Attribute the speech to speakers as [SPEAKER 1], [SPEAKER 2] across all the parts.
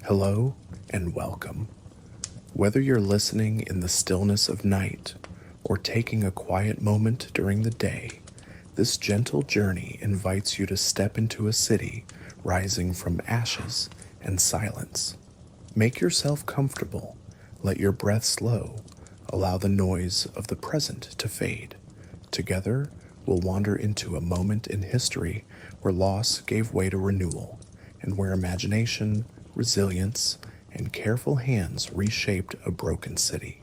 [SPEAKER 1] Hello and welcome. Whether you're listening in the stillness of night or taking a quiet moment during the day, this gentle journey invites you to step into a city rising from ashes and silence. Make yourself comfortable, let your breath slow, allow the noise of the present to fade. Together, we'll wander into a moment in history where loss gave way to renewal, and where imagination, resilience, and careful hands reshaped a broken city.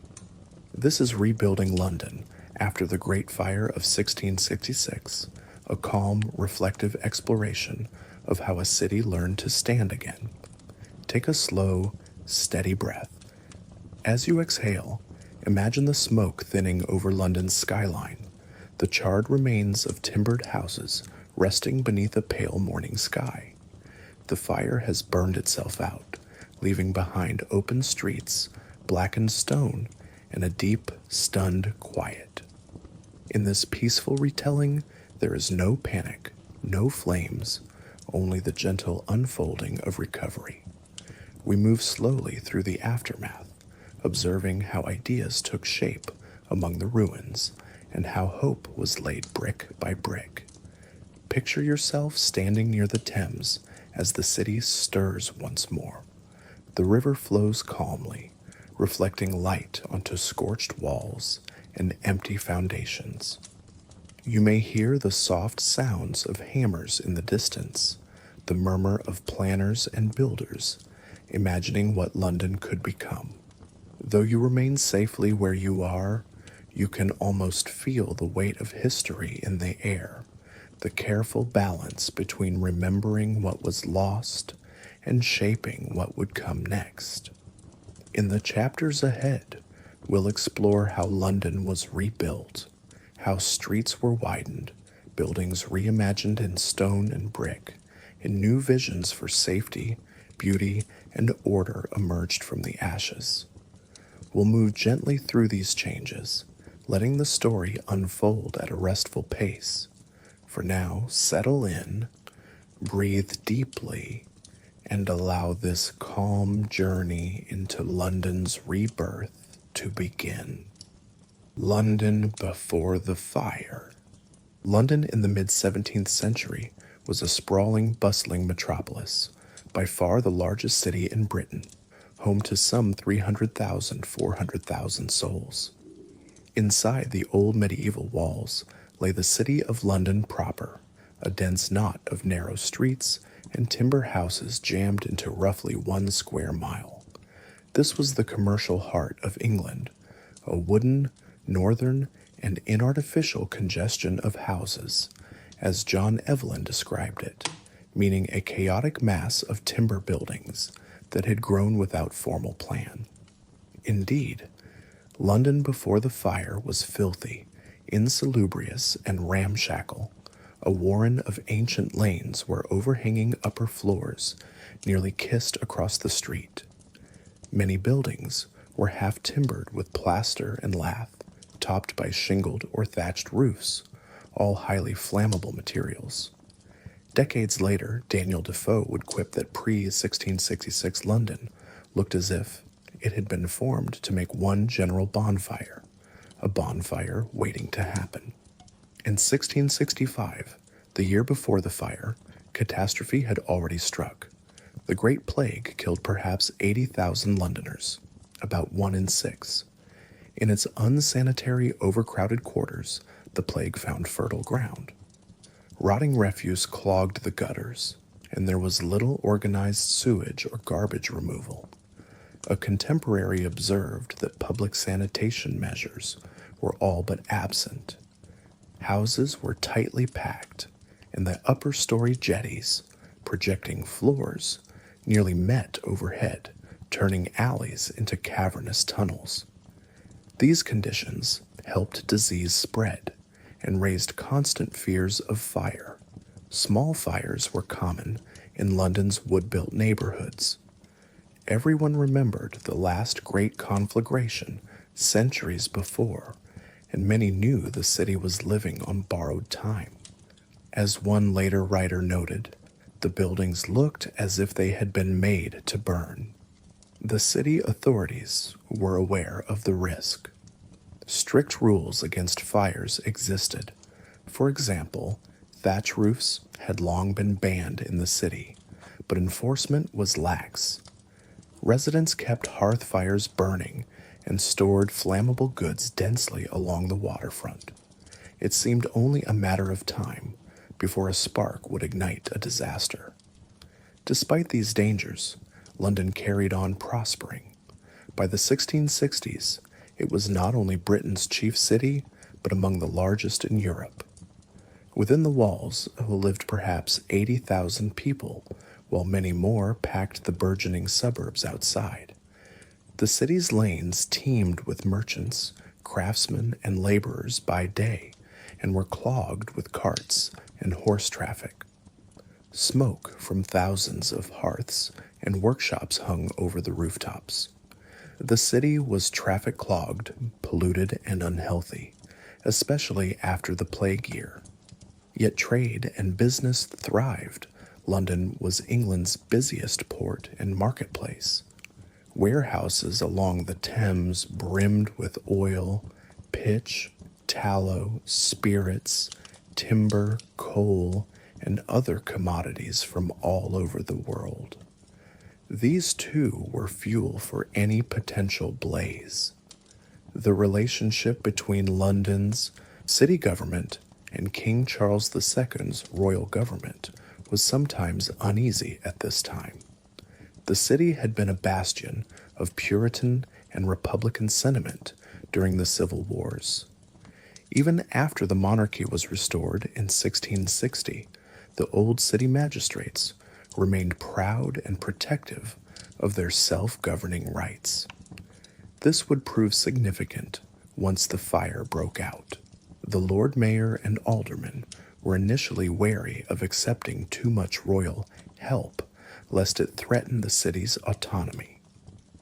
[SPEAKER 1] This is Rebuilding London after the Great Fire of 1666, a calm, reflective exploration of how a city learned to stand again. Take a slow, steady breath. As you exhale, imagine the smoke thinning over London's skyline, the charred remains of timbered houses resting beneath a pale morning sky. The fire has burned itself out, leaving behind open streets, blackened stone, and a deep, stunned quiet. In this peaceful retelling, there is no panic, no flames, only the gentle unfolding of recovery. We move slowly through the aftermath, observing how ideas took shape among the ruins and how hope was laid brick by brick. Picture yourself standing near the Thames as the city stirs once more. The river flows calmly, reflecting light onto scorched walls and empty foundations. You may hear the soft sounds of hammers in the distance, the murmur of planners and builders, imagining what London could become. Though you remain safely where you are, you can almost feel the weight of history in the air, the careful balance between remembering what was lost and shaping what would come next. In the chapters ahead, we'll explore how London was rebuilt, how streets were widened, buildings reimagined in stone and brick, and new visions for safety, beauty, and order emerged from the ashes. We'll move gently through these changes, letting the story unfold at a restful pace. For now, settle in, breathe deeply, and allow this calm journey into London's rebirth to begin. London before the fire. London in the mid-17th century was a sprawling, bustling metropolis, by far the largest city in Britain, home to some 300,000, 400,000 souls. Inside the old medieval walls lay the city of London proper, a dense knot of narrow streets and timber houses jammed into roughly 1 square mile. This was the commercial heart of England, a wooden, northern, and inartificial congestion of houses, as John Evelyn described it, meaning a chaotic mass of timber buildings that had grown without formal plan. Indeed, London before the fire was filthy, insalubrious, and ramshackle, a warren of ancient lanes where overhanging upper floors nearly kissed across the street. Many buildings were half-timbered with plaster and lath, topped by shingled or thatched roofs, all highly flammable materials. Decades later, Daniel Defoe would quip that pre-1666 London looked as if it had been formed to make one general bonfire, a bonfire waiting to happen. In 1665, the year before the fire, catastrophe had already struck. The Great Plague killed perhaps 80,000 Londoners, about 1 in 6. In its unsanitary, overcrowded quarters, the plague found fertile ground. Rotting refuse clogged the gutters, and there was little organized sewage or garbage removal. A contemporary observed that public sanitation measures were all but absent. Houses were tightly packed, and the upper story jetties, projecting floors, nearly met overhead, turning alleys into cavernous tunnels. These conditions helped disease spread and raised constant fears of fire. Small fires were common in London's wood-built neighborhoods. Everyone remembered the last great conflagration centuries before, and many knew the city was living on borrowed time. As one later writer noted, The buildings looked as if they had been made to burn. The city authorities were aware of the risk. Strict rules against fires existed. For example, thatch roofs had long been banned in the city, but enforcement was lax. Residents kept hearth fires burning and stored flammable goods densely along the waterfront. It seemed only a matter of time before a spark would ignite a disaster. Despite these dangers, London carried on prospering. By the 1660s, it was not only Britain's chief city, but among the largest in Europe. Within the walls lived perhaps 80,000 people, while many more packed the burgeoning suburbs outside. The city's lanes teemed with merchants, craftsmen, and laborers by day, and were clogged with carts and horse traffic. Smoke from thousands of hearths and workshops hung over the rooftops. The city was traffic-clogged, polluted, and unhealthy, especially after the plague year. Yet trade and business thrived. London was England's busiest port and marketplace. Warehouses along the Thames brimmed with oil, pitch, tallow, spirits, timber, coal, and other commodities from all over the world. These too were fuel for any potential blaze. The relationship between London's city government and King Charles II's royal government was sometimes uneasy at this time. The city had been a bastion of Puritan and Republican sentiment during the Civil Wars. Even after the monarchy was restored in 1660, the old city magistrates remained proud and protective of their self-governing rights. This would prove significant once the fire broke out. The Lord Mayor and aldermen were initially wary of accepting too much royal help, lest it threaten the city's autonomy.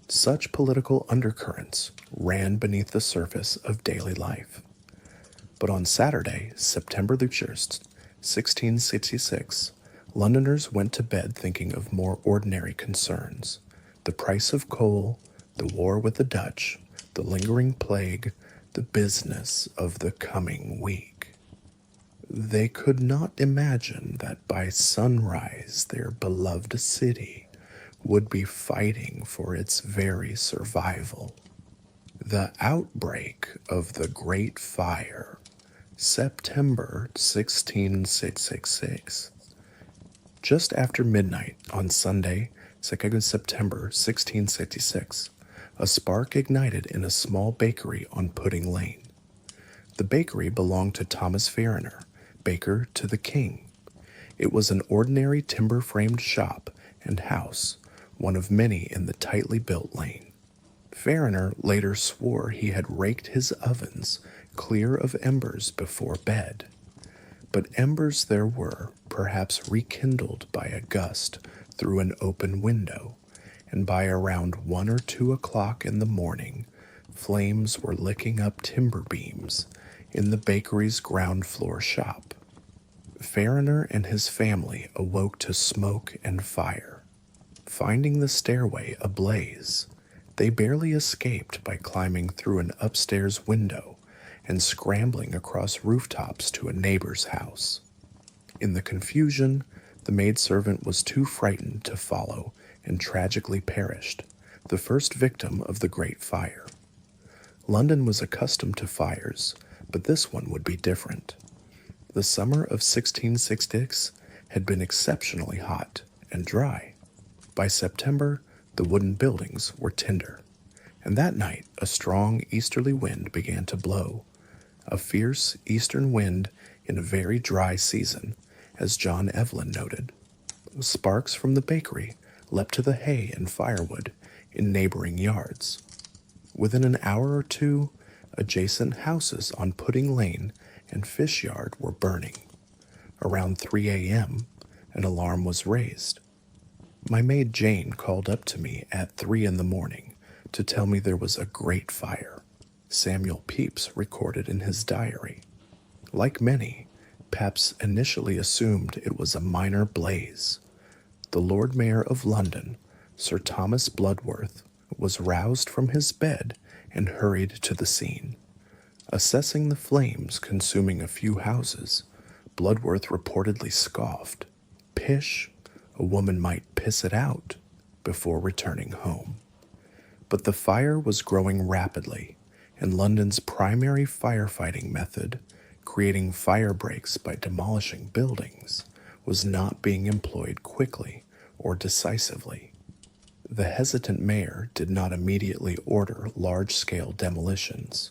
[SPEAKER 1] Such political undercurrents ran beneath the surface of daily life. But on Saturday, September the 1st, 1666, Londoners went to bed thinking of more ordinary concerns: the price of coal, the war with the Dutch, the lingering plague, the business of the coming week. They could not imagine that by sunrise their beloved city would be fighting for its very survival. The outbreak of the Great Fire, September 1666. Just after midnight on Sunday, 2nd September 1666, a spark ignited in a small bakery on Pudding Lane. The bakery belonged to Thomas Farriner, baker to the king. It was an ordinary timber-framed shop and house, one of many in the tightly built lane. Farriner later swore he had raked his ovens clear of embers before bed. But embers there were, perhaps rekindled by a gust through an open window, and by around 1 or 2 o'clock in the morning, flames were licking up timber beams in the bakery's ground floor shop. Farriner and his family awoke to smoke and fire. Finding the stairway ablaze, they barely escaped by climbing through an upstairs window and scrambling across rooftops to a neighbor's house. In the confusion, the maidservant was too frightened to follow and tragically perished, the first victim of the Great Fire. London was accustomed to fires, but this one would be different. The summer of 1666 had been exceptionally hot and dry. By September, the wooden buildings were tinder, and that night a strong easterly wind began to blow, a fierce eastern wind in a very dry season, as John Evelyn noted. Sparks from the bakery leapt to the hay and firewood in neighboring yards. Within an hour or two, adjacent houses on Pudding Lane and Fish Yard were burning. Around 3 a.m., an alarm was raised. My maid Jane called up to me at 3 in the morning to tell me there was a great fire. Samuel Pepys recorded in his diary. Like many, Pepys initially assumed it was a minor blaze. The Lord Mayor of London, Sir Thomas Bloodworth, was roused from his bed and hurried to the scene. Assessing the flames consuming a few houses, Bloodworth reportedly scoffed, "Pish, a woman might piss it out," before returning home. But the fire was growing rapidly, and London's primary firefighting method, creating fire breaks by demolishing buildings, was not being employed quickly or decisively. The hesitant mayor did not immediately order large-scale demolitions,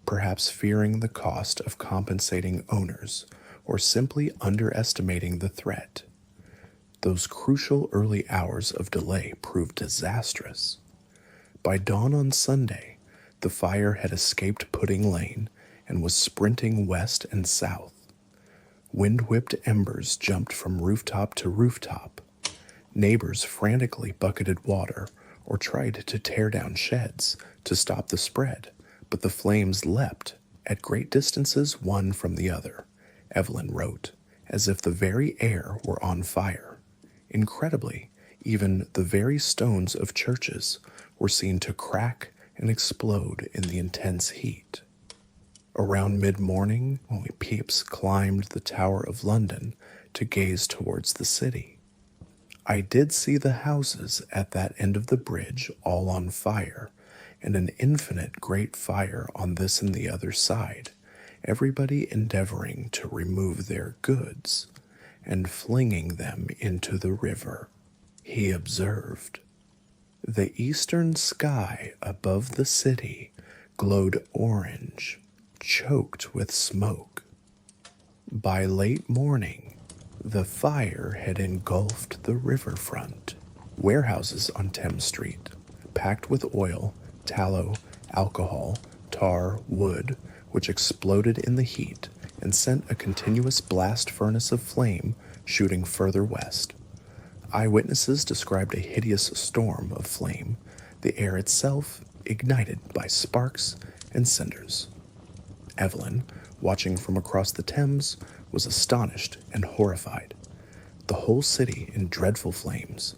[SPEAKER 1] perhaps fearing the cost of compensating owners or simply underestimating the threat. Those crucial early hours of delay proved disastrous. By dawn on Sunday, the fire had escaped Pudding Lane and was sprinting west and south. Wind-whipped embers jumped from rooftop to rooftop. Neighbors frantically bucketed water or tried to tear down sheds to stop the spread, but the flames leapt at great distances one from the other, Evelyn wrote, as if the very air were on fire. Incredibly, even the very stones of churches were seen to crack and explode in the intense heat. Around mid-morning, when Pepys climbed the Tower of London to gaze towards the city, "I did see the houses at that end of the bridge all on fire, and an infinite great fire on this and the other side, everybody endeavoring to remove their goods, and flinging them into the river," he observed. The eastern sky above the city glowed orange, choked with smoke. By late morning, the fire had engulfed the riverfront. Warehouses on Thames Street, packed with oil, tallow, alcohol, tar, wood, which exploded in the heat and sent a continuous blast furnace of flame shooting further west. Eyewitnesses described a hideous storm of flame, the air itself ignited by sparks and cinders. Evelyn, watching from across the Thames, was astonished and horrified. The whole city in dreadful flames.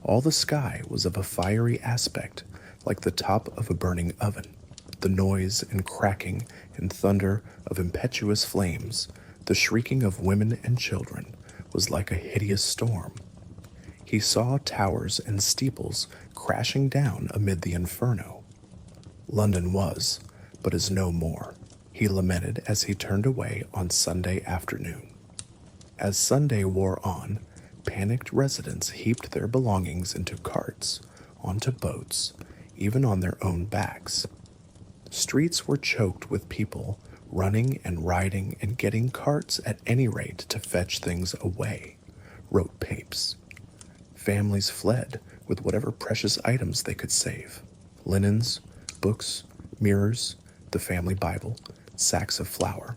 [SPEAKER 1] All the sky was of a fiery aspect, like the top of a burning oven. The noise and cracking and thunder of impetuous flames, the shrieking of women and children, was like a hideous storm. He saw towers and steeples crashing down amid the inferno. London was, but is no more, he lamented as he turned away on Sunday afternoon. As Sunday wore on, panicked residents heaped their belongings into carts, onto boats, even on their own backs. Streets were choked with people running and riding and getting carts at any rate to fetch things away, wrote Pepys. Families fled with whatever precious items they could save: linens, books, mirrors, the family Bible, sacks of flour.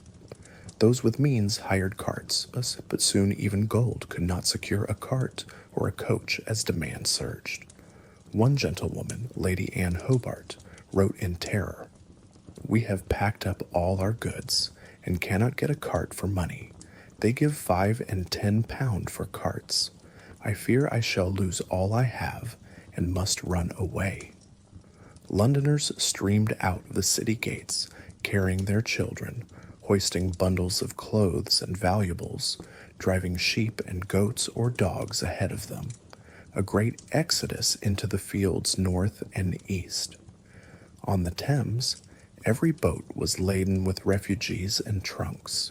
[SPEAKER 1] Those with means hired carts, but soon even gold could not secure a cart or a coach as demand surged. One gentlewoman, Lady Anne Hobart, wrote in terror, "We have packed up all our goods, and cannot get a cart for money. They give £5 and £10 for carts. I fear I shall lose all I have, and must run away." Londoners streamed out of the city gates, carrying their children, hoisting bundles of clothes and valuables, driving sheep and goats or dogs ahead of them. A great exodus into the fields north and east. On the Thames, every boat was laden with refugees and trunks.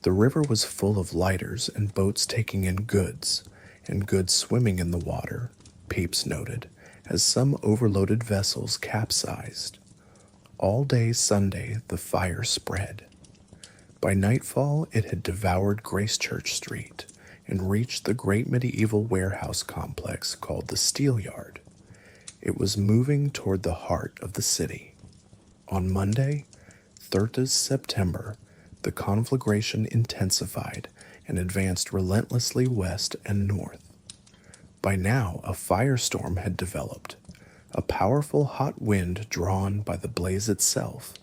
[SPEAKER 1] The river was full of lighters and boats taking in goods, and goods swimming in the water, Pepys noted, as some overloaded vessels capsized. All day Sunday the fire spread. By nightfall it had devoured Gracechurch Street and reached the great medieval warehouse complex called the Steelyard. It was moving toward the heart of the city. On Monday, 3rd September, the conflagration intensified and advanced relentlessly west and north. By now, a firestorm had developed, a powerful hot wind drawn by the blaze itself,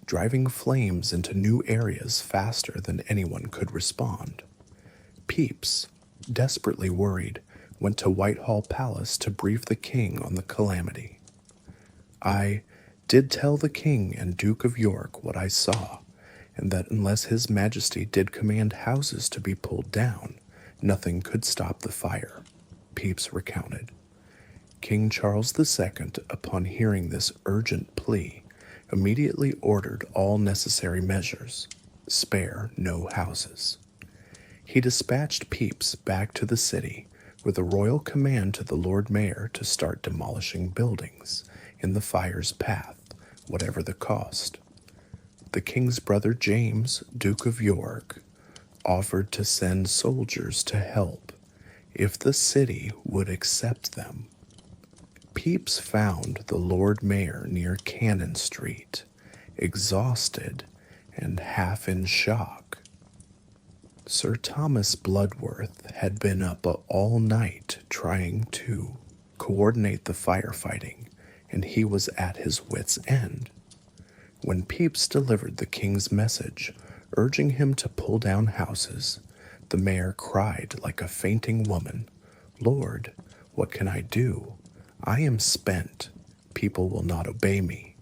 [SPEAKER 1] driving flames into new areas faster than anyone could respond. Pepys, desperately worried, went to Whitehall Palace to brief the king on the calamity. "I did tell the king and Duke of York what I saw, and that unless his majesty did command houses to be pulled down, nothing could stop the fire," Pepys recounted. King Charles II, upon hearing this urgent plea, immediately ordered all necessary measures, spare no houses. He dispatched Pepys back to the city with a royal command to the Lord Mayor to start demolishing buildings in the fire's path, whatever the cost. The king's brother James, Duke of York, offered to send soldiers to help if the city would accept them. Pepys found the Lord Mayor near Cannon Street, exhausted and half in shock. Sir Thomas Bloodworth had been up all night trying to coordinate the firefighting, and he was at his wits' end. When Pepys delivered the king's message, urging him to pull down houses, the mayor cried like a fainting woman, "Lord, what can I do? I am spent. People will not obey me.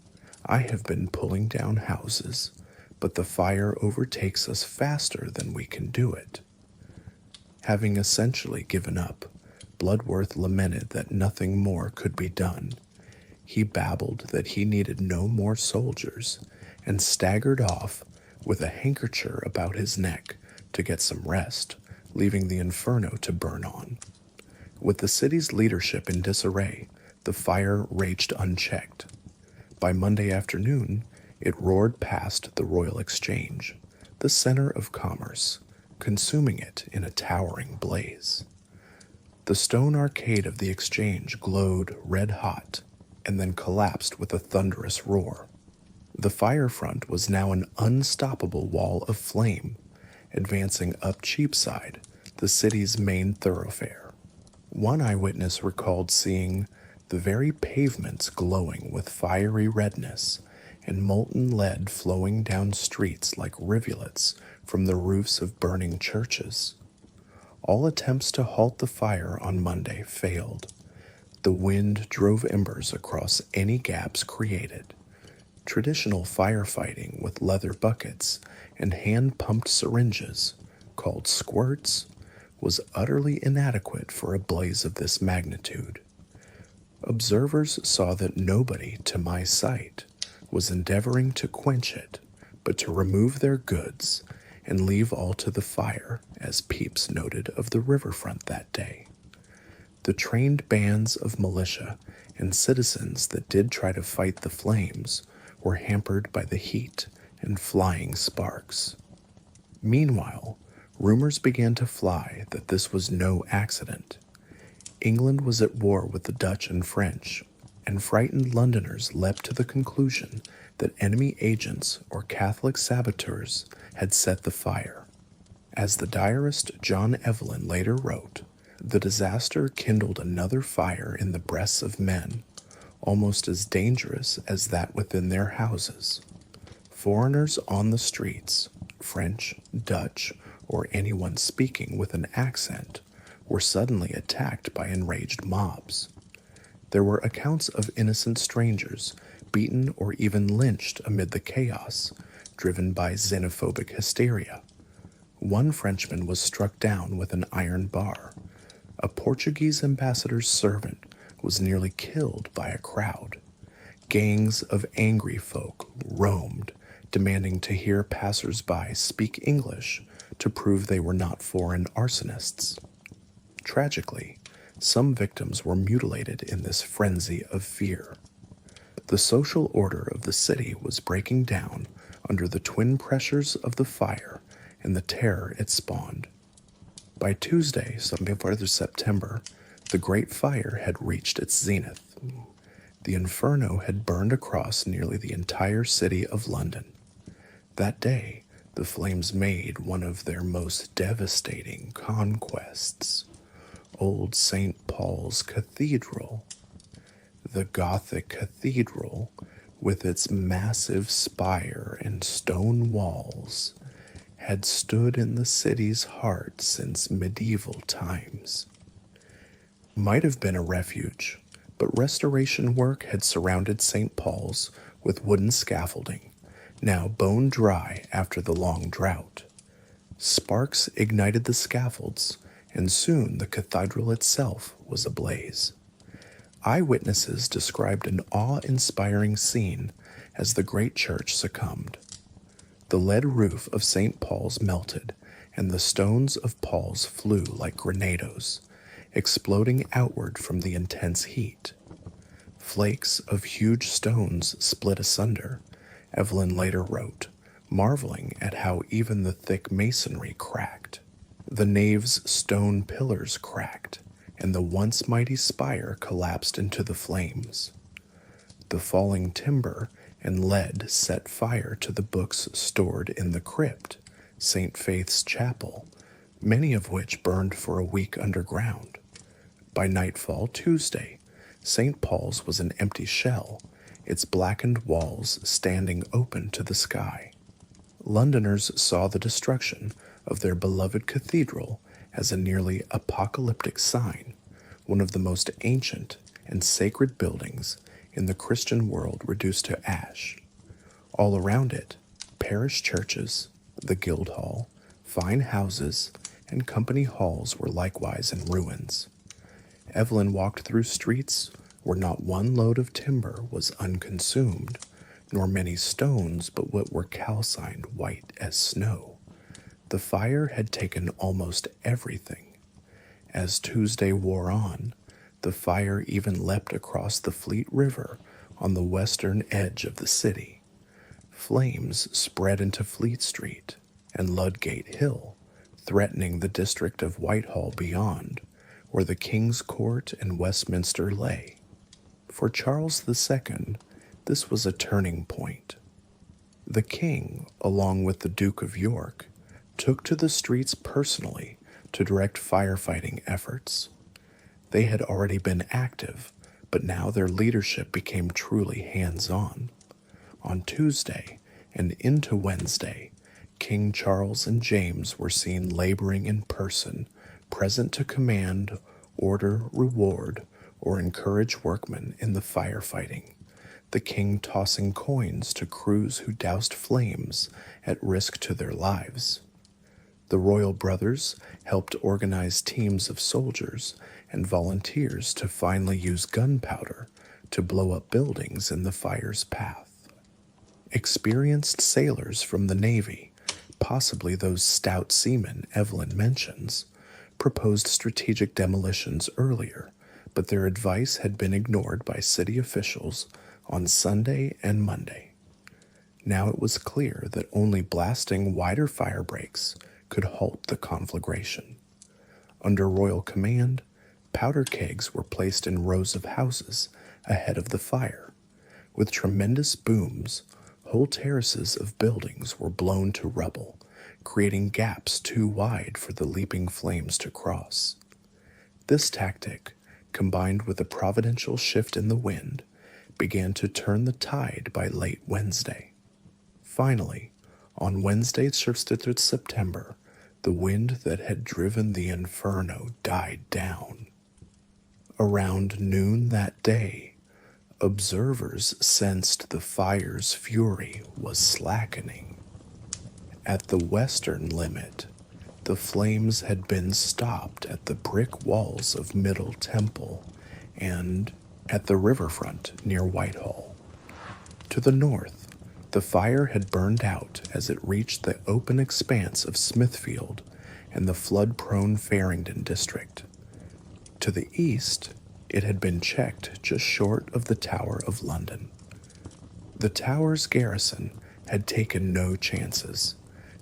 [SPEAKER 1] I have been pulling down houses, but the fire overtakes us faster than we can do it." Having essentially given up, Bloodworth lamented that nothing more could be done. He babbled that he needed no more soldiers and staggered off with a handkerchief about his neck to get some rest, leaving the inferno to burn on. With the city's leadership in disarray, the fire raged unchecked. By Monday afternoon, it roared past the Royal Exchange, the center of commerce, consuming it in a towering blaze. The stone arcade of the Exchange glowed red-hot and then collapsed with a thunderous roar. The fire front was now an unstoppable wall of flame, advancing up Cheapside, the city's main thoroughfare. One eyewitness recalled seeing the very pavements glowing with fiery redness and molten lead flowing down streets like rivulets from the roofs of burning churches. All attempts to halt the fire on Monday failed. The wind drove embers across any gaps created. Traditional firefighting with leather buckets and hand-pumped syringes, called squirts, was utterly inadequate for a blaze of this magnitude. Observers saw that nobody, to my sight, was endeavoring to quench it, but to remove their goods and leave all to the fire, as Pepys noted of the riverfront that day. The trained bands of militia and citizens that did try to fight the flames were hampered by the heat and flying sparks. Meanwhile, rumors began to fly that this was no accident. England was at war with the Dutch and French, and frightened Londoners leapt to the conclusion that enemy agents or Catholic saboteurs had set the fire. As the diarist John Evelyn later wrote, the disaster kindled another fire in the breasts of men, almost as dangerous as that within their houses. Foreigners on the streets, French, Dutch, or anyone speaking with an accent, were suddenly attacked by enraged mobs. There were accounts of innocent strangers beaten or even lynched amid the chaos, driven by xenophobic hysteria. One Frenchman was struck down with an iron bar. A Portuguese ambassador's servant was nearly killed by a crowd. Gangs of angry folk roamed, demanding to hear passers-by speak English to prove they were not foreign arsonists. Tragically, some victims were mutilated in this frenzy of fear. The social order of the city was breaking down under the twin pressures of the fire and the terror it spawned. By Tuesday, 24th of September, the Great Fire had reached its zenith. The inferno had burned across nearly the entire city of London. That day, the flames made one of their most devastating conquests. Old St. Paul's Cathedral. The Gothic cathedral, with its massive spire and stone walls, had stood in the city's heart since medieval times. might have been a refuge, but restoration work had surrounded St. Paul's with wooden scaffolding, now bone dry after the long drought. Sparks ignited the scaffolds, and soon the cathedral itself was ablaze. Eyewitnesses described an awe-inspiring scene as the great church succumbed. The lead roof of St. Paul's melted, and the stones of Paul's flew like grenados, exploding outward from the intense heat. Flakes of huge stones split asunder, Evelyn later wrote, marveling at how even the thick masonry cracked. The nave's stone pillars cracked, and the once mighty spire collapsed into the flames. The falling timber and lead set fire to the books stored in the crypt, St. Faith's Chapel, many of which burned for a week underground. By nightfall Tuesday, St. Paul's was an empty shell, its blackened walls standing open to the sky. Londoners saw the destruction of their beloved cathedral as a nearly apocalyptic sign, one of the most ancient and sacred buildings in the Christian world reduced to ash. All around it, parish churches, the Guildhall, fine houses, and company halls were likewise in ruins. Evelyn walked through streets where not one load of timber was unconsumed, nor many stones but what were calcined white as snow. The fire had taken almost everything. As Tuesday wore on, the fire even leapt across the Fleet River on the western edge of the city. Flames spread into Fleet Street and Ludgate Hill, threatening the district of Whitehall beyond, where the King's Court and Westminster lay. For Charles II, this was a turning point. The king, along with the Duke of York, took to the streets personally to direct firefighting efforts. They had already been active, but now their leadership became truly hands-on. On Tuesday and into Wednesday, King Charles and James were seen laboring in person, present to command, order, reward, or encourage workmen in the firefighting, the king tossing coins to crews who doused flames at risk to their lives. The royal brothers helped organize teams of soldiers and volunteers to finally use gunpowder to blow up buildings in the fire's path. Experienced sailors from the Navy, possibly those stout seamen Evelyn mentions, proposed strategic demolitions earlier, but their advice had been ignored by city officials on Sunday and Monday. Now it was clear that only blasting wider fire breaks could halt the conflagration. Under royal command, powder kegs were placed in rows of houses ahead of the fire. With tremendous booms, whole terraces of buildings were blown to rubble, creating gaps too wide for the leaping flames to cross. This tactic, combined with a providential shift in the wind, began to turn the tide by late Wednesday. Finally, on Wednesday, September, the wind that had driven the inferno died down. Around noon that day, observers sensed the fire's fury was slackening. At the western limit, the flames had been stopped at the brick walls of Middle Temple and at the riverfront near Whitehall. To the north, the fire had burned out as it reached the open expanse of Smithfield and the flood-prone Farringdon district. To the east, it had been checked just short of the Tower of London. The Tower's garrison had taken no chances.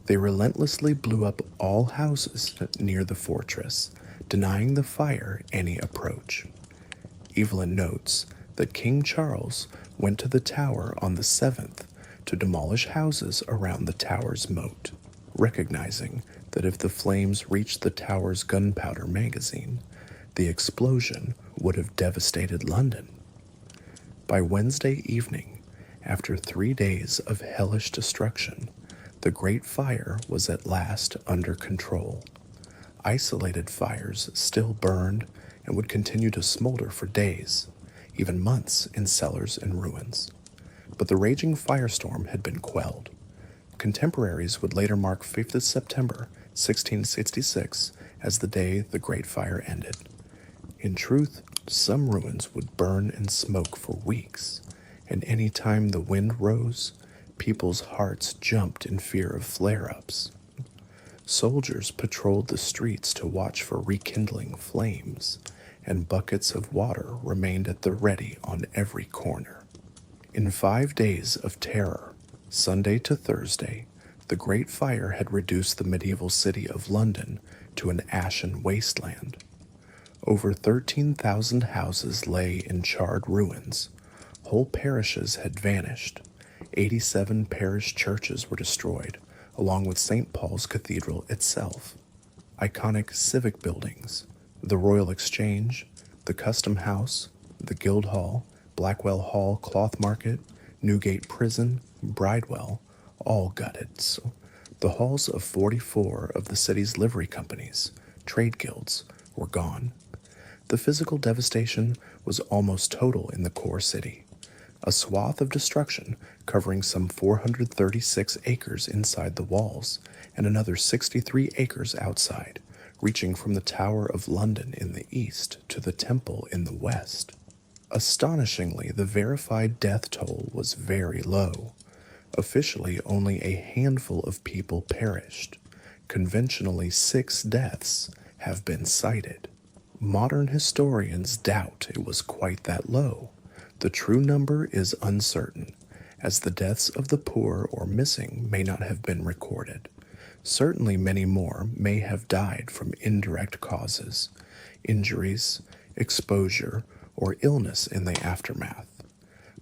[SPEAKER 1] They relentlessly blew up all houses near the fortress, denying the fire any approach. Evelyn notes that King Charles went to the tower on the 7th to demolish houses around the tower's moat, recognizing that if the flames reached the tower's gunpowder magazine, the explosion would have devastated London. By Wednesday evening, after 3 days of hellish destruction, the great fire was at last under control. Isolated fires still burned, and would continue to smolder for days, even months, in cellars and ruins. But the raging firestorm had been quelled. Contemporaries would later mark 5th of September, 1666, as the day the Great Fire ended. In truth, some ruins would burn and smoke for weeks, and any time the wind rose, people's hearts jumped in fear of flare-ups. Soldiers patrolled the streets to watch for rekindling flames, and buckets of water remained at the ready on every corner. In 5 days of terror, Sunday to Thursday, the Great Fire had reduced the medieval city of London to an ashen wasteland. Over 13,000 houses lay in charred ruins. Whole parishes had vanished. 87 parish churches were destroyed, along with St. Paul's Cathedral itself. Iconic civic buildings, the Royal Exchange, the Custom House, the Guildhall, Blackwell Hall Cloth Market, Newgate Prison, Bridewell, all gutted. So the halls of 44 of the city's livery companies, trade guilds, were gone. The physical devastation was almost total in the core city. A swath of destruction covering some 436 acres inside the walls and another 63 acres outside, reaching from the Tower of London in the east to the Temple in the west. Astonishingly, the verified death toll was very low. Officially, only a handful of people perished. Conventionally, 6 deaths have been cited. Modern historians doubt it was quite that low. The true number is uncertain, as the deaths of the poor or missing may not have been recorded. Certainly many more may have died from indirect causes, injuries, exposure, or illness in the aftermath.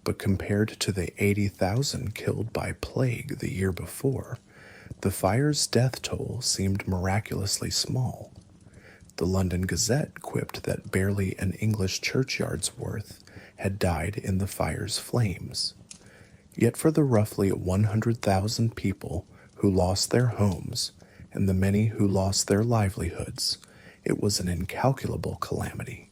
[SPEAKER 1] But compared to the 80,000 killed by plague the year before, the fire's death toll seemed miraculously small. The London Gazette quipped that barely an English churchyard's worth had died in the fire's flames. Yet for the roughly 100,000 people who lost their homes and the many who lost their livelihoods, it was an incalculable calamity.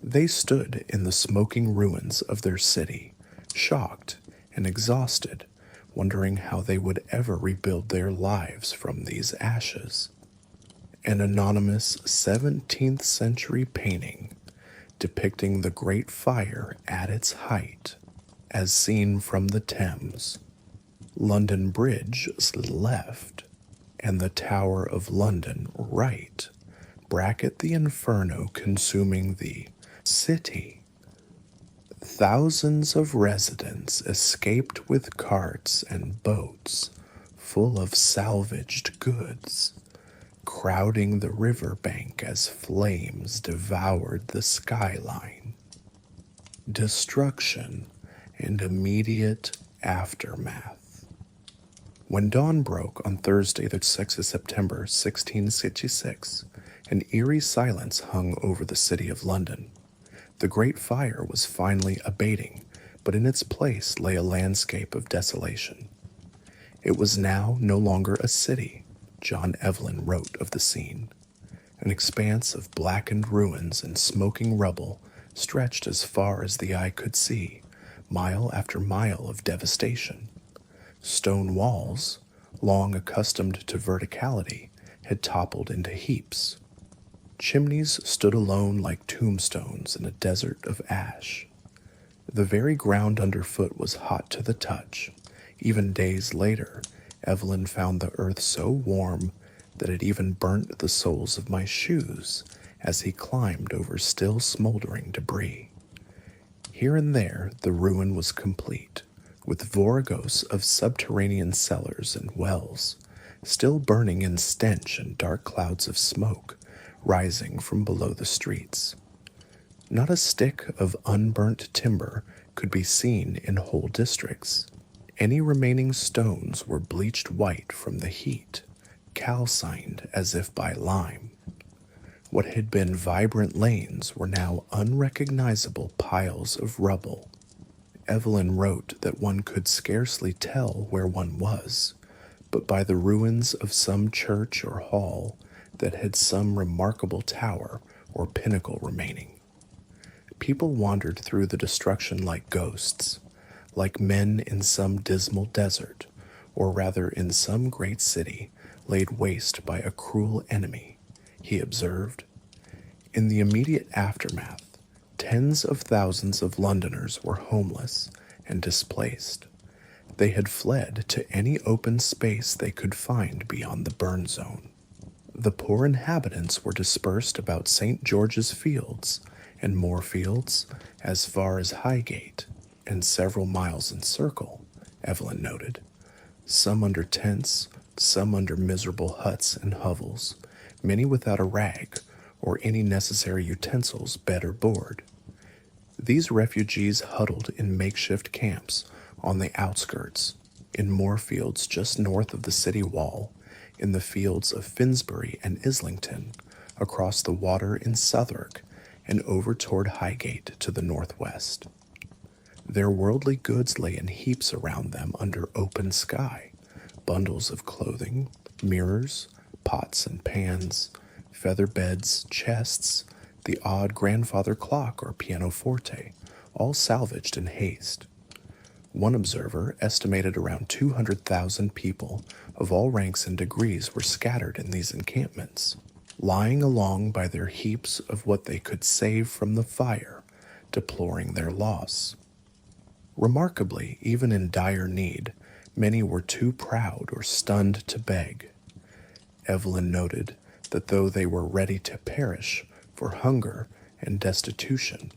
[SPEAKER 1] They stood in the smoking ruins of their city, shocked and exhausted, wondering how they would ever rebuild their lives from these ashes. An anonymous 17th century painting depicting the Great Fire at its height, as seen from the Thames, London Bridge left, and the Tower of London right, bracket the inferno consuming the city. Thousands of residents escaped with carts and boats full of salvaged goods, crowding the riverbank as flames devoured the skyline. Destruction and immediate aftermath. When dawn broke on Thursday, the 6th of September, 1666, an eerie silence hung over the city of London. The Great Fire was finally abating, but in its place lay a landscape of desolation. It was now no longer a city, John Evelyn wrote of the scene. An expanse of blackened ruins and smoking rubble stretched as far as the eye could see, mile after mile of devastation. Stone walls, long accustomed to verticality, had toppled into heaps. Chimneys stood alone like tombstones in a desert of ash. The very ground underfoot was hot to the touch. Even days later, Evelyn found the earth so warm that it even burnt the soles of my shoes as he climbed over still smoldering debris. Here and there, the ruin was complete, with voragos of subterranean cellars and wells, still burning in stench and dark clouds of smoke rising from below the streets. Not a stick of unburnt timber could be seen in whole districts. Any remaining stones were bleached white from the heat, calcined as if by lime. What had been vibrant lanes were now unrecognizable piles of rubble. Evelyn wrote that one could scarcely tell where one was, but by the ruins of some church or hall that had some remarkable tower or pinnacle remaining. People wandered through the destruction like ghosts, like men in some dismal desert, or rather in some great city laid waste by a cruel enemy, he observed. In the immediate aftermath, tens of thousands of Londoners were homeless and displaced. They had fled to any open space they could find beyond the burn zone. The poor inhabitants were dispersed about St. George's Fields and more fields as far as Highgate and several miles in circle, Evelyn noted. Some under tents, some under miserable huts and hovels, many without a rag or any necessary utensils, bed or board. These refugees huddled in makeshift camps on the outskirts, in more fields just north of the city wall, in the fields of Finsbury and Islington, across the water in Southwark, and over toward Highgate to the northwest. Their worldly goods lay in heaps around them under open sky, bundles of clothing, mirrors, pots and pans, feather beds, chests, the odd grandfather clock or pianoforte, all salvaged in haste. One observer estimated around 200,000 people of all ranks and degrees were scattered in these encampments, lying along by their heaps of what they could save from the fire, deploring their loss. Remarkably, even in dire need, many were too proud or stunned to beg. Evelyn noted that though they were ready to perish for hunger and destitution,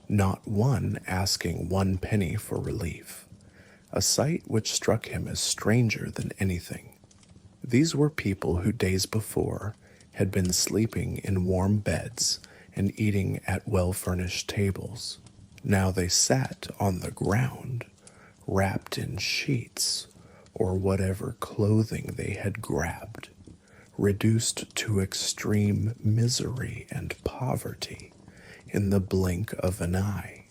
[SPEAKER 1] not one asking 1 penny for relief, a sight which struck him as stranger than anything. These were people who days before had been sleeping in warm beds and eating at well-furnished tables. Now they sat on the ground, wrapped in sheets or whatever clothing they had grabbed, reduced to extreme misery and poverty in the blink of an eye.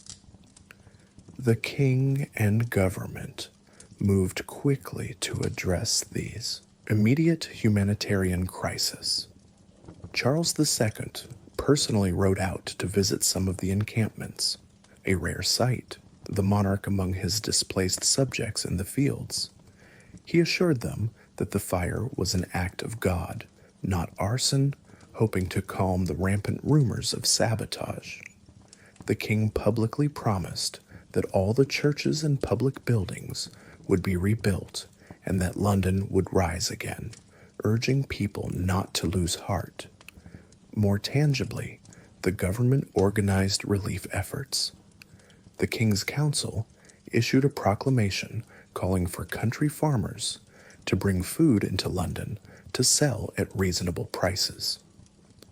[SPEAKER 1] The king and government moved quickly to address these immediate humanitarian crises. Charles II personally rode out to visit some of the encampments, a rare sight, the monarch among his displaced subjects in the fields. He assured them that the fire was an act of God, not arson, hoping to calm the rampant rumors of sabotage. The king publicly promised that all the churches and public buildings would be rebuilt and that London would rise again, urging people not to lose heart. More tangibly, the government organized relief efforts. The King's Council issued a proclamation calling for country farmers to bring food into London to sell at reasonable prices.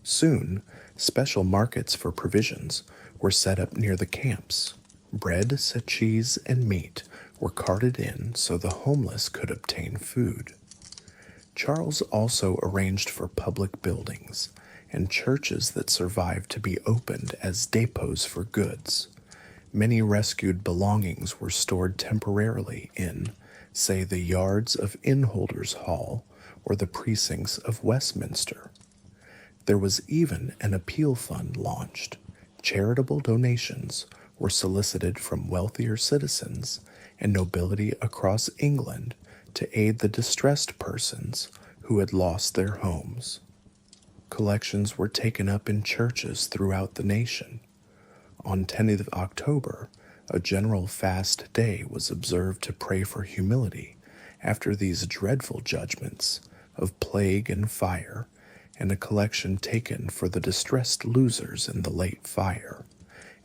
[SPEAKER 1] Soon, special markets for provisions were set up near the camps. Bread, cheese, and meat were carted in so the homeless could obtain food. Charles also arranged for public buildings and churches that survived to be opened as depots for goods. Many rescued belongings were stored temporarily in, say, the yards of Innholders Hall or the precincts of Westminster. There was even an appeal fund launched. Charitable donations were solicited from wealthier citizens and nobility across England to aid the distressed persons who had lost their homes. Collections were taken up in churches throughout the nation. On 10th of October, a general fast day was observed to pray for humility after these dreadful judgments of plague and fire, and a collection taken for the distressed losers in the late fire.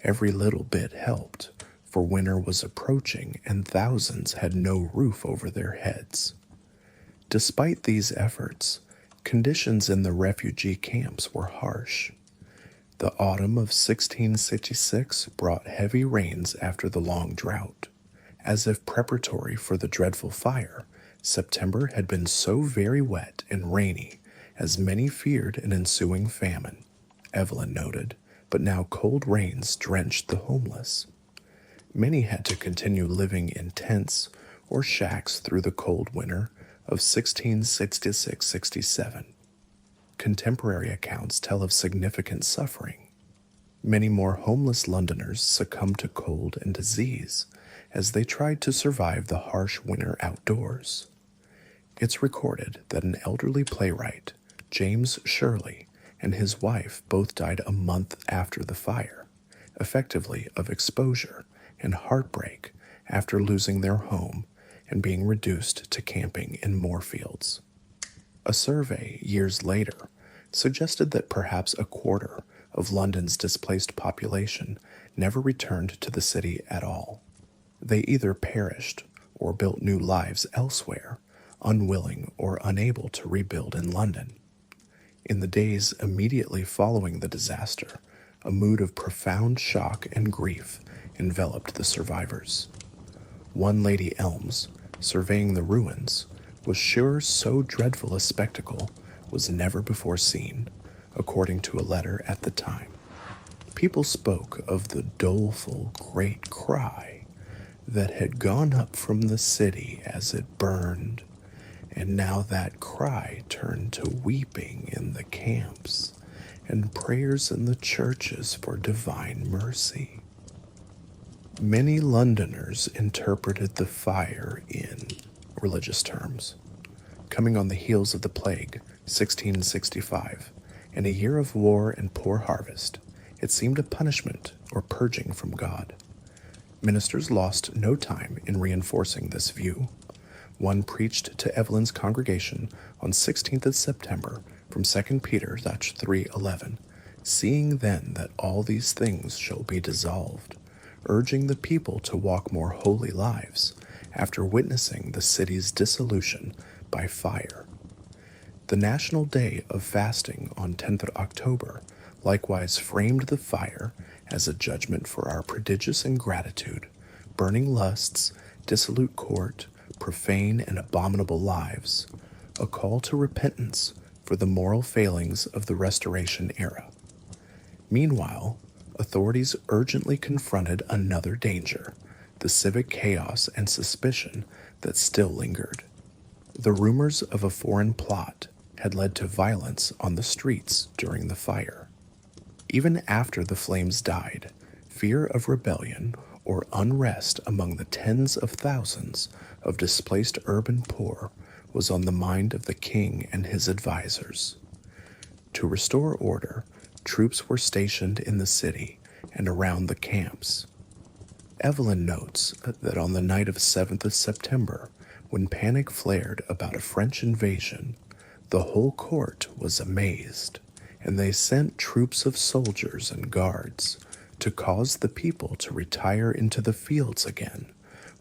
[SPEAKER 1] Every little bit helped, for winter was approaching and thousands had no roof over their heads. Despite these efforts, conditions in the refugee camps were harsh. The autumn of 1666 brought heavy rains after the long drought. As if preparatory for the dreadful fire, September had been so very wet and rainy as many feared an ensuing famine, Evelyn noted, but now cold rains drenched the homeless. Many had to continue living in tents or shacks through the cold winter of 1666-67. Contemporary accounts tell of significant suffering. Many more homeless Londoners succumbed to cold and disease as they tried to survive the harsh winter outdoors. It's recorded that an elderly playwright, James Shirley, and his wife both died a month after the fire, effectively of exposure and heartbreak after losing their home and being reduced to camping in Moorfields. A survey years later suggested that perhaps a quarter of London's displaced population never returned to the city at all. They either perished or built new lives elsewhere, unwilling or unable to rebuild in London. In the days immediately following the disaster, a mood of profound shock and grief enveloped the survivors. One Lady Elms, surveying the ruins, was sure so dreadful a spectacle was never before seen, according to a letter at the time. People spoke of the doleful great cry that had gone up from the city as it burned, and now that cry turned to weeping in the camps and prayers in the churches for divine mercy. Many Londoners interpreted the fire in religious terms. Coming on the heels of the plague, 1665, and a year of war and poor harvest, it seemed a punishment or purging from God. Ministers lost no time in reinforcing this view. One preached to Evelyn's congregation on 16th of September from 2 Peter 3:11, seeing then that all these things shall be dissolved, urging the people to walk more holy lives after witnessing the city's dissolution by fire. The National Day of Fasting on 10th of October likewise framed the fire as a judgment for our prodigious ingratitude, burning lusts, dissolute court, profane and abominable lives, a call to repentance for the moral failings of the Restoration era. Meanwhile, authorities urgently confronted another danger, the civic chaos and suspicion that still lingered. The rumors of a foreign plot had led to violence on the streets during the fire. Even after the flames died, fear of rebellion or unrest among the tens of thousands of displaced urban poor was on the mind of the king and his advisors. To restore order, troops were stationed in the city and around the camps. Evelyn notes that on the night of 7th of September, when panic flared about a French invasion, the whole court was amazed, and they sent troops of soldiers and guards to cause the people to retire into the fields again,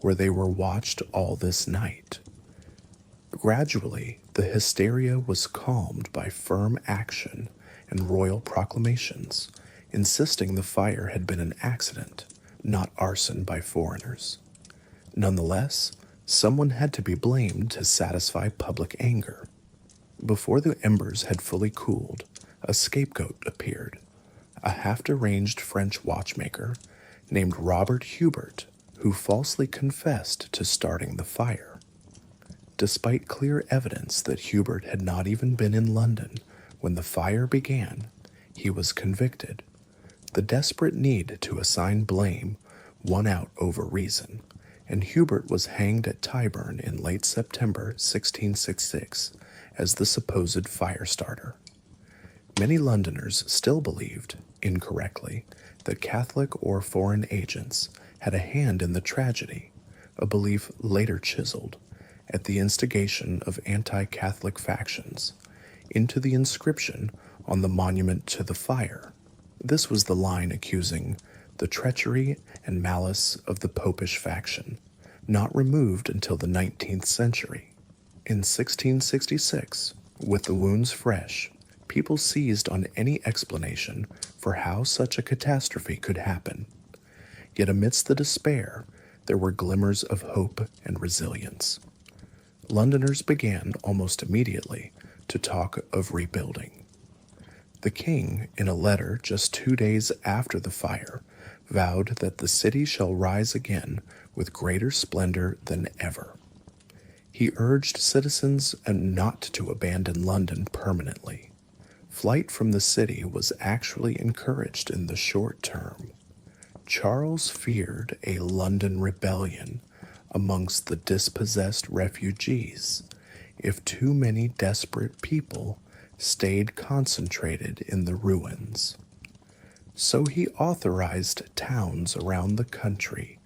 [SPEAKER 1] where they were watched all this night. Gradually, the hysteria was calmed by firm action and royal proclamations, insisting the fire had been an accident, not arson by foreigners. Nonetheless, someone had to be blamed to satisfy public anger. Before the embers had fully cooled, a scapegoat appeared, a half-deranged French watchmaker named Robert Hubert, who falsely confessed to starting the fire. Despite clear evidence that Hubert had not even been in London when the fire began, he was convicted. The desperate need to assign blame won out over reason, and Hubert was hanged at Tyburn in late September 1666 as the supposed fire starter. Many Londoners still believed, incorrectly, that Catholic or foreign agents had a hand in the tragedy, a belief later chiseled, at the instigation of anti-Catholic factions, into the inscription on the monument to the fire. This was the line accusing the treachery and malice of the popish faction, not removed until the 19th century. In 1666, with the wounds fresh, people seized on any explanation for how such a catastrophe could happen. Yet amidst the despair, there were glimmers of hope and resilience. Londoners began almost immediately to talk of rebuilding. The king, in a letter just 2 days after the fire, vowed that the city shall rise again with greater splendor than ever. He urged citizens not to abandon London permanently. Flight from the city was actually encouraged in the short term. Charles feared a London rebellion amongst the dispossessed refugees if too many desperate people stayed concentrated in the ruins. So he authorized towns around the country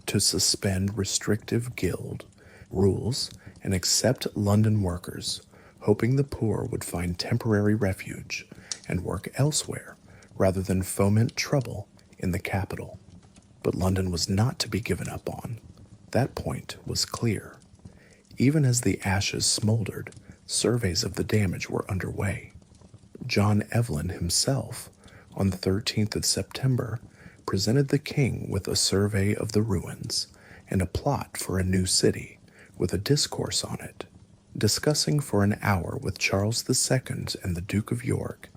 [SPEAKER 1] to suspend restrictive guild rules and accept London workers, hoping the poor would find temporary refuge and work elsewhere rather than foment trouble in the capital. But London was not to be given up on. That point was clear. Even as the ashes smoldered, surveys of the damage were underway. John Evelyn himself, on the 13th of September, presented the king with a survey of the ruins and a plot for a new city with a discourse on it. Discussing for an hour with Charles II and the Duke of York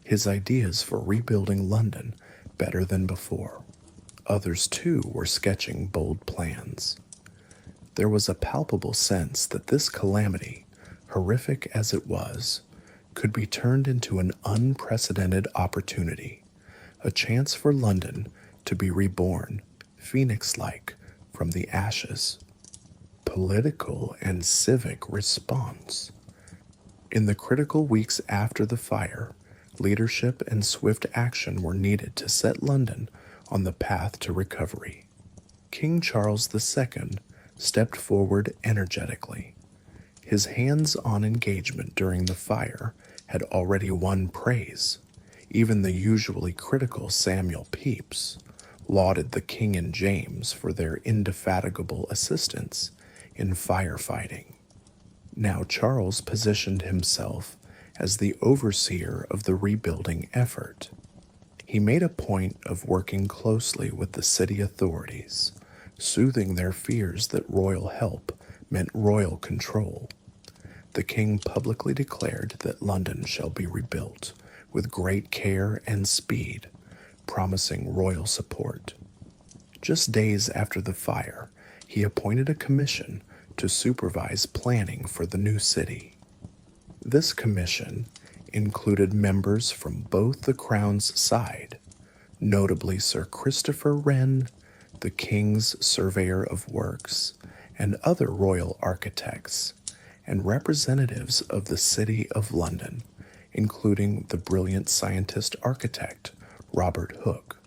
[SPEAKER 1] his ideas for rebuilding London better than before. Others, too, were sketching bold plans. There was a palpable sense that this calamity, horrific as it was, could be turned into an unprecedented opportunity, a chance for London to be reborn, phoenix-like, from the ashes. Political and civic response. In the critical weeks after the fire, leadership and swift action were needed to set London on the path to recovery. King Charles II stepped forward energetically. His hands-on engagement during the fire had already won praise. Even the usually critical Samuel Pepys lauded the King and James for their indefatigable assistance in firefighting. Now Charles positioned himself as the overseer of the rebuilding effort. He made a point of working closely with the city authorities, soothing their fears that royal help meant royal control. The king publicly declared that London shall be rebuilt with great care and speed, promising royal support. Just days after the fire, he appointed a commission to supervise planning for the new city. This commission included members from both the crown's side, notably Sir Christopher Wren, the king's surveyor of works, and other royal architects, and representatives of the City of London, including the brilliant scientist-architect Robert Hooke.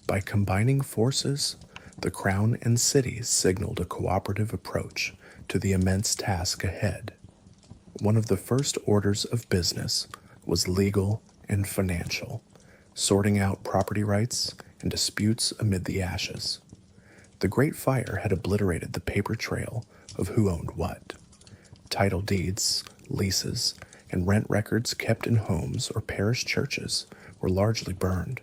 [SPEAKER 1] By combining forces, the Crown and City signaled a cooperative approach to the immense task ahead. One of the first orders of business was legal and financial, sorting out property rights and disputes amid the ashes. The Great Fire had obliterated the paper trail of who owned what. Title deeds, leases, and rent records kept in homes or parish churches were largely burned.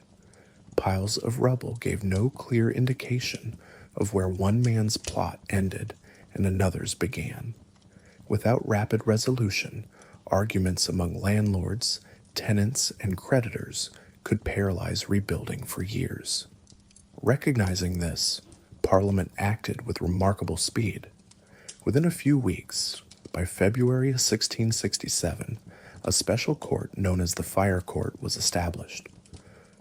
[SPEAKER 1] Piles of rubble gave no clear indication of where one man's plot ended and another's began. Without rapid resolution, arguments among landlords, tenants, and creditors could paralyze rebuilding for years. Recognizing this, Parliament acted with remarkable speed. Within a few weeks, by February 1667, a special court known as the Fire Court was established.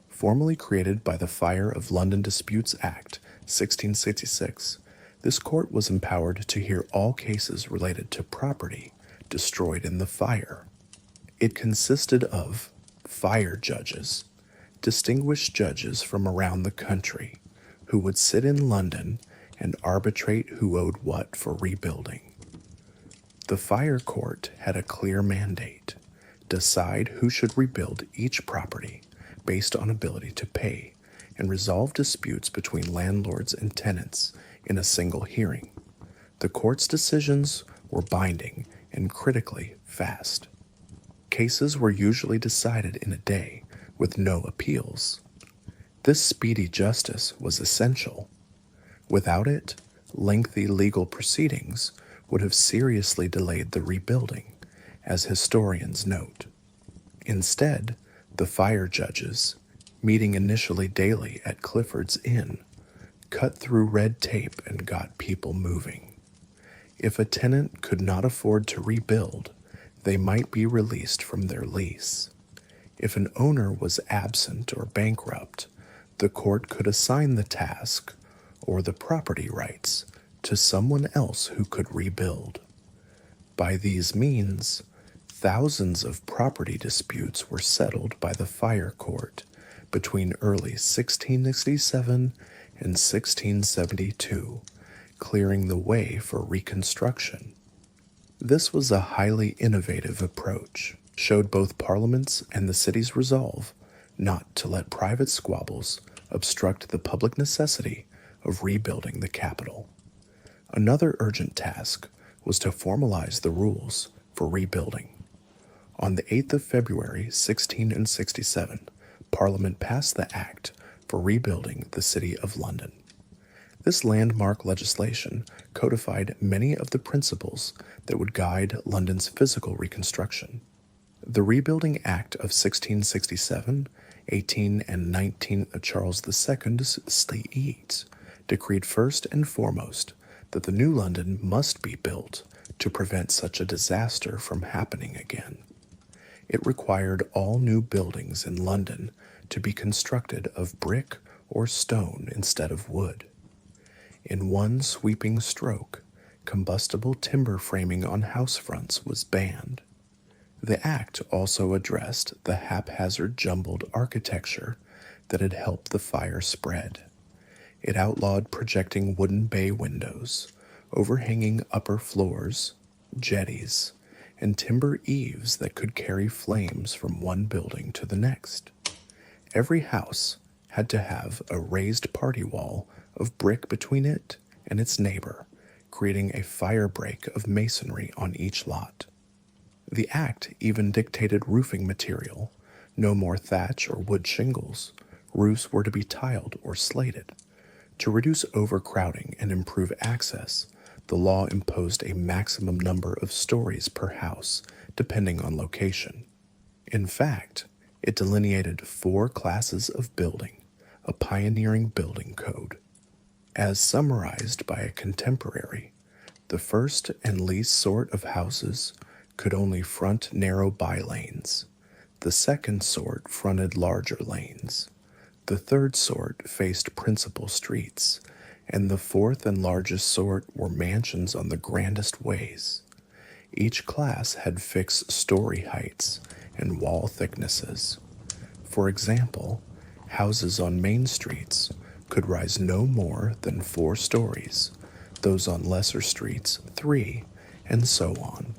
[SPEAKER 1] Formally created by the Fire of London Disputes Act, 1666, this court was empowered to hear all cases related to property destroyed in the fire. It consisted of fire judges, distinguished judges from around the country, who would sit in London and arbitrate who owed what for rebuilding. The Fire Court had a clear mandate: decide who should rebuild each property based on ability to pay, and resolve disputes between landlords and tenants in a single hearing. The court's decisions were binding and critically fast. Cases were usually decided in a day, with no appeals. This speedy justice was essential. Without it, lengthy legal proceedings would have seriously delayed the rebuilding, as historians note. Instead, the fire judges, meeting initially daily at Clifford's Inn, cut through red tape and got people moving. If a tenant could not afford to rebuild, they might be released from their lease. If an owner was absent or bankrupt, the court could assign the task or the property rights to someone else who could rebuild. By these means, thousands of property disputes were settled by the fire court between early 1667 and 1672, clearing the way for reconstruction. This was a highly innovative approach, showed both Parliament's and the city's resolve not to let private squabbles obstruct the public necessity of rebuilding the capital. Another urgent task was to formalize the rules for rebuilding. On the 8th of February 1667, Parliament passed the Act for Rebuilding the City of London. This landmark legislation codified many of the principles that would guide London's physical reconstruction. The Rebuilding Act of 1667, 18 and 19 of Charles II's States decreed first and foremost that the new London must be built to prevent such a disaster from happening again. It required all new buildings in London to be constructed of brick or stone instead of wood. In one sweeping stroke, combustible timber framing on house fronts was banned. The act also addressed the haphazard jumbled architecture that had helped the fire spread. It outlawed projecting wooden bay windows, overhanging upper floors, jetties, and timber eaves that could carry flames from one building to the next. Every house had to have a raised party wall of brick between it and its neighbor, creating a fire break of masonry on each lot. The act even dictated roofing material. No more thatch or wood shingles. Roofs were to be tiled or slated. To reduce overcrowding and improve access, the law imposed a maximum number of stories per house, depending on location. In fact, it delineated 4 classes of building, a pioneering building code. As summarized by a contemporary, the first and least sort of houses could only front narrow bylanes. The second sort fronted larger lanes. The third sort faced principal streets, and the fourth and largest sort were mansions on the grandest ways. Each class had fixed story heights and wall thicknesses. For example, houses on main streets could rise no more than 4 stories, those on lesser streets 3, and so on.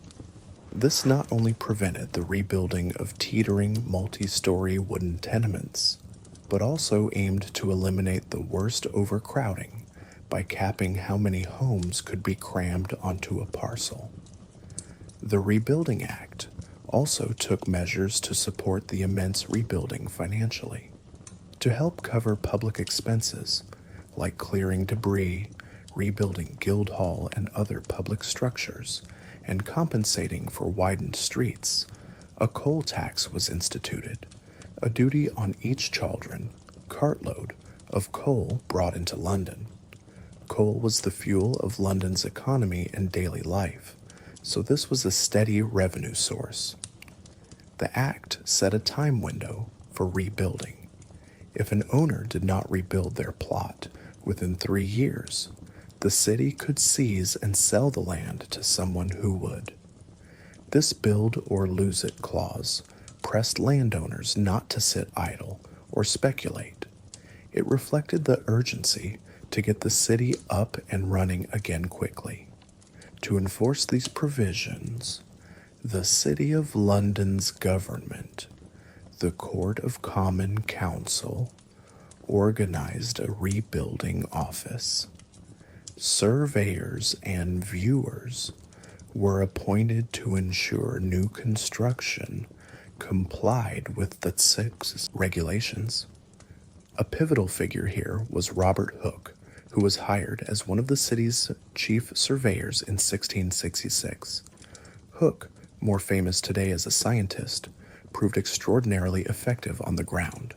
[SPEAKER 1] This not only prevented the rebuilding of teetering multi-story wooden tenements, but also aimed to eliminate the worst overcrowding by capping how many homes could be crammed onto a parcel. The Rebuilding Act also took measures to support the immense rebuilding financially. To help cover public expenses, like clearing debris, rebuilding Guildhall and other public structures, and compensating for widened streets, a coal tax was instituted, a duty on each chaldron, cartload, of coal brought into London. Coal was the fuel of London's economy and daily life, so this was a steady revenue source. The Act set a time window for rebuilding. If an owner did not rebuild their plot within 3 years, the city could seize and sell the land to someone who would. This build or lose it clause pressed landowners not to sit idle or speculate. It reflected the urgency to get the city up and running again quickly. To enforce these provisions, the City of London's government, the Court of Common Council, organized a rebuilding office. Surveyors and viewers were appointed to ensure new construction complied with the 6 regulations. A pivotal figure here was Robert Hooke, who was hired as one of the city's chief surveyors in 1666. Hooke, more famous today as a scientist, proved extraordinarily effective on the ground.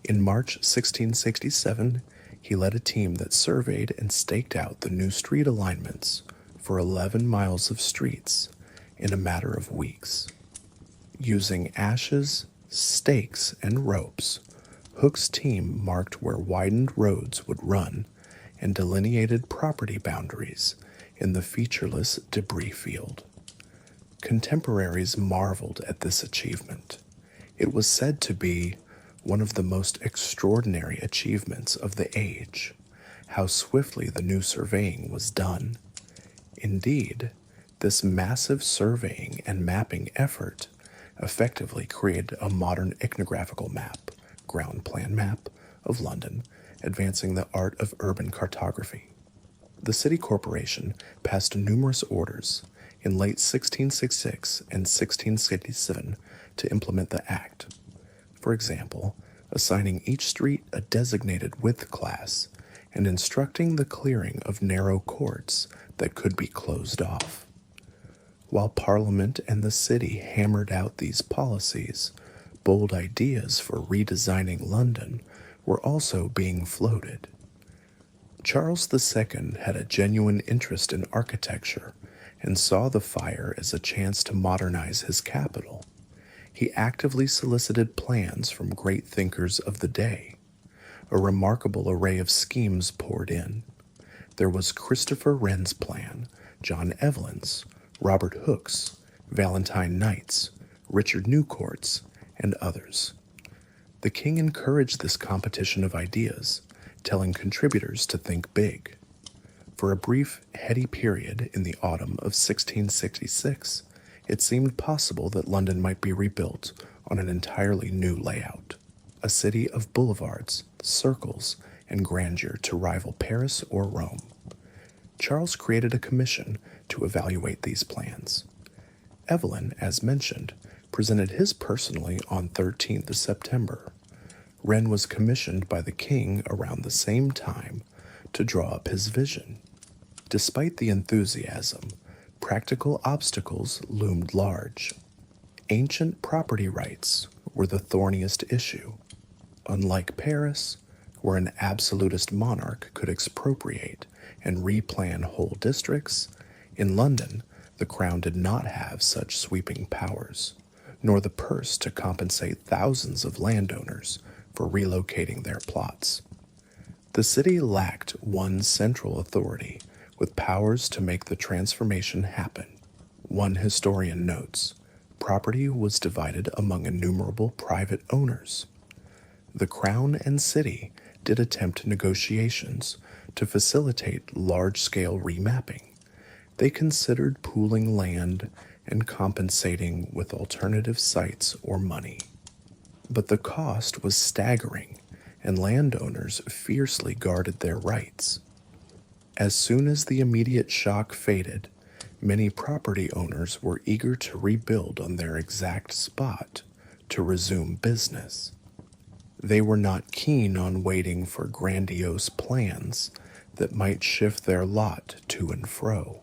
[SPEAKER 1] In March 1667, he led a team that surveyed and staked out the new street alignments for 11 miles of streets in a matter of weeks. Using ashes, stakes, and ropes, Hook's team marked where widened roads would run and delineated property boundaries in the featureless debris field. Contemporaries marveled at this achievement. It was said to be one of the most extraordinary achievements of the age, how swiftly the new surveying was done. Indeed, this massive surveying and mapping effort effectively created a modern ethnographical map, ground plan map, of London, advancing the art of urban cartography. The city corporation passed numerous orders in late 1666 and 1667 to implement the act. For example, assigning each street a designated width class and instructing the clearing of narrow courts that could be closed off. While Parliament and the city hammered out these policies, bold ideas for redesigning London were also being floated. Charles II had a genuine interest in architecture and saw the fire as a chance to modernize his capital. He actively solicited plans from great thinkers of the day. A remarkable array of schemes poured in. There was Christopher Wren's plan, John Evelyn's, Robert Hooke's, Valentine Knight's, Richard Newcourt's, and others. The king encouraged this competition of ideas, telling contributors to think big. For a brief, heady period in the autumn of 1666, it seemed possible that London might be rebuilt on an entirely new layout, a city of boulevards, circles, and grandeur to rival Paris or Rome. Charles created a commission to evaluate these plans. Evelyn, as mentioned, presented his personally on 13th of September. Wren was commissioned by the king around the same time to draw up his vision. Despite the enthusiasm, practical obstacles loomed large. Ancient property rights were the thorniest issue. Unlike Paris, where an absolutist monarch could expropriate and replan whole districts, in London, the crown did not have such sweeping powers, nor the purse to compensate thousands of landowners for relocating their plots. The city lacked one central authority with powers to make the transformation happen. One historian notes, property was divided among innumerable private owners. The crown and city did attempt negotiations to facilitate large-scale remapping. They considered pooling land and compensating with alternative sites or money. But the cost was staggering, and landowners fiercely guarded their rights. As soon as the immediate shock faded, many property owners were eager to rebuild on their exact spot to resume business. They were not keen on waiting for grandiose plans that might shift their lot to and fro.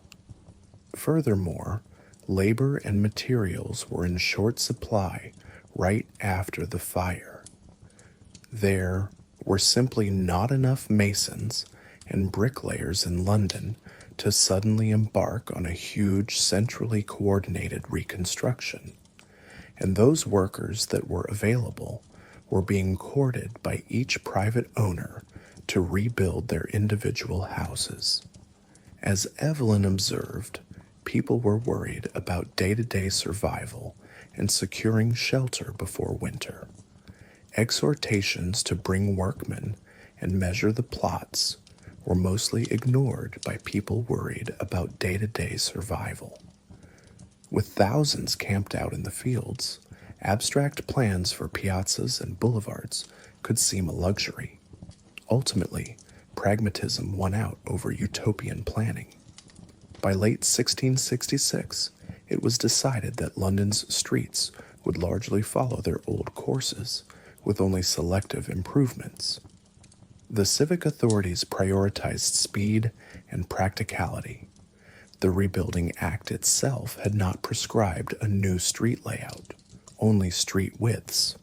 [SPEAKER 1] Furthermore, labor and materials were in short supply right after the fire. There were simply not enough masons and bricklayers in London to suddenly embark on a huge, centrally coordinated reconstruction, and those workers that were available were being courted by each private owner to rebuild their individual houses. As Evelyn observed, people were worried about day-to-day survival and securing shelter before winter. Exhortations to bring workmen and measure the plots were mostly ignored by people worried about day-to-day survival. With thousands camped out in the fields, abstract plans for piazzas and boulevards could seem a luxury. Ultimately, pragmatism won out over utopian planning. By late 1666, it was decided that London's streets would largely follow their old courses, with only selective improvements. The civic authorities prioritized speed and practicality. The Rebuilding Act itself had not prescribed a new street layout, only street widths.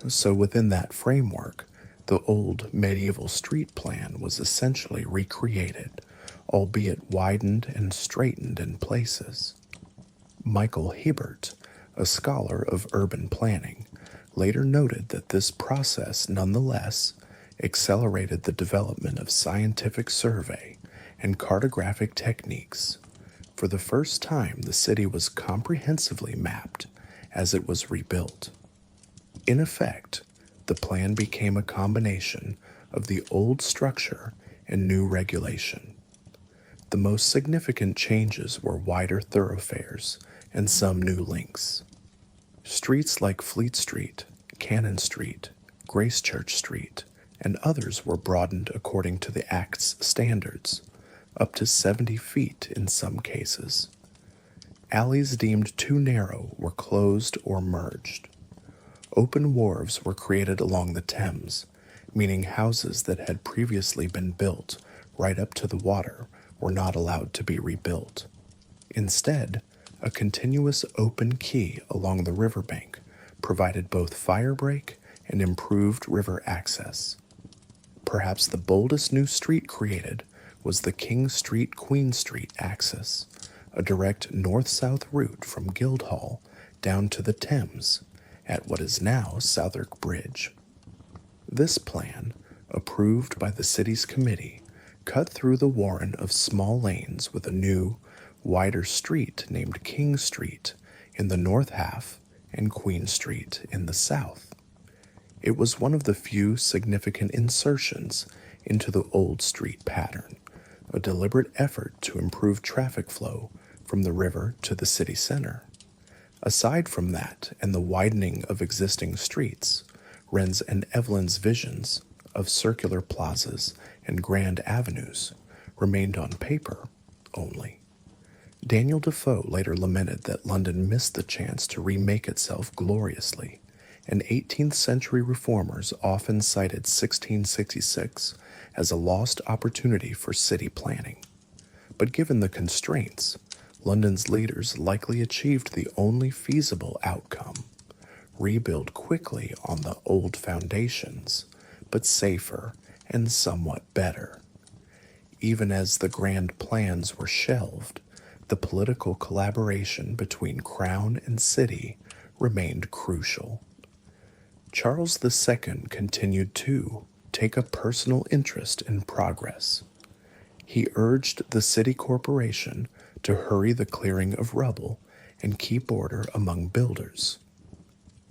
[SPEAKER 1] So within that framework, the old medieval street plan was essentially recreated, albeit widened and straightened in places. Michael Hebert, a scholar of urban planning, later noted that this process nonetheless accelerated the development of scientific survey and cartographic techniques. For the first time, the city was comprehensively mapped as it was rebuilt. In effect, the plan became a combination of the old structure and new regulation. The most significant changes were wider thoroughfares and some new links. Streets like Fleet Street, Cannon Street, Gracechurch Street, and others were broadened according to the Act's standards, up to 70 feet in some cases. Alleys deemed too narrow were closed or merged. Open wharves were created along the Thames, meaning houses that had previously been built right up to the water were not allowed to be rebuilt. Instead, a continuous open quay along the riverbank provided both firebreak and improved river access. Perhaps the boldest new street created was the King Street-Queen Street axis, a direct north-south route from Guildhall down to the Thames at what is now Southwark Bridge. This plan, approved by the city's committee, cut through the warren of small lanes with a new, wider street named King Street in the north half and Queen Street in the south. It was one of the few significant insertions into the old street pattern, a deliberate effort to improve traffic flow from the river to the city center. Aside from that and the widening of existing streets, Wren's and Evelyn's visions of circular plazas and grand avenues remained on paper only. Daniel Defoe later lamented that London missed the chance to remake itself gloriously, and 18th century reformers often cited 1666 as a lost opportunity for city planning. But given the constraints, London's leaders likely achieved the only feasible outcome: rebuild quickly on the old foundations, but safer and somewhat better. Even as the grand plans were shelved, the political collaboration between Crown and City remained crucial. Charles II continued to take a personal interest in progress. He urged the city corporation to hurry the clearing of rubble and keep order among builders.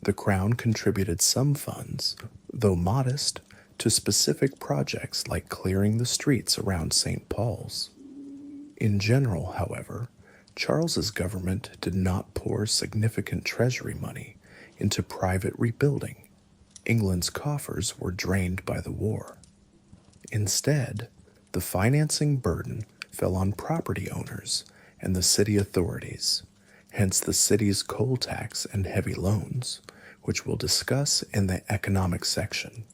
[SPEAKER 1] The Crown contributed some funds, though modest, to specific projects like clearing the streets around St. Paul's. In general, however, Charles's government did not pour significant treasury money into private rebuilding. England's coffers were drained by the war. Instead, the financing burden fell on property owners and the city authorities, hence the city's coal tax and heavy loans, which we'll discuss in the economic section.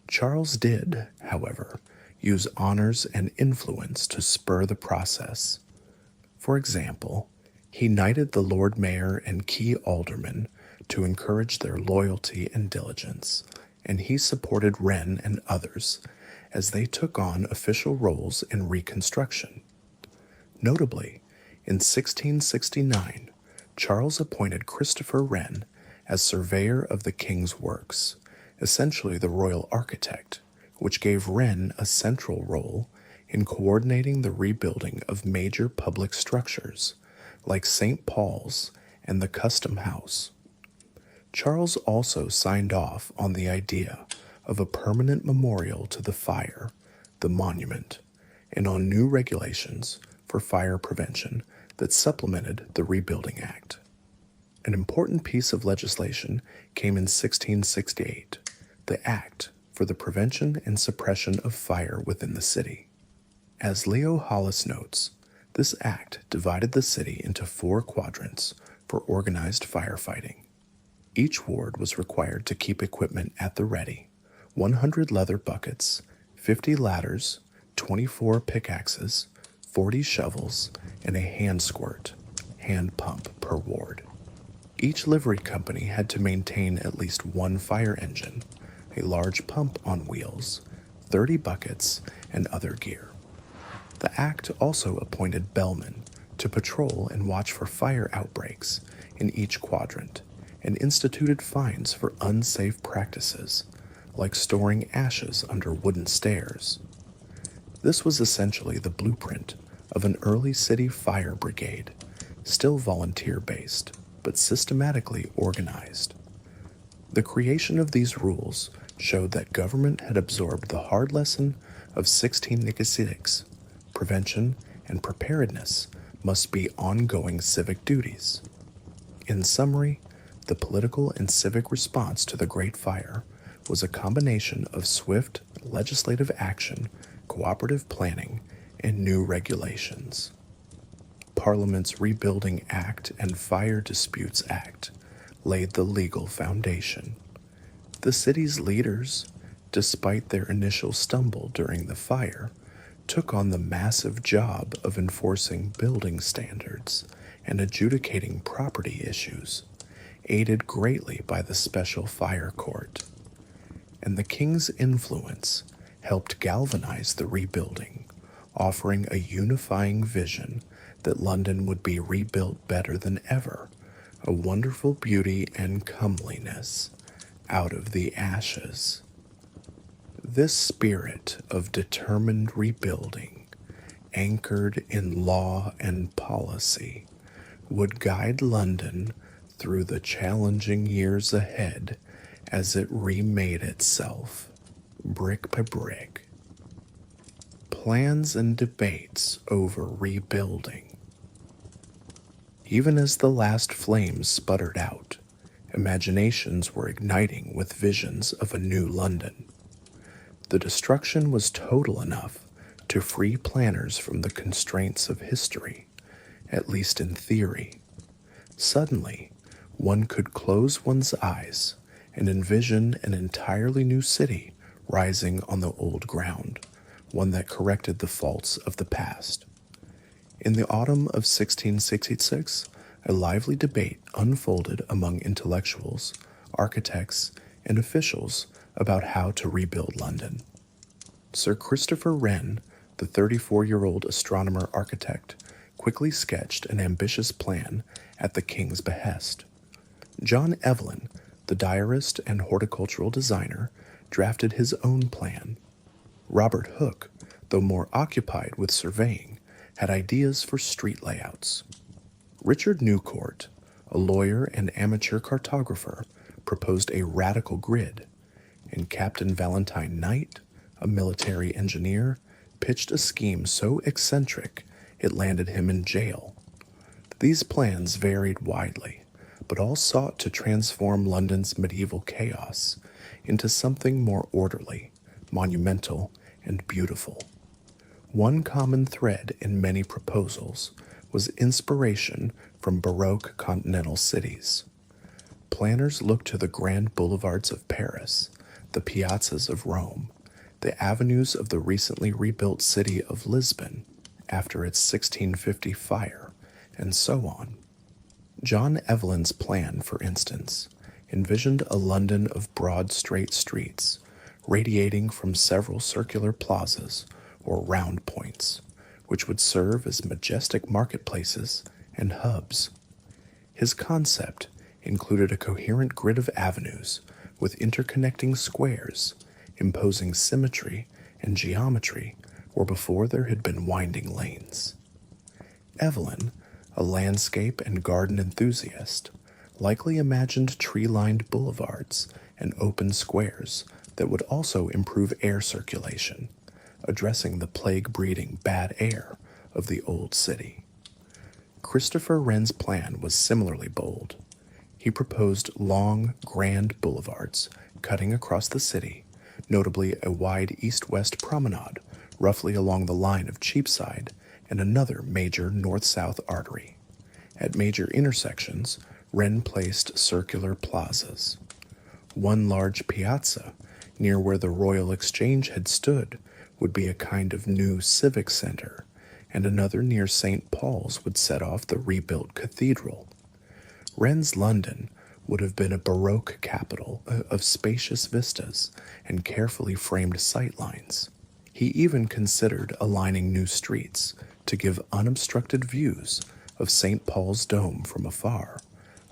[SPEAKER 1] Charles did, however, use honors and influence to spur the process. For example, he knighted the Lord Mayor and key aldermen to encourage their loyalty and diligence, and he supported Wren and others as they took on official roles in reconstruction. Notably, in 1669, Charles appointed Christopher Wren as surveyor of the king's works, essentially the royal architect, which gave Wren a central role in coordinating the rebuilding of major public structures like St. Paul's and the Custom House. Charles also signed off on the idea of a permanent memorial to the fire, the monument, and on new regulations for fire prevention that supplemented the Rebuilding Act. An important piece of legislation came in 1668, the Act for the Prevention and Suppression of Fire within the City. As Leo Hollis notes, this act divided the city into 4 quadrants for organized firefighting. Each ward was required to keep equipment at the ready: 100 leather buckets, 50 ladders, 24 pickaxes, 40 shovels, and a hand squirt, hand pump per ward. Each livery company had to maintain at least 1 fire engine, a large pump on wheels, 30 buckets, and other gear. The Act also appointed bellmen to patrol and watch for fire outbreaks in each quadrant, and instituted fines for unsafe practices, like storing ashes under wooden stairs. This was essentially the blueprint of an early city fire brigade, still volunteer-based, but systematically organized. The creation of these rules showed that government had absorbed the hard lesson of 1696: prevention and preparedness must be ongoing civic duties. In summary, the political and civic response to the Great Fire was a combination of swift legislative action, cooperative planning, and new regulations. Parliament's Rebuilding Act and Fire Disputes Act laid the legal foundation. The city's leaders, despite their initial stumble during the fire, took on the massive job of enforcing building standards and adjudicating property issues, aided greatly by the special fire court. And the king's influence helped galvanize the rebuilding, offering a unifying vision that London would be rebuilt better than ever, a wonderful beauty and comeliness out of the ashes. This spirit of determined rebuilding, anchored in law and policy, would guide London through the challenging years ahead as it remade itself, brick by brick. Plans and debates over rebuilding. Even as the last flames sputtered out, imaginations were igniting with visions of a new London. The destruction was total enough to free planners from the constraints of history, at least in theory. Suddenly, one could close one's eyes and envision an entirely new city rising on the old ground, one that corrected the faults of the past. In the autumn of 1666, a lively debate unfolded among intellectuals, architects, and officials about how to rebuild London. Sir Christopher Wren, the 34-year-old astronomer-architect, quickly sketched an ambitious plan at the king's behest. John Evelyn, the diarist and horticultural designer, drafted his own plan. Robert Hooke, though more occupied with surveying, had ideas for street layouts. Richard Newcourt, a lawyer and amateur cartographer, proposed a radical grid, and Captain Valentine Knight, a military engineer, pitched a scheme so eccentric it landed him in jail. These plans varied widely, but all sought to transform London's medieval chaos into something more orderly, monumental, and beautiful. One common thread in many proposals was inspiration from Baroque continental cities. Planners looked to the grand boulevards of Paris, the piazzas of Rome, the avenues of the recently rebuilt city of Lisbon after its 1650 fire, and so on. John Evelyn's plan, for instance, envisioned a London of broad, straight streets, radiating from several circular plazas or round points, which would serve as majestic marketplaces and hubs. His concept included a coherent grid of avenues with interconnecting squares, imposing symmetry and geometry where before there had been winding lanes. Evelyn, a landscape and garden enthusiast, likely imagined tree-lined boulevards and open squares that would also improve air circulation, addressing the plague-breeding bad air of the old city. Christopher Wren's plan was similarly bold. He proposed long, grand boulevards cutting across the city, notably a wide east-west promenade roughly along the line of Cheapside and another major north-south artery. At major intersections, Wren placed circular plazas. One large piazza, near where the Royal Exchange had stood, would be a kind of new civic center, and another near St. Paul's would set off the rebuilt cathedral. Wren's London would have been a Baroque capital of spacious vistas and carefully framed sightlines. He even considered aligning new streets to give unobstructed views of St. Paul's Dome from afar,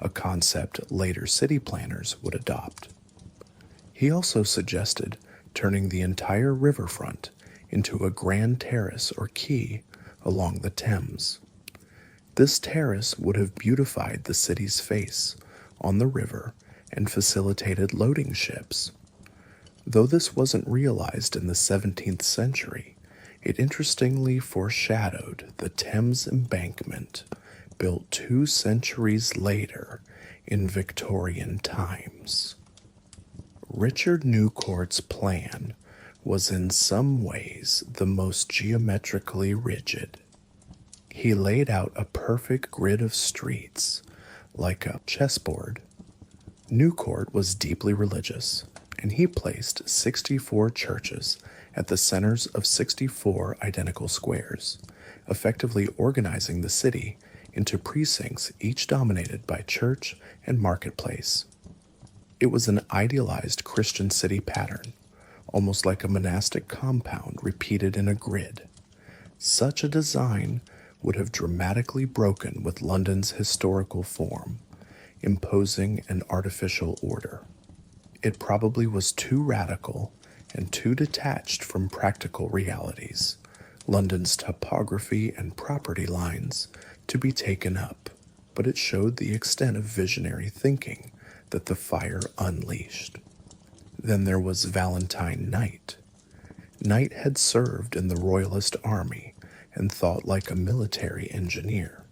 [SPEAKER 1] a concept later city planners would adopt. He also suggested turning the entire riverfront into a grand terrace or quay along the Thames. This terrace would have beautified the city's face on the river and facilitated loading ships. Though this wasn't realized in the 17th century, it interestingly foreshadowed the Thames embankment, built 2 centuries later in Victorian times. Richard Newcourt's plan was in some ways the most geometrically rigid. He laid out a perfect grid of streets, like a chessboard. Newcourt was deeply religious, and he placed 64 churches at the centers of 64 identical squares, effectively organizing the city into precincts each dominated by church and marketplace. It was an idealized Christian city pattern, almost like a monastic compound repeated in a grid. Such a design would have dramatically broken with London's historical form, imposing an artificial order. It probably was too radical and too detached from practical realities, London's topography and property lines, to be taken up, but it showed the extent of visionary thinking that the fire unleashed. Then there was Valentine Knight. Knight had served in the Royalist army and thought like a military engineer.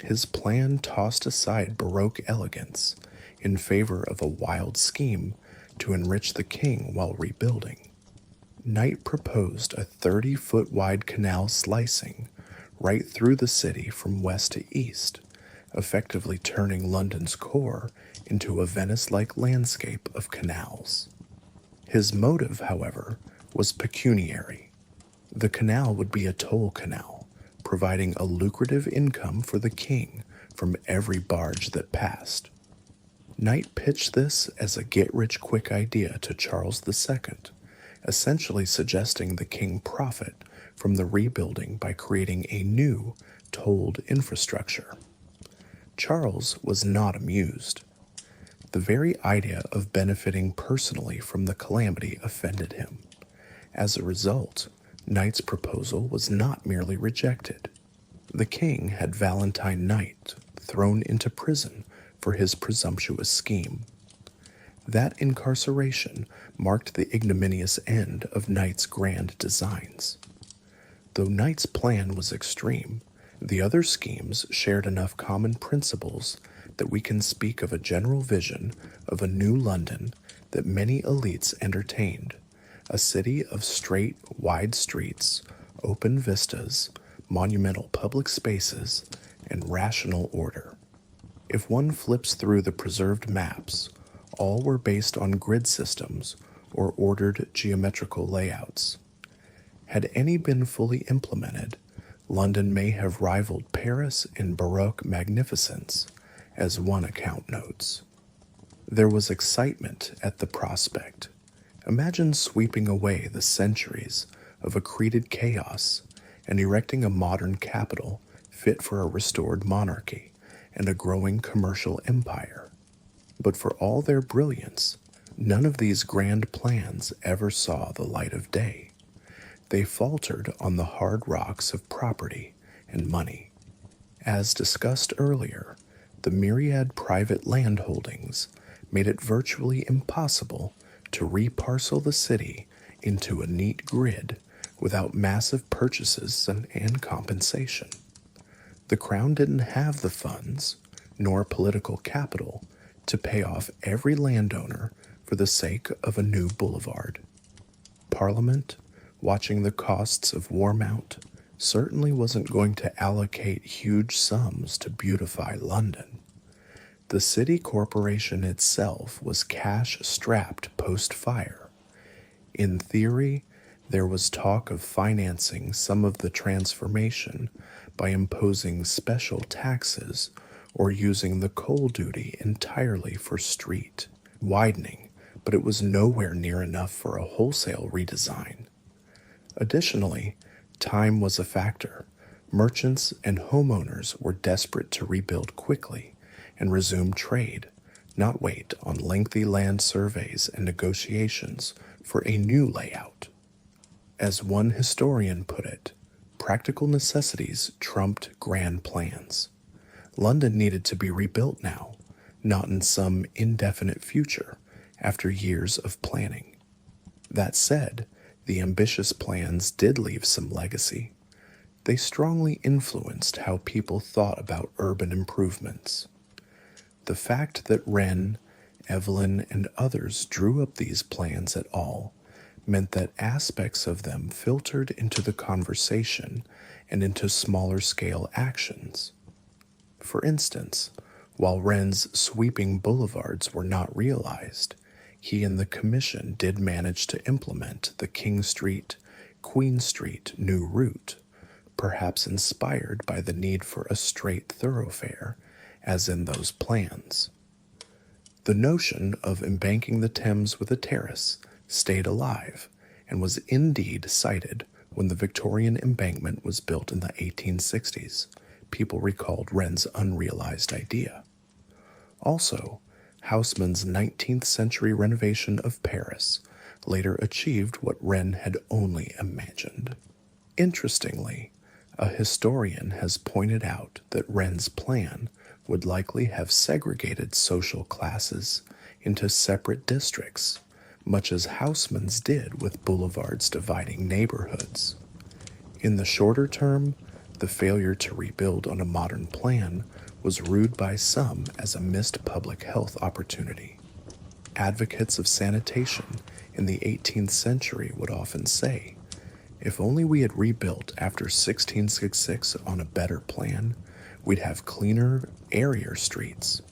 [SPEAKER 1] His plan tossed aside Baroque elegance in favor of a wild scheme to enrich the king while rebuilding. Knight proposed a 30-foot wide canal slicing right through the city from west to east, effectively turning London's core into a Venice-like landscape of canals. His motive, however, was pecuniary. The canal would be a toll canal, providing a lucrative income for the king from every barge that passed. Knight pitched this as a get-rich-quick idea to Charles II, essentially suggesting the king profit from the rebuilding by creating a new, tolled infrastructure. Charles was not amused. The very idea of benefiting personally from the calamity offended him. As a result, Knight's proposal was not merely rejected. The king had Valentine Knight thrown into prison for his presumptuous scheme. That incarceration marked the ignominious end of Knight's grand designs. Though Knight's plan was extreme, the other schemes shared enough common principles that we can speak of a general vision of a new London that many elites entertained, a city of straight, wide streets, open vistas, monumental public spaces, and rational order. If one flips through the preserved maps, all were based on grid systems or ordered geometrical layouts. Had any been fully implemented, London may have rivaled Paris in Baroque magnificence, as one account notes. There was excitement at the prospect. Imagine sweeping away the centuries of accreted chaos and erecting a modern capital fit for a restored monarchy and a growing commercial empire. But for all their brilliance, none of these grand plans ever saw the light of day. They faltered on the hard rocks of property and money. As discussed earlier, the myriad private land holdings made it virtually impossible to reparcel the city into a neat grid without massive purchases and compensation. The crown didn't have the funds, nor political capital, to pay off every landowner for the sake of a new boulevard. Parliament, watching the costs of Warmount, certainly wasn't going to allocate huge sums to beautify London. The city corporation itself was cash-strapped post-fire. In theory, there was talk of financing some of the transformation by imposing special taxes or using the coal duty entirely for street widening, but it was nowhere near enough for a wholesale redesign. Additionally, time was a factor. Merchants and homeowners were desperate to rebuild quickly, and resume trade, not wait on lengthy land surveys and negotiations for a new layout. As one historian put it, practical necessities trumped grand plans. London needed to be rebuilt now, not in some indefinite future after years of planning. That said, the ambitious plans did leave some legacy. They strongly influenced how people thought about urban improvements. The fact that Wren, Evelyn, and others drew up these plans at all meant that aspects of them filtered into the conversation and into smaller scale actions. For instance, while Wren's sweeping boulevards were not realized, he and the Commission did manage to implement the King Street, Queen Street new route, perhaps inspired by the need for a straight thoroughfare, as in those plans. The notion of embanking the Thames with a terrace stayed alive and was indeed cited when the Victorian embankment was built in the 1860s. People recalled Wren's unrealized idea. Also, Haussmann's 19th century renovation of Paris later achieved what Wren had only imagined. Interestingly, a historian has pointed out that Wren's plan would likely have segregated social classes into separate districts, much as Haussmann's did with boulevards dividing neighborhoods. In the shorter term, the failure to rebuild on a modern plan was rued by some as a missed public health opportunity. Advocates of sanitation in the 18th century would often say, if only we had rebuilt after 1666 on a better plan, we'd have cleaner, airier streets.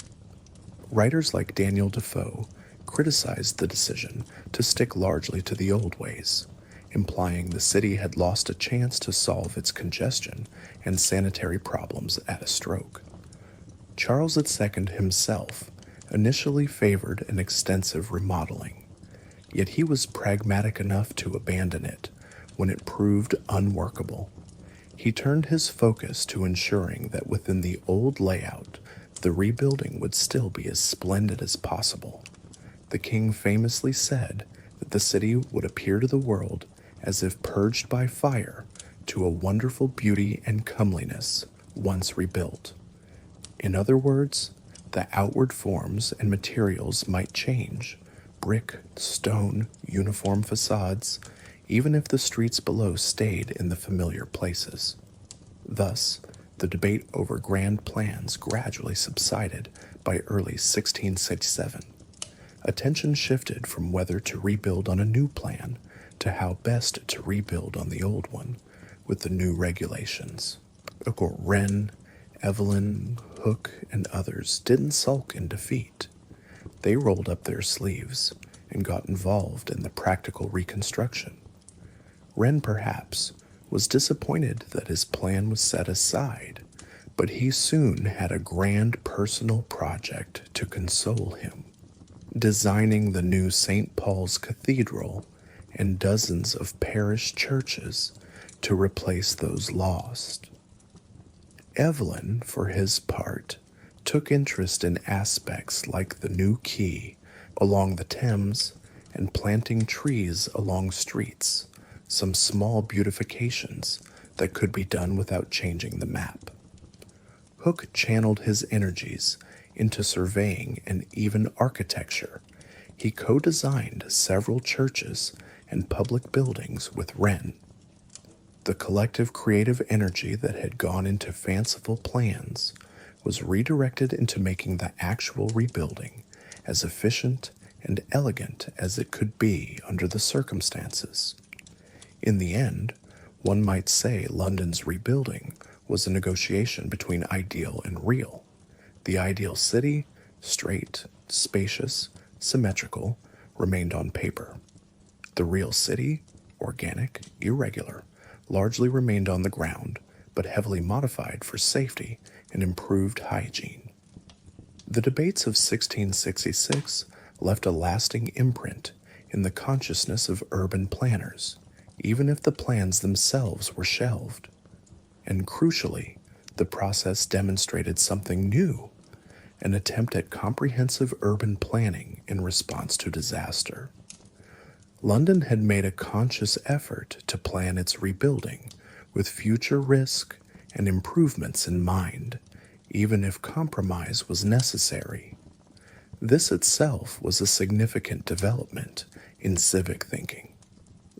[SPEAKER 1] Writers like Daniel Defoe criticized the decision to stick largely to the old ways, implying the city had lost a chance to solve its congestion and sanitary problems at a stroke. Charles II himself initially favored an extensive remodeling, yet he was pragmatic enough to abandon it when it proved unworkable. He turned his focus to ensuring that within the old layout, the rebuilding would still be as splendid as possible. The king famously said that the city would appear to the world as if purged by fire to a wonderful beauty and comeliness once rebuilt. In other words, the outward forms and materials might change, brick, stone, uniform facades, even if the streets below stayed in the familiar places. Thus, the debate over grand plans gradually subsided by early 1667. Attention shifted from whether to rebuild on a new plan to how best to rebuild on the old one with the new regulations. Of course, Wren, Evelyn, Hooke, and others didn't sulk in defeat. They rolled up their sleeves and got involved in the practical reconstruction. Wren, perhaps, was disappointed that his plan was set aside, but he soon had a grand personal project to console him, designing the new St. Paul's Cathedral and dozens of parish churches to replace those lost. Evelyn, for his part, took interest in aspects like the new quay along the Thames and planting trees along streets, some small beautifications that could be done without changing the map. Hooke channeled his energies into surveying and even architecture. He co-designed several churches and public buildings with Wren. The collective creative energy that had gone into fanciful plans was redirected into making the actual rebuilding as efficient and elegant as it could be under the circumstances. In the end, one might say London's rebuilding was a negotiation between ideal and real. The ideal city, straight, spacious, symmetrical, remained on paper. The real city, organic, irregular, largely remained on the ground, but heavily modified for safety and improved hygiene. The debates of 1666 left a lasting imprint in the consciousness of urban planners, even if the plans themselves were shelved. And crucially, the process demonstrated something new. an attempt at comprehensive urban planning in response to disaster. London had made a conscious effort to plan its rebuilding with future risk and improvements in mind, even if compromise was necessary. This itself was a significant development in civic thinking.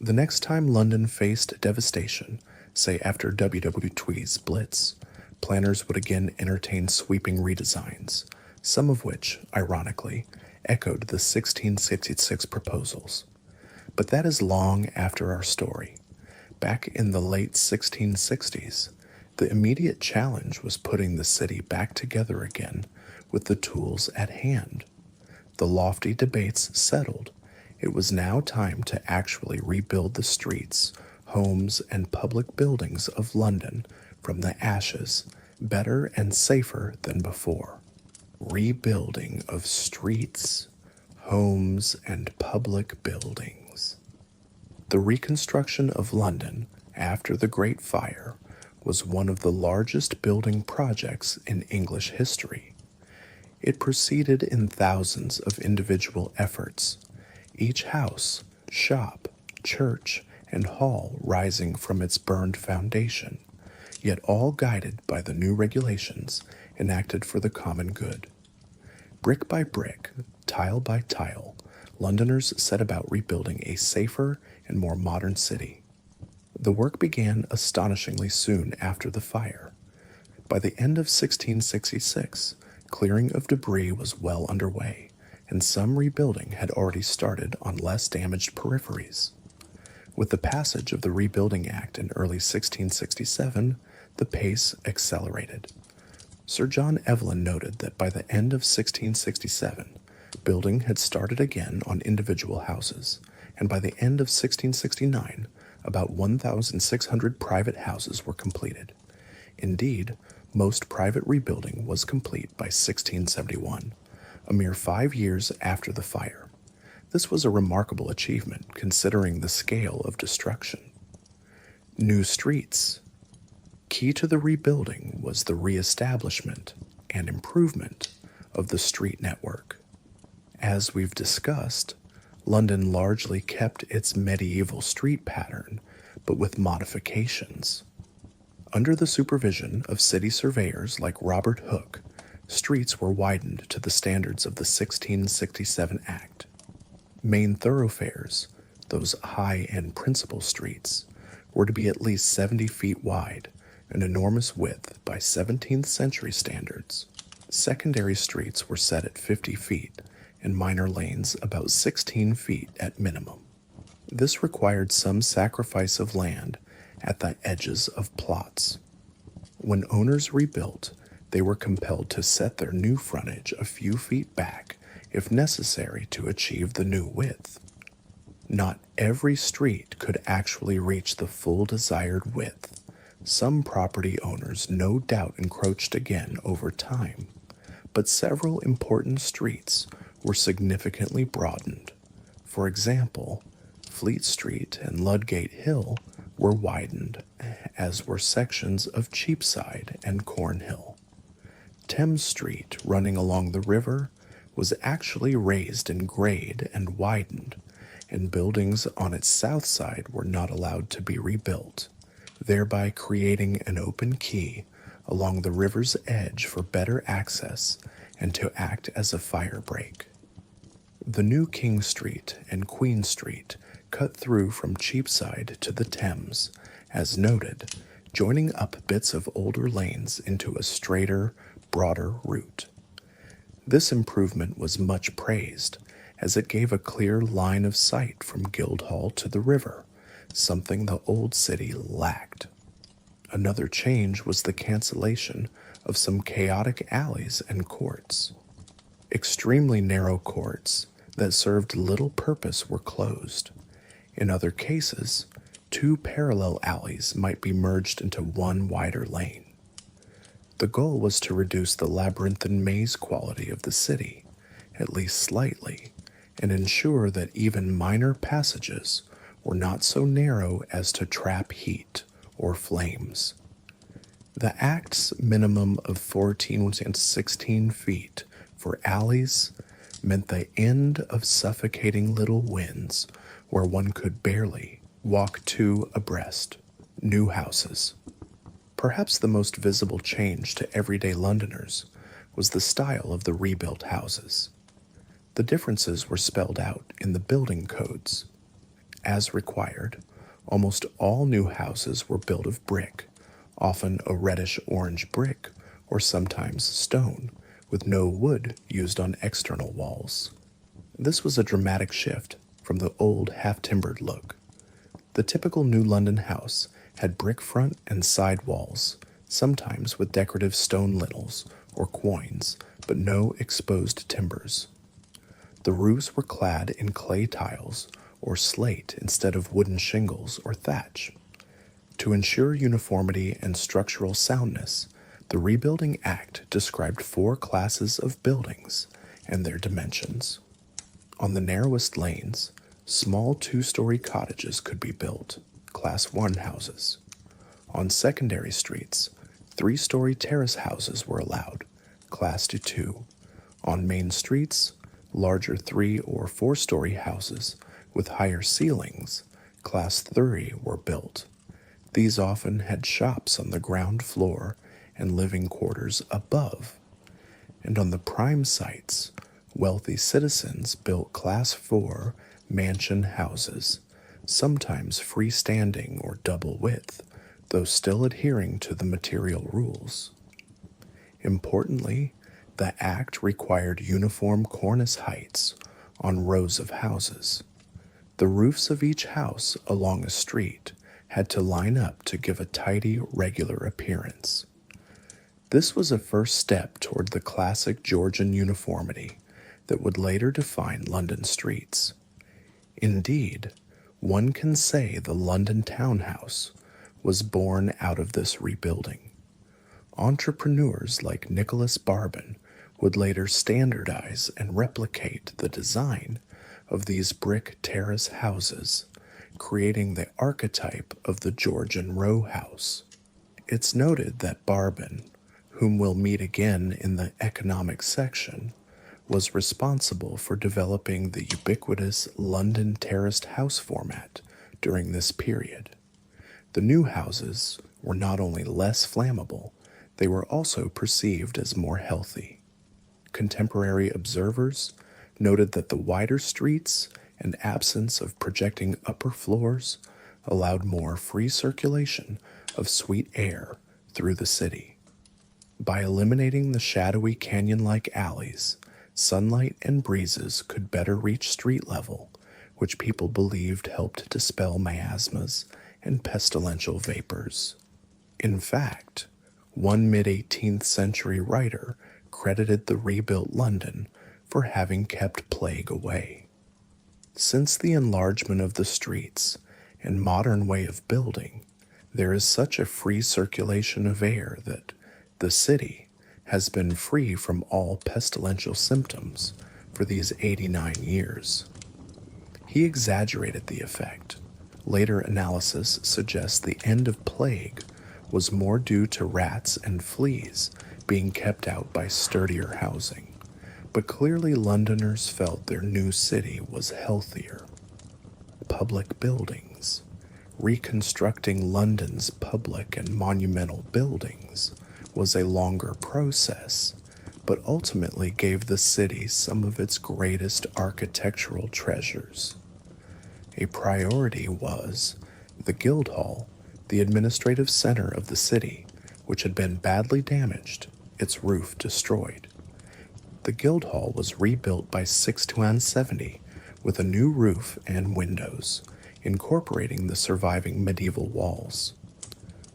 [SPEAKER 1] The next time London faced devastation, say after WW2's Blitz, planners would again entertain sweeping redesigns, some of which, ironically, echoed the 1666 proposals. But that is long after our story. Back in the late 1660s, the immediate challenge was putting the city back together again with the tools at hand. The lofty debates settled. It was now time to actually rebuild the streets, homes, and public buildings of London from the ashes, better and safer than before. Rebuilding of streets, homes, and public buildings. The reconstruction of London after the Great Fire was one of the largest building projects in English history. It proceeded in thousands of individual efforts, each house, shop, church, and hall rising from its burned foundation, yet all guided by the new regulations enacted for the common good. Brick by brick, tile by tile, Londoners set about rebuilding a safer and more modern city. The work began astonishingly soon after the fire. By the end of 1666, clearing of debris was well underway, and some rebuilding had already started on less damaged peripheries. With the passage of the Rebuilding Act in early 1667, the pace accelerated. Sir John Evelyn noted that by the end of 1667, building had started again on individual houses, and by the end of 1669, about 1,600 private houses were completed. Indeed, most private rebuilding was complete by 1671, a mere 5 years after the fire. This was a remarkable achievement considering the scale of destruction. New streets. Key to the rebuilding was the reestablishment and improvement of the street network. As we've discussed, London largely kept its medieval street pattern, but with modifications. Under the supervision of city surveyors like Robert Hooke, streets were widened to the standards of the 1667 Act. Main thoroughfares, those high and principal streets, were to be at least 70 feet wide, an enormous width by 17th century standards. Secondary streets were set at 50 feet, and minor lanes about 16 feet at minimum. This required some sacrifice of land at the edges of plots. When owners rebuilt, they were compelled to set their new frontage a few feet back if necessary to achieve the new width. Not every street could actually reach the full desired width. Some property owners no doubt encroached again over time, but several important streets were significantly broadened. For example, Fleet Street and Ludgate Hill were widened, as were sections of Cheapside and Cornhill. Thames Street, running along the river, was actually raised in grade and widened, and buildings on its south side were not allowed to be rebuilt, thereby creating an open quay along the river's edge for better access and to act as a fire break. The new King Street and Queen Street cut through from Cheapside to the Thames, as noted, joining up bits of older lanes into a straighter, broader route. This improvement was much praised, as it gave a clear line of sight from Guildhall to the river, something the old city lacked. Another change was the cancellation of some chaotic alleys and courts. Extremely narrow courts that served little purpose were closed. In other cases, two parallel alleys might be merged into one wider lane. The goal was to reduce the labyrinthine maze quality of the city, at least slightly, and ensure that even minor passages were not so narrow as to trap heat or flames. The Act's minimum of 14 and 16 feet for alleys meant the end of suffocating little winds where one could barely walk two abreast. New houses. Perhaps the most visible change to everyday Londoners was the style of the rebuilt houses. The differences were spelled out in the building codes. As required, almost all new houses were built of brick, often a reddish-orange brick or sometimes stone, with no wood used on external walls. This was a dramatic shift from the old half-timbered look. The typical New London house had brick front and side walls, sometimes with decorative stone lintels or quoins, but no exposed timbers. The roofs were clad in clay tiles or slate instead of wooden shingles or thatch. To ensure uniformity and structural soundness, the Rebuilding Act described 4 classes of buildings and their dimensions. On the narrowest lanes, small 2-story cottages could be built, Class 1 houses. On secondary streets, 3-story terrace houses were allowed, Class 2. On main streets, larger 3- or 4-story houses with higher ceilings, Class 3, were built. These often had shops on the ground floor and living quarters above. And on the prime sites, wealthy citizens built Class 4 mansion houses, sometimes freestanding or double width, though still adhering to the material rules. Importantly, the Act required uniform cornice heights on rows of houses. The roofs of each house along a street had to line up to give a tidy, regular appearance. This was a first step toward the classic Georgian uniformity that would later define London streets. Indeed, one can say the London townhouse was born out of this rebuilding. Entrepreneurs like Nicholas Barbin would later standardize and replicate the design of these brick terrace houses, creating the archetype of the Georgian row house. It's noted that Barbin, whom we'll meet again in the economic section, was responsible for developing the ubiquitous London terraced house format during this period. The new houses were not only less flammable, they were also perceived as more healthy. Contemporary observers noted that the wider streets and absence of projecting upper floors allowed more free circulation of sweet air through the city. By eliminating the shadowy canyon-like alleys, sunlight and breezes could better reach street level, which people believed helped dispel miasmas and pestilential vapors. In fact, one mid-18th century writer credited the rebuilt London for having kept plague away. Since the enlargement of the streets and modern way of building, there is such a free circulation of air that the city has been free from all pestilential symptoms for these 89 years. He exaggerated the effect. Later analysis suggests the end of plague was more due to rats and fleas being kept out by sturdier housing. But clearly Londoners felt their new city was healthier. Public buildings. Reconstructing London's public and monumental buildings was a longer process, but ultimately gave the city some of its greatest architectural treasures. A priority was the Guildhall, the administrative center of the city, which had been badly damaged, its roof destroyed. The Guildhall was rebuilt by 1670 with a new roof and windows, incorporating the surviving medieval walls.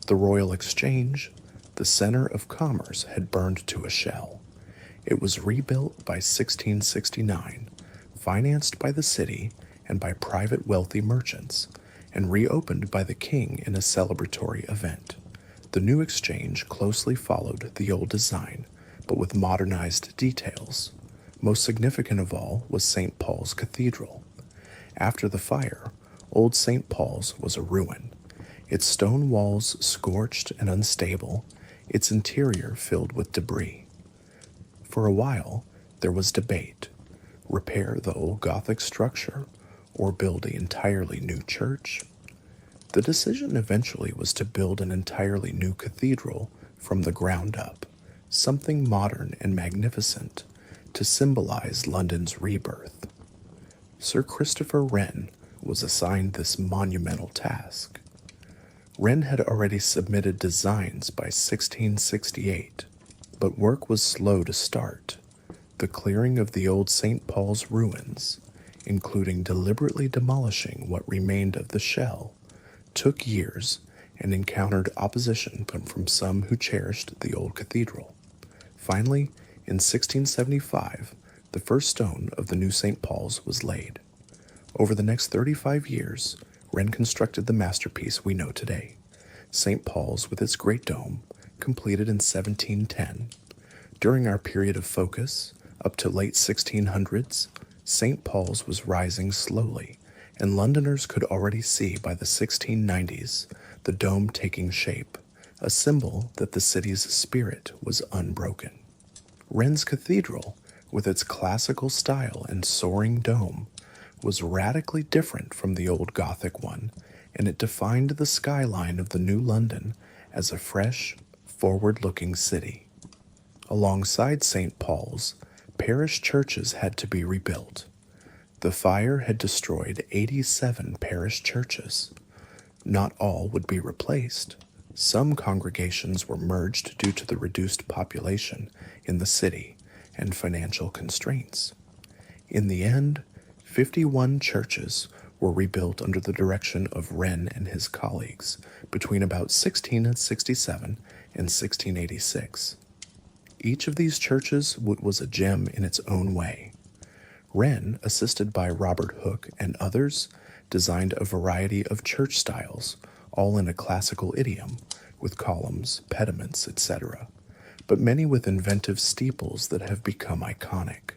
[SPEAKER 1] The Royal Exchange, the center of commerce, had burned to a shell. It was rebuilt by 1669, financed by the city and by private wealthy merchants, and reopened by the king in a celebratory event. The new exchange closely followed the old design, but with modernized details. Most significant of all was St. Paul's Cathedral. After the fire, Old St. Paul's was a ruin, its stone walls scorched and unstable, its interior filled with debris. For a while, there was debate: repair the old Gothic structure or build an entirely new church. The decision eventually was to build an entirely new cathedral from the ground up, something modern and magnificent to symbolize London's rebirth. Sir Christopher Wren was assigned this monumental task. Wren had already submitted designs by 1668, but work was slow to start. The clearing of the old St. Paul's ruins, including deliberately demolishing what remained of the shell, took years and encountered opposition from some who cherished the old cathedral. Finally, in 1675, the first stone of the new St. Paul's was laid. Over the next 35 years, Wren constructed the masterpiece we know today, St. Paul's with its great dome, completed in 1710. During our period of focus, up to late 1600s, St. Paul's was rising slowly, and Londoners could already see by the 1690s the dome taking shape, a symbol that the city's spirit was unbroken. Wren's cathedral, with its classical style and soaring dome, was radically different from the old Gothic one, and it defined the skyline of the new London as a fresh, forward-looking city. Alongside St. Paul's, parish churches had to be rebuilt. The fire had destroyed 87 parish churches. Not all would be replaced. Some congregations were merged due to the reduced population in the city and financial constraints. In the end, 51 churches were rebuilt under the direction of Wren and his colleagues between about 1667 and 1686. Each of these churches was a gem in its own way. Wren, assisted by Robert Hooke and others, designed a variety of church styles, all in a classical idiom, with columns, pediments, etc., but many with inventive steeples that have become iconic.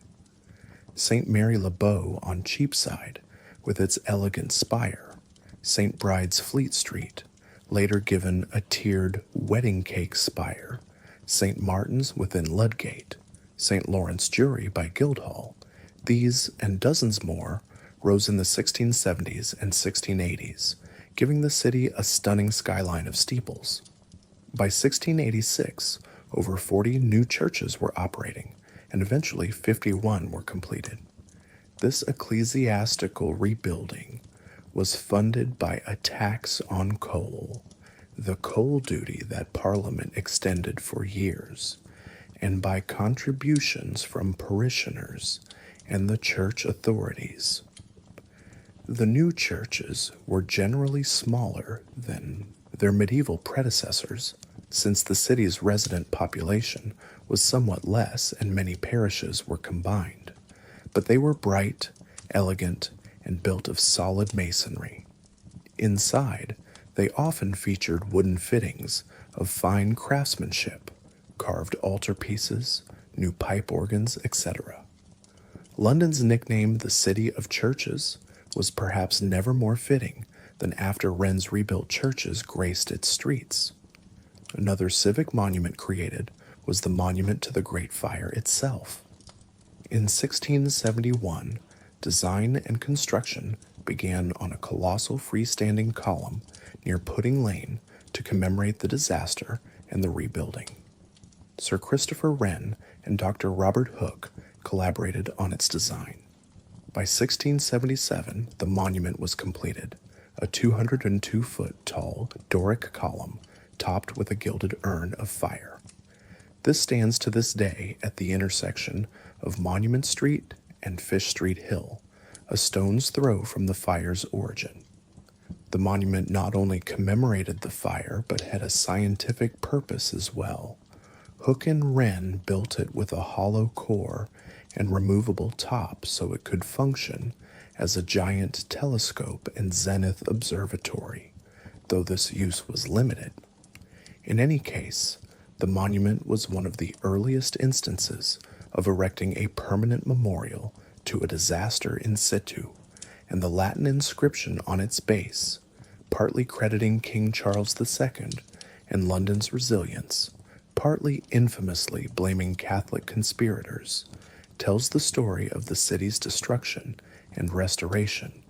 [SPEAKER 1] St. Mary le Bow on Cheapside, with its elegant spire, St. Bride's Fleet Street, later given a tiered wedding cake spire, St. Martin's within Ludgate, St. Lawrence Jury by Guildhall. These and dozens more rose in the 1670s and 1680s, giving the city a stunning skyline of steeples. By 1686, over 40 new churches were operating, and eventually 51 were completed. This ecclesiastical rebuilding was funded by a tax on coal, the coal duty that Parliament extended for years, and by contributions from parishioners and the church authorities. The new churches were generally smaller than their medieval predecessors, since the city's resident population was somewhat less and many parishes were combined, but they were bright, elegant, and built of solid masonry. Inside, they often featured wooden fittings of fine craftsmanship, carved altarpieces, new pipe organs, etc. London's nickname, the City of Churches, was perhaps never more fitting than after Wren's rebuilt churches graced its streets. Another civic monument created was the Monument to the Great Fire itself. In 1671, design and construction began on a colossal freestanding column near Pudding Lane to commemorate the disaster and the rebuilding. Sir Christopher Wren and Dr. Robert Hooke collaborated on its design. By 1677, the monument was completed, a 202-foot tall Doric column topped with a gilded urn of fire. This stands to this day at the intersection of Monument Street and Fish Street Hill, a stone's throw from the fire's origin. The monument not only commemorated the fire, but had a scientific purpose as well. Hooke and Wren built it with a hollow core and removable top so it could function as a giant telescope and zenith observatory, though this use was limited. In any case, the monument was one of the earliest instances of erecting a permanent memorial to a disaster in situ, and the Latin inscription on its base, partly crediting King Charles II and London's resilience, partly infamously blaming Catholic conspirators, tells the story of the city's destruction and restoration.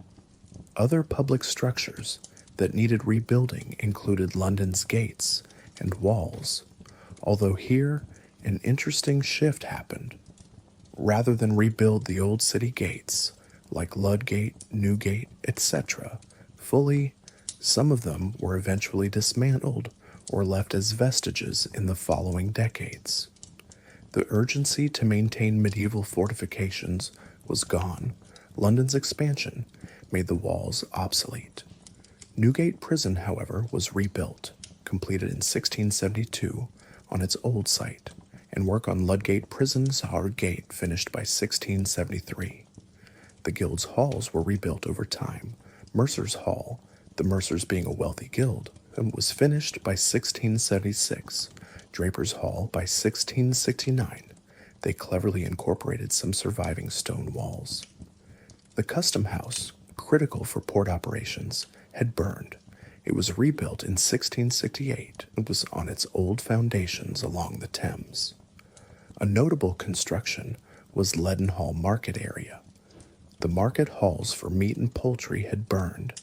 [SPEAKER 1] Other public structures that needed rebuilding included London's gates and walls, although here an interesting shift happened. Rather than rebuild the old city gates, like Ludgate, Newgate, etc., fully, some of them were eventually dismantled or left as vestiges in the following decades. The urgency to maintain medieval fortifications was gone. London's expansion made the walls obsolete. Newgate Prison, however, was rebuilt, completed in 1672 on its old site, and work on Ludgate Prison's Hard Gate finished by 1673. The guild's halls were rebuilt over time. Mercer's Hall, the Mercers being a wealthy guild, was finished by 1676. Draper's Hall by 1669. They cleverly incorporated some surviving stone walls. The Custom House, critical for port operations, had burned. It was rebuilt in 1668 and was on its old foundations along the Thames. A notable construction was Leadenhall Market area. The market halls for meat and poultry had burned,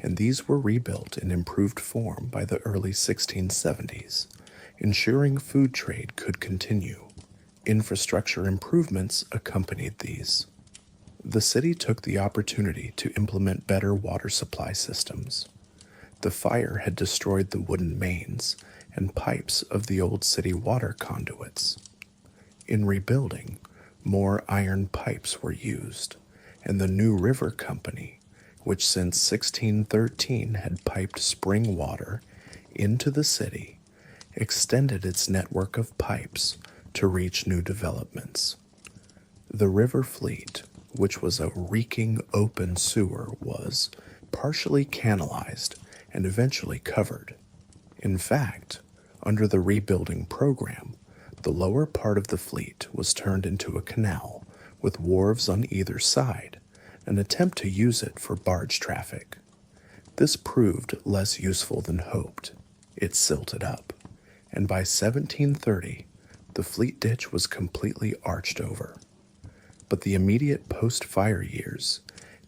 [SPEAKER 1] and these were rebuilt in improved form by the early 1670s, ensuring food trade could continue. Infrastructure improvements accompanied these. The city took the opportunity to implement better water supply systems. The fire had destroyed the wooden mains and pipes of the old city water conduits. In rebuilding, more iron pipes were used, and the New River Company, which since 1613 had piped spring water into the city, extended its network of pipes to reach new developments. The River Fleet, which was a reeking open sewer, was partially canalized and eventually covered. In fact, under the rebuilding program, the lower part of the fleet was turned into a canal with wharves on either side, an attempt to use it for barge traffic. This proved less useful than hoped. It silted up, and by 1730, the fleet ditch was completely arched over. But the immediate post-fire years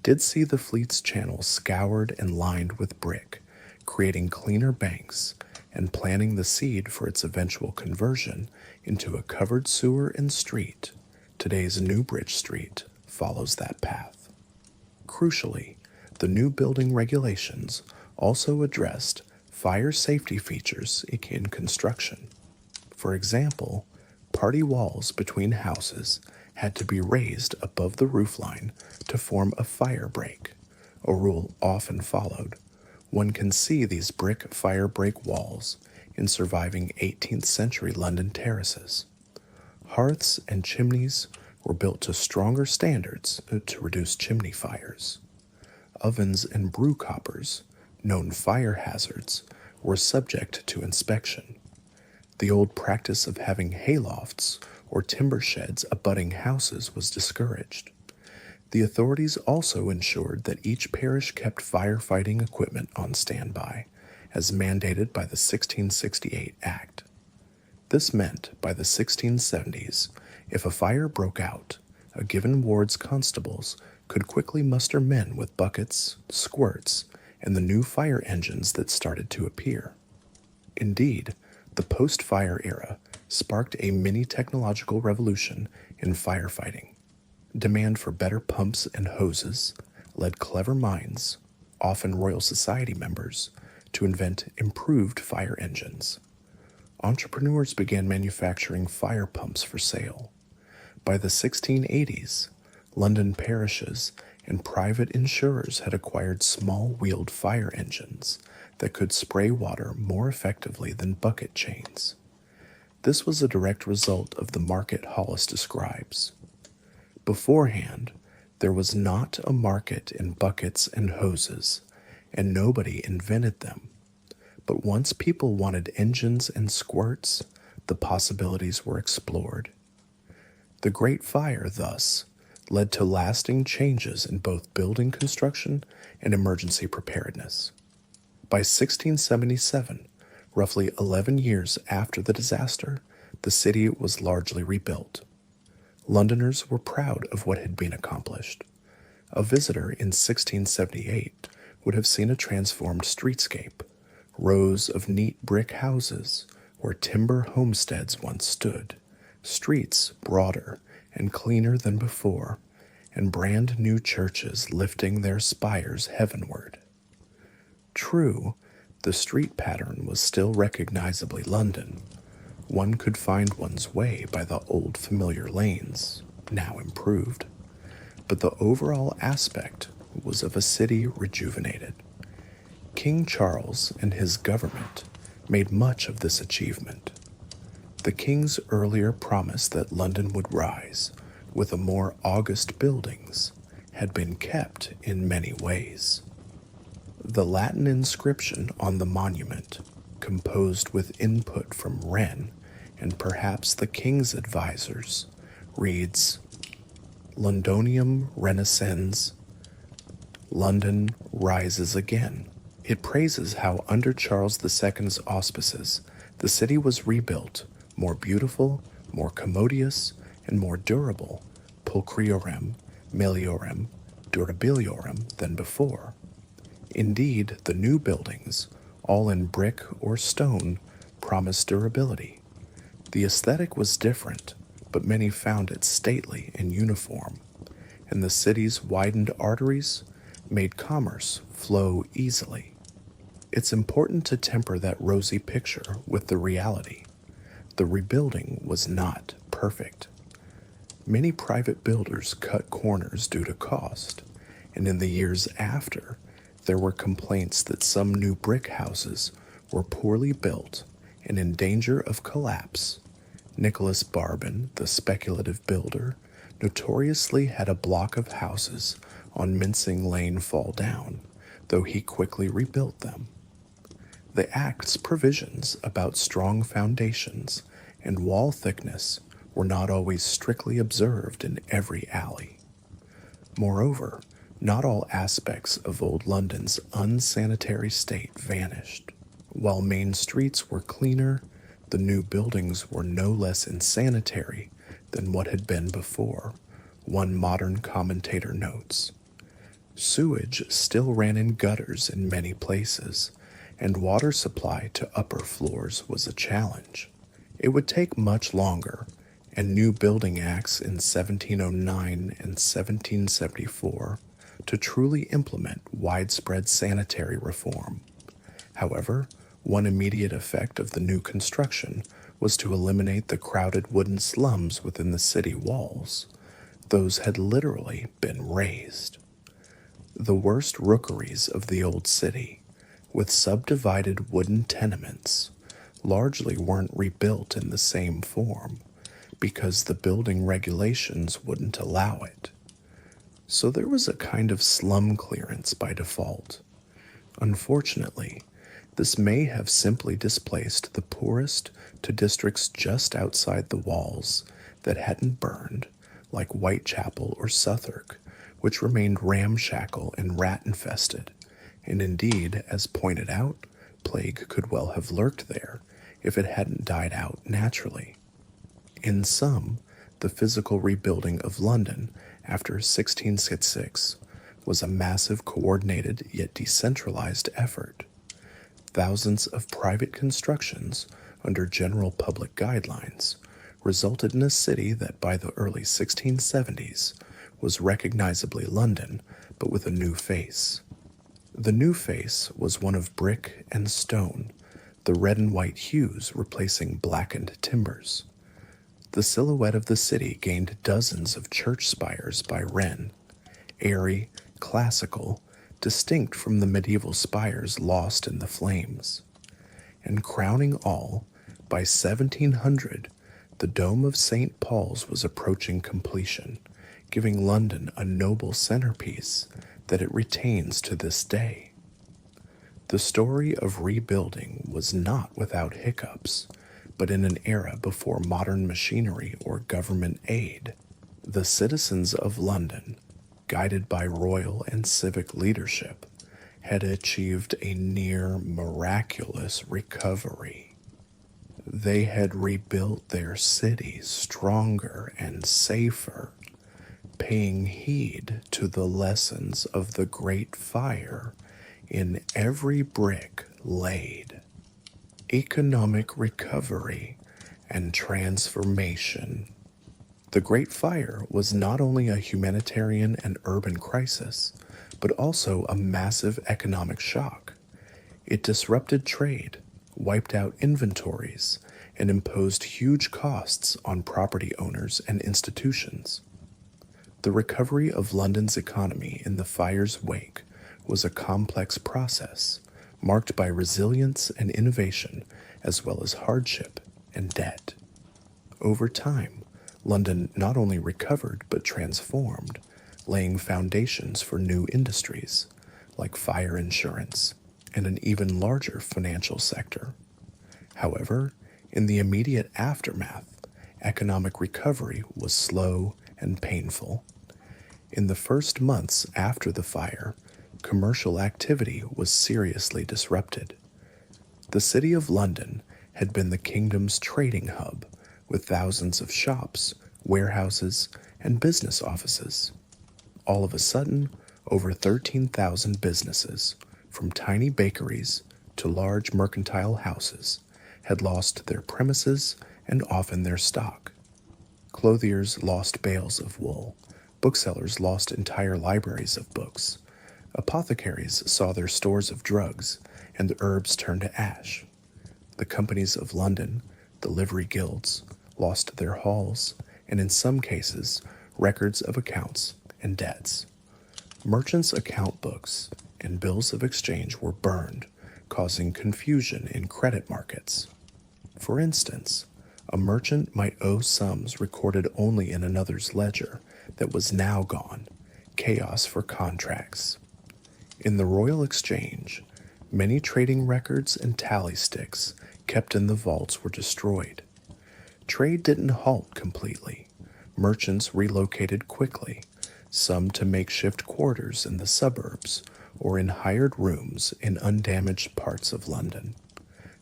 [SPEAKER 1] did see the fleet's channel scoured and lined with brick, creating cleaner banks and planting the seed for its eventual conversion into a covered sewer and street. Today's Newbridge Street follows that path. Crucially, the new building regulations also addressed fire safety features in construction. For example, party walls between houses had to be raised above the roofline to form a fire break, a rule often followed. One can see these brick fire break walls in surviving 18th century London terraces. Hearths and chimneys were built to stronger standards to reduce chimney fires. Ovens and brew coppers, known fire hazards, were subject to inspection. The old practice of having haylofts or timber sheds abutting houses was discouraged. The authorities also ensured that each parish kept firefighting equipment on standby, as mandated by the 1668 Act. This meant by the 1670s, if a fire broke out, a given ward's constables could quickly muster men with buckets, squirts, and the new fire engines that started to appear. Indeed, the post-fire era sparked a mini-technological revolution in firefighting. Demand for better pumps and hoses led clever minds, often Royal Society members, to invent improved fire engines. Entrepreneurs began manufacturing fire pumps for sale. By the 1680s, London parishes and private insurers had acquired small-wheeled fire engines that could spray water more effectively than bucket chains. This was a direct result of the market Hollis describes. Beforehand, there was not a market in buckets and hoses, and nobody invented them. But once people wanted engines and squirts, the possibilities were explored. The Great Fire, thus, led to lasting changes in both building construction and emergency preparedness. By 1677, Roughly 11 years after the disaster, the city was largely rebuilt. Londoners were proud of what had been accomplished. A visitor in 1678 would have seen a transformed streetscape, rows of neat brick houses where timber homesteads once stood, streets broader and cleaner than before, and brand new churches lifting their spires heavenward. True, the street pattern was still recognizably London. One could find one's way by the old familiar lanes, now improved, but the overall aspect was of a city rejuvenated. King Charles and his government made much of this achievement. The king's earlier promise that London would rise with a more august buildings had been kept in many ways. The Latin inscription on the monument, composed with input from Wren and perhaps the king's advisors, reads, Londonium renaissans, London rises again. It praises how under Charles II's auspices, the city was rebuilt, more beautiful, more commodious, and more durable, pulchriorem, meliorem, durabiliorem than before. Indeed, the new buildings, all in brick or stone, promised durability. The aesthetic was different, but many found it stately and uniform, and the city's widened arteries made commerce flow easily. It's important to temper that rosy picture with the reality. The rebuilding was not perfect. Many private builders cut corners due to cost, and in the years after, there were complaints that some new brick houses were poorly built and in danger of collapse. Nicholas Barbin, the speculative builder, notoriously had a block of houses on Mincing Lane fall down, though he quickly rebuilt them. The Act's provisions about strong foundations and wall thickness were not always strictly observed in every alley. Moreover, not all aspects of old London's unsanitary state vanished. While main streets were cleaner, the new buildings were no less insanitary than what had been before, one modern commentator notes. Sewage still ran in gutters in many places, and water supply to upper floors was a challenge. It would take much longer, and new building acts in 1709 and 1774 to truly implement widespread sanitary reform. However, one immediate effect of the new construction was to eliminate the crowded wooden slums within the city walls. Those had literally been razed. The worst rookeries of the old city, with subdivided wooden tenements, largely weren't rebuilt in the same form because the building regulations wouldn't allow it. So there was a kind of slum clearance by default. Unfortunately, this may have simply displaced the poorest to districts just outside the walls that hadn't burned, like Whitechapel or Southwark, which remained ramshackle and rat-infested, and indeed, as pointed out, plague could well have lurked there if it hadn't died out naturally. In sum, the physical rebuilding of London after 1666 was a massive coordinated yet decentralized effort. Thousands of private constructions under general public guidelines resulted in a city that by the early 1670s was recognizably London, but with a new face. The new face was one of brick and stone, the red and white hues replacing blackened timbers. The silhouette of the city gained dozens of church spires by Wren, airy, classical, distinct from the medieval spires lost in the flames. And crowning all, by 1700, the dome of St. Paul's was approaching completion, giving London a noble centerpiece that it retains to this day. The story of rebuilding was not without hiccups, but in an era before modern machinery or government aid, the citizens of London, guided by royal and civic leadership, had achieved a near miraculous recovery. They had rebuilt their city stronger and safer, paying heed to the lessons of the Great Fire in every brick laid. Economic recovery and transformation. The Great Fire was not only a humanitarian and urban crisis, but also a massive economic shock. It disrupted trade, wiped out inventories, and imposed huge costs on property owners and institutions. The recovery of London's economy in the fire's wake was a complex process, marked by resilience and innovation, as well as hardship and debt. Over time, London not only recovered but transformed, laying foundations for new industries like fire insurance and an even larger financial sector. However, in the immediate aftermath, economic recovery was slow and painful. In the first months after the fire, commercial activity was seriously disrupted. The city of London had been the kingdom's trading hub, with thousands of shops, warehouses, and business offices. All of a sudden, over 13,000 businesses, from tiny bakeries to large mercantile houses, had lost their premises and often their stock. Clothiers lost bales of wool. Booksellers lost entire libraries of books. Apothecaries saw their stores of drugs and the herbs turn to ash. The companies of London, the livery guilds, lost their halls, and in some cases, records of accounts and debts. Merchants' account books and bills of exchange were burned, causing confusion in credit markets. For instance, a merchant might owe sums recorded only in another's ledger that was now gone, chaos for contracts. In the Royal Exchange, many trading records and tally sticks kept in the vaults were destroyed. Trade didn't halt completely. Merchants relocated quickly, some to makeshift quarters in the suburbs or in hired rooms in undamaged parts of London.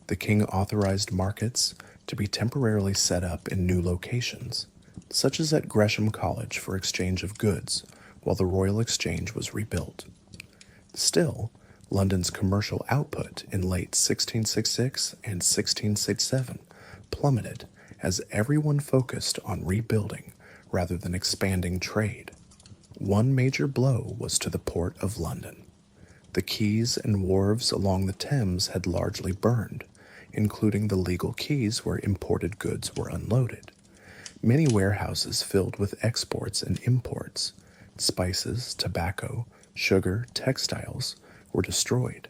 [SPEAKER 1] The king authorized markets to be temporarily set up in new locations, such as at Gresham College for exchange of goods, while the Royal Exchange was rebuilt. Still, London's commercial output in late 1666 and 1667 plummeted as everyone focused on rebuilding rather than expanding trade. One major blow was to the port of London. The quays and wharves along the Thames had largely burned, including the legal quays where imported goods were unloaded. Many warehouses filled with exports and imports, spices, tobacco, sugar, textiles, were destroyed.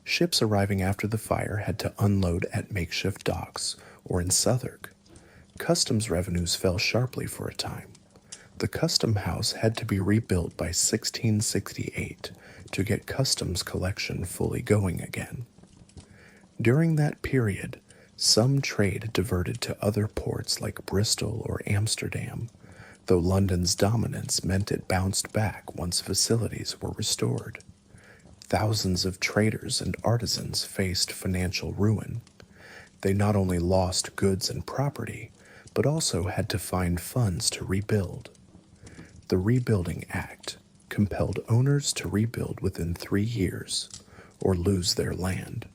[SPEAKER 1] Ships arriving after the fire had to unload at makeshift docks or in Southwark. Customs revenues fell sharply for a time. The custom house had to be rebuilt by 1668 to get customs collection fully going again. During that period, some trade diverted to other ports like Bristol or Amsterdam, though London's dominance meant it bounced back once facilities were restored. Thousands of traders and artisans faced financial ruin. They not only lost goods and property, but also had to find funds to rebuild. The Rebuilding Act compelled owners to rebuild within 3 years or lose their land.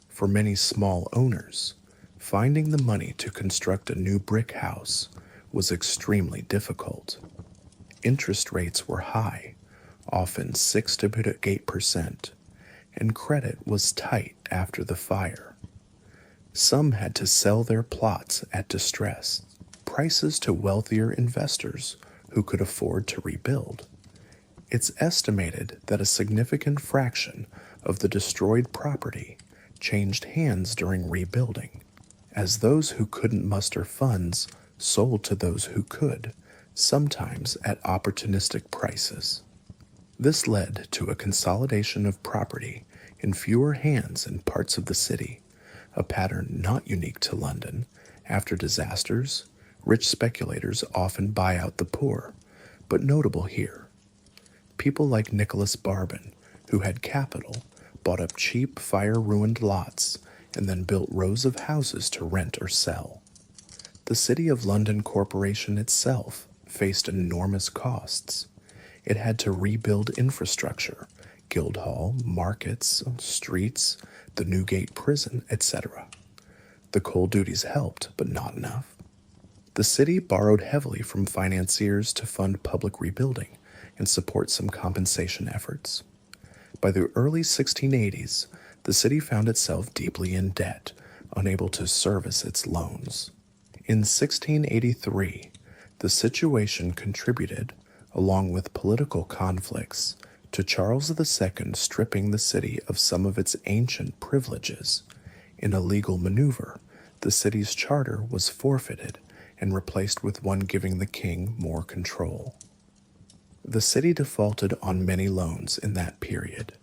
[SPEAKER 1] For many small owners, finding the money to construct a new brick house was extremely difficult. Interest rates were high, often 6 to 8%, and credit was tight after the fire. Some had to sell their plots at distress prices to wealthier investors who could afford to rebuild. It's estimated that a significant fraction of the destroyed property changed hands during rebuilding, as those who couldn't muster funds sold to those who could, sometimes at opportunistic prices. This led to a consolidation of property in fewer hands in parts of the city, a pattern not unique to London. After disasters, rich speculators often buy out the poor, but notable here. People like Nicholas Barbon, who had capital, bought up cheap fire-ruined lots and then built rows of houses to rent or sell. The City of London Corporation itself faced enormous costs. It had to rebuild infrastructure, Guildhall, markets, streets, the Newgate prison, etc. The coal duties helped, but not enough. The city borrowed heavily from financiers to fund public rebuilding and support some compensation efforts. By the early 1680s, the city found itself deeply in debt, unable to service its loans. In 1683, the situation contributed, along with political conflicts, to Charles II stripping the city of some of its ancient privileges. In a legal maneuver, the city's charter was forfeited and replaced with one giving the king more control. The city defaulted on many loans in that period.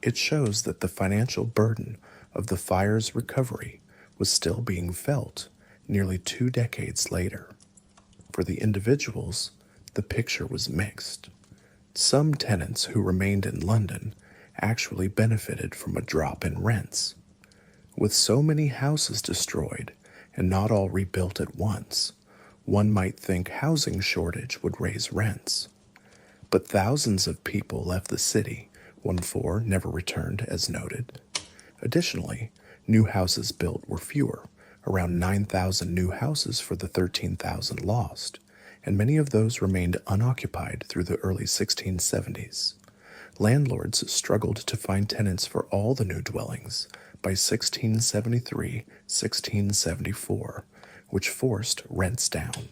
[SPEAKER 1] It shows that the financial burden of the fire's recovery was still being felt nearly 2 decades later. For the individuals, the picture was mixed. Some tenants who remained in London actually benefited from a drop in rents. With so many houses destroyed and not all rebuilt at once, one might think housing shortage would raise rents. But thousands of people left the city, 1/4 never returned as noted. Additionally, new houses built were fewer, around 9,000 new houses for the 13,000 lost, and many of those remained unoccupied through the early 1670s. Landlords struggled to find tenants for all the new dwellings by 1673-1674, which forced rents down.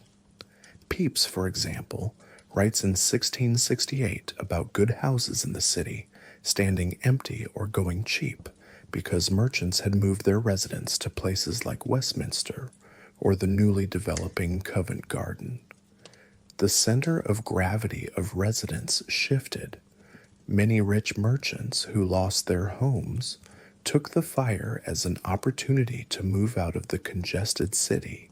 [SPEAKER 1] Pepys, for example, writes in 1668 about good houses in the city standing empty or going cheap because merchants had moved their residence to places like Westminster or the newly developing Covent Garden. The center of gravity of residence shifted. Many rich merchants who lost their homes took the fire as an opportunity to move out of the congested city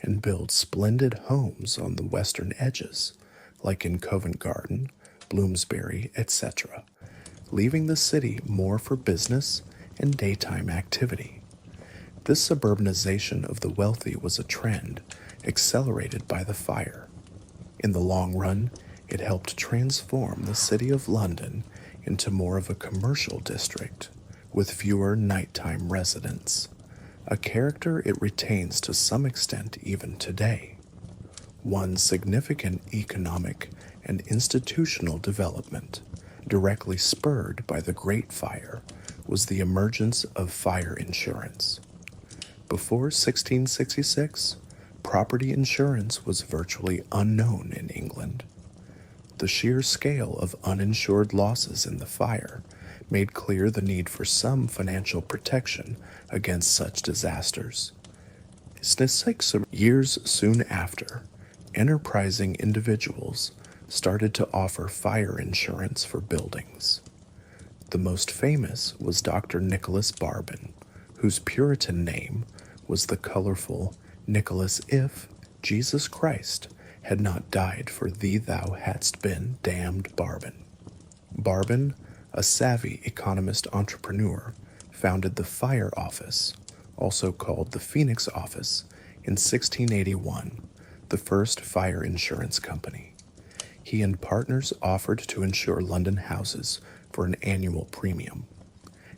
[SPEAKER 1] and build splendid homes on the western edges, like in Covent Garden, Bloomsbury, etc., leaving the city more for business and daytime activity. This suburbanization of the wealthy was a trend accelerated by the fire. In the long run, it helped transform the City of London into more of a commercial district with fewer nighttime residents, a character it retains to some extent even today. One significant economic and institutional development, directly spurred by the Great Fire, was the emergence of fire insurance. Before 1666, property insurance was virtually unknown in England. The sheer scale of uninsured losses in the fire made clear the need for some financial protection against such disasters. 6 years soon after, enterprising individuals started to offer fire insurance for buildings. The most famous was Dr. Nicholas Barbin, whose Puritan name was the colorful Nicholas if Jesus Christ had not died for thee thou hadst been damned Barbin. Barbin, a savvy economist entrepreneur, founded the Fire Office, also called the Phoenix Office, in 1681, the first fire insurance company. He and partners offered to insure London houses for an annual premium.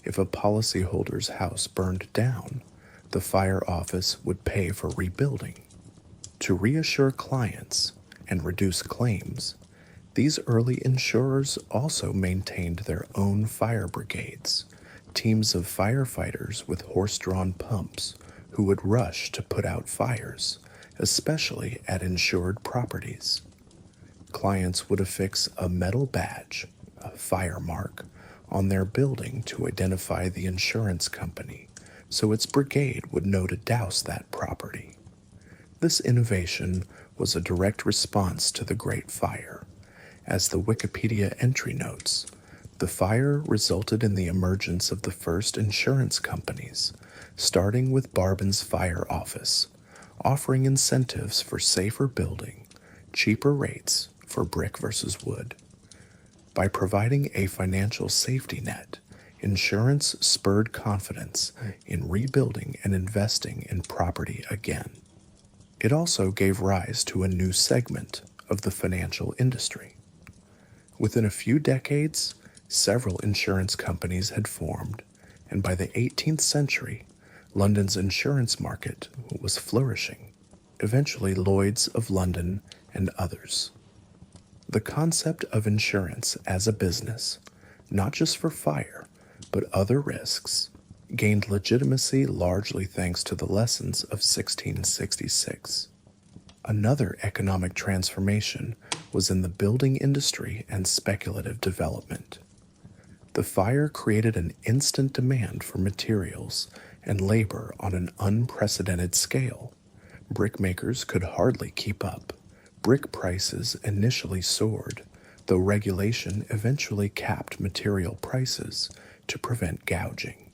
[SPEAKER 1] If a policyholder's house burned down, the Fire Office would pay for rebuilding. To reassure clients and reduce claims, these early insurers also maintained their own fire brigades, teams of firefighters with horse-drawn pumps who would rush to put out fires, especially at insured properties. Clients would affix a metal badge, a fire mark, on their building to identify the insurance company, so its brigade would know to douse that property. This innovation was a direct response to the Great Fire. As the Wikipedia entry notes, the fire resulted in the emergence of the first insurance companies, starting with Barbin's Fire Office, offering incentives for safer building, cheaper rates for brick versus wood. By providing a financial safety net, insurance spurred confidence in rebuilding and investing in property again. It also gave rise to a new segment of the financial industry. Within a few decades, several insurance companies had formed, and by the 18th century, London's insurance market was flourishing, eventually Lloyd's of London and others. The concept of insurance as a business, not just for fire, but other risks, gained legitimacy largely thanks to the lessons of 1666. Another economic transformation was in the building industry and speculative development. The fire created an instant demand for materials and labor on an unprecedented scale. Brickmakers could hardly keep up. Brick prices initially soared, though regulation eventually capped material prices to prevent gouging.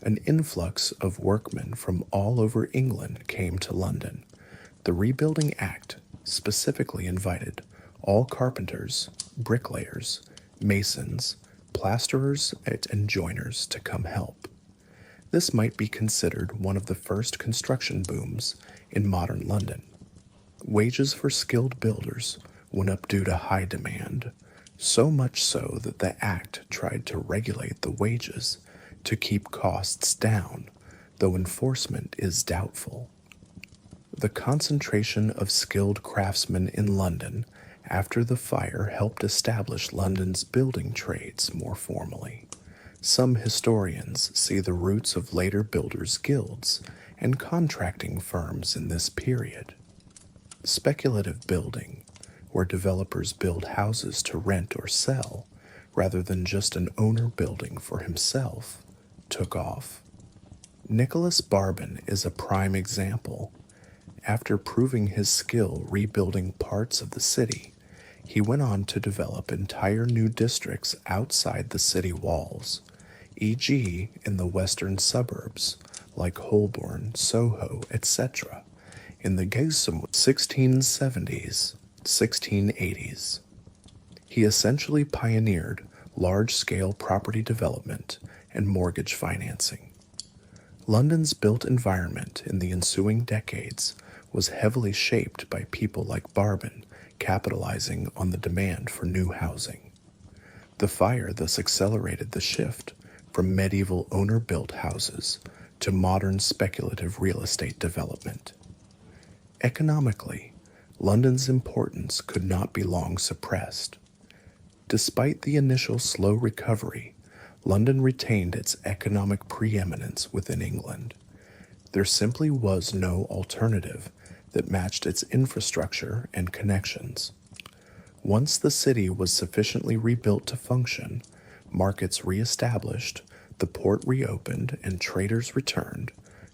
[SPEAKER 1] An influx of workmen from all over England came to London. The Rebuilding Act specifically invited all carpenters, bricklayers, masons, plasterers, and joiners to come help. This might be considered one of the first construction booms in modern London. Wages for skilled builders went up due to high demand, so much so that the Act tried to regulate the wages to keep costs down, though enforcement is doubtful. The concentration of skilled craftsmen in London after the fire helped establish London's building trades more formally. Some historians see the roots of later builders' guilds and contracting firms in this period. Speculative building, where developers build houses to rent or sell, rather than just an owner building for himself, took off. Nicholas Barbin is a prime example. After proving his skill rebuilding parts of the city, he went on to develop entire new districts outside the city walls, e.g. in the western suburbs, like Holborn, Soho, etc., in the 1670s, 1680s. He essentially pioneered large-scale property development and mortgage financing. London's built environment in the ensuing decades was heavily shaped by people like Barbin capitalizing on the demand for new housing. The fire thus accelerated the shift from medieval owner-built houses to modern speculative real estate development. Economically, London's importance could not be long suppressed. Despite the initial slow recovery, London retained its economic preeminence within England. There simply was no alternative that matched its infrastructure and connections. Once the city was sufficiently rebuilt to function, markets re-established, the port reopened, and traders returned,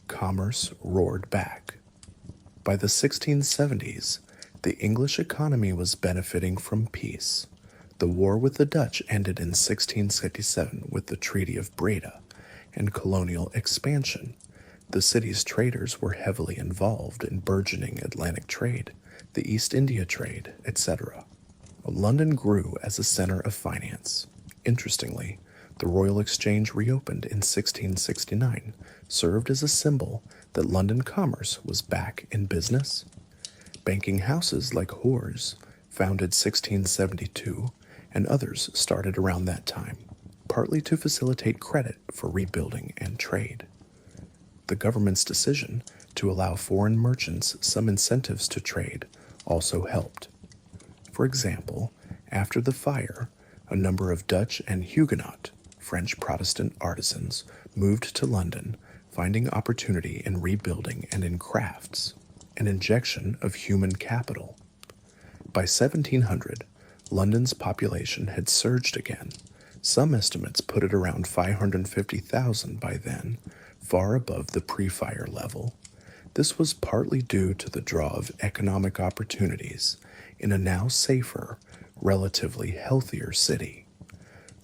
[SPEAKER 1] commerce roared back. By the 1670s, the English economy was benefiting from peace. The war with the Dutch ended in 1667 with the Treaty of Breda and colonial expansion. The city's traders were heavily involved in burgeoning Atlantic trade, the East India trade, etc. London grew as a center of finance. Interestingly, the Royal Exchange reopened in 1669, served as a symbol that London commerce was back in business. Banking houses like Hoars, founded 1672, and others started around that time, partly to facilitate credit for rebuilding and trade. The government's decision to allow foreign merchants some incentives to trade also helped. For example, after the fire, a number of Dutch and Huguenot, French Protestant artisans moved to London, finding opportunity in rebuilding and in crafts, an injection of human capital. By 1700, London's population had surged again. Some estimates put it around 550,000 by then, far above the pre-fire level. This was partly due to the draw of economic opportunities in a now safer, relatively healthier city.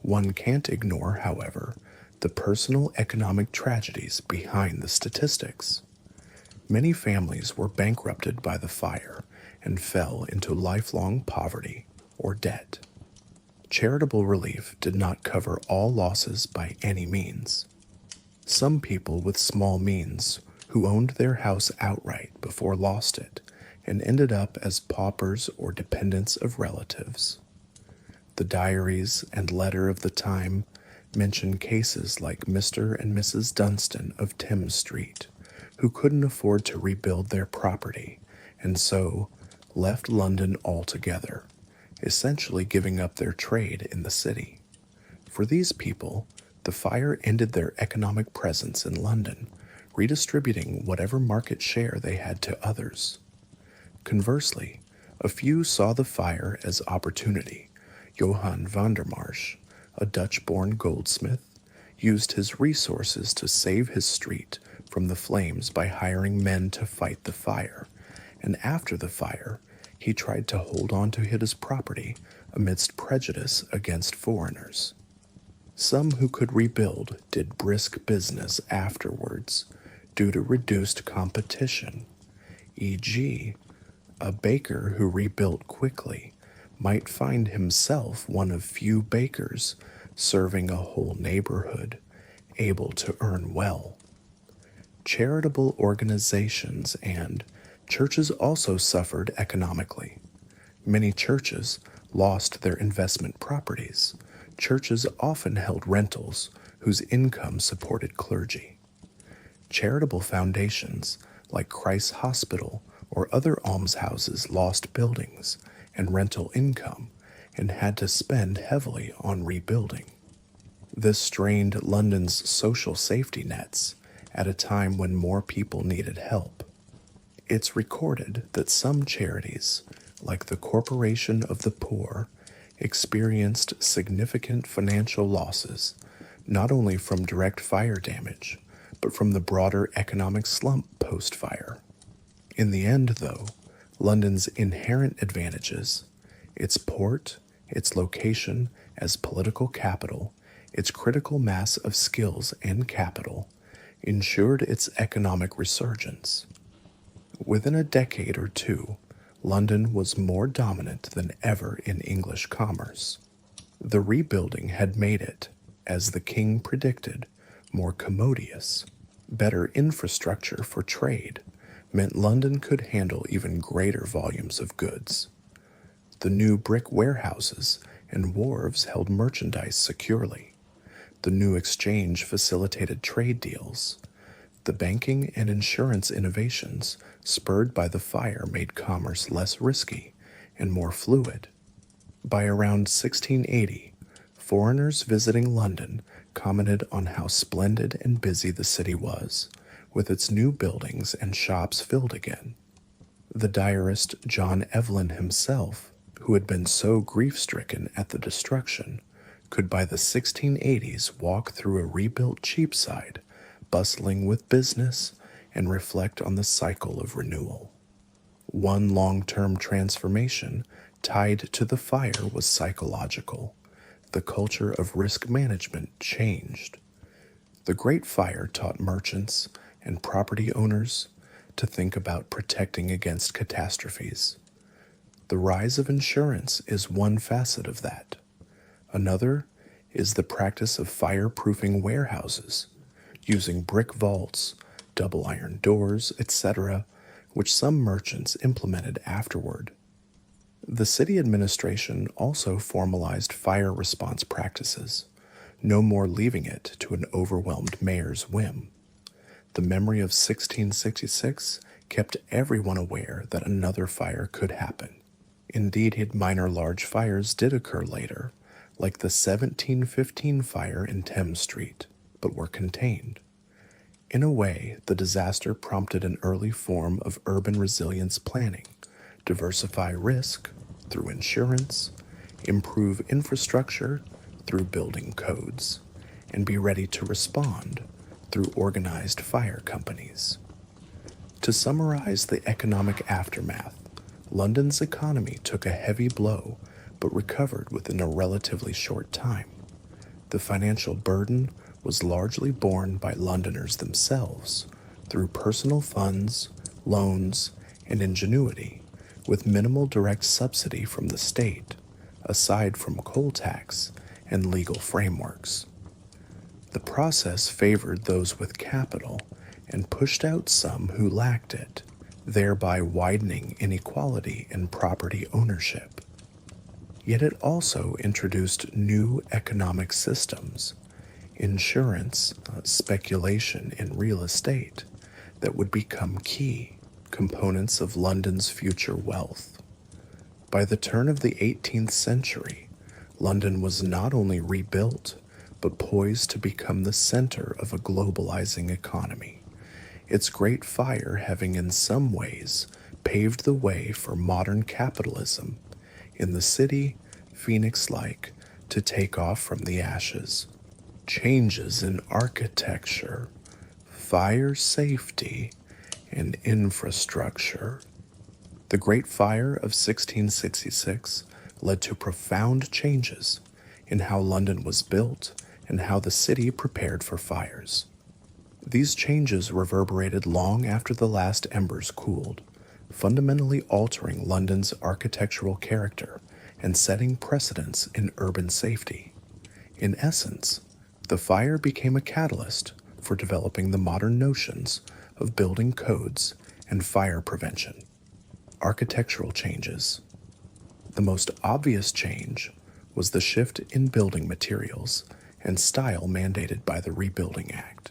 [SPEAKER 1] One can't ignore, however, the personal economic tragedies behind the statistics. Many families were bankrupted by the fire and fell into lifelong poverty or debt. Charitable relief did not cover all losses by any means. Some people with small means who owned their house outright before lost it and ended up as paupers or dependents of relatives. The diaries and letter of the time mention cases like Mr. and Mrs. Dunstan of Thames Street, who couldn't afford to rebuild their property and so left London altogether, essentially giving up their trade in the city. For these people, the fire ended their economic presence in London, redistributing whatever market share they had to others. Conversely, a few saw the fire as opportunity. Johann van der Marsch, a Dutch-born goldsmith, used his resources to save his street from the flames by hiring men to fight the fire, and after the fire, he tried to hold on to his property amidst prejudice against foreigners. Some who could rebuild did brisk business afterwards due to reduced competition, e.g., a baker who rebuilt quickly might find himself one of few bakers serving a whole neighborhood, able to earn well. Charitable organizations and churches also suffered economically. Many churches lost their investment properties. Churches often held rentals whose income supported clergy. Charitable foundations like Christ's Hospital or other almshouses lost buildings and rental income and had to spend heavily on rebuilding. This strained London's social safety nets at a time when more people needed help. It's recorded that some charities, like the Corporation of the Poor, experienced significant financial losses, not only from direct fire damage, but from the broader economic slump post-fire. In the end, though, London's inherent advantages, its port, its location as political capital, its critical mass of skills and capital, ensured its economic resurgence. Within a decade or two, London was more dominant than ever in English commerce. The rebuilding had made it, as the king predicted, more commodious. Better infrastructure for trade meant London could handle even greater volumes of goods. The new brick warehouses and wharves held merchandise securely. The new exchange facilitated trade deals. The banking and insurance innovations spurred by the fire made commerce less risky and more fluid. By around 1680, foreigners visiting London commented on how splendid and busy the city was, with its new buildings and shops filled again. The diarist John Evelyn himself, who had been so grief-stricken at the destruction, could by the 1680s walk through a rebuilt Cheapside, bustling with business, and reflect on the cycle of renewal. One long-term transformation tied to the fire was psychological. The culture of risk management changed. The Great Fire taught merchants and property owners to think about protecting against catastrophes. The rise of insurance is one facet of that. Another is the practice of fireproofing warehouses, using brick vaults, double iron doors, etc., which some merchants implemented afterward. The city administration also formalized fire response practices, no more leaving it to an overwhelmed mayor's whim. The memory of 1666 kept everyone aware that another fire could happen. Indeed, minor large fires did occur later, like the 1715 fire in Thames Street, but were contained. In a way, the disaster prompted an early form of urban resilience planning: diversify risk through insurance, improve infrastructure through building codes, and be ready to respond through organized fire companies. To summarize the economic aftermath, London's economy took a heavy blow but recovered within a relatively short time. The financial burden was largely borne by Londoners themselves through personal funds, loans, and ingenuity, with minimal direct subsidy from the state, aside from coal tax and legal frameworks. The process favored those with capital and pushed out some who lacked it, thereby widening inequality in property ownership. Yet it also introduced new economic systems, insurance, speculation in real estate, that would become key components of London's future wealth. By the turn of the 18th century, London was not only rebuilt, but poised to become the center of a globalizing economy, its Great Fire having in some ways paved the way for modern capitalism in the city, Phoenix-like, to take off from the ashes. Changes in architecture, fire safety, and infrastructure. The Great Fire of 1666 led to profound changes in how London was built and how the city prepared for fires. These changes reverberated long after the last embers cooled, fundamentally altering London's architectural character and setting precedents in urban safety. In essence, the fire became a catalyst for developing the modern notions of building codes and fire prevention. Architectural changes. The most obvious change was the shift in building materials and style mandated by the Rebuilding Act.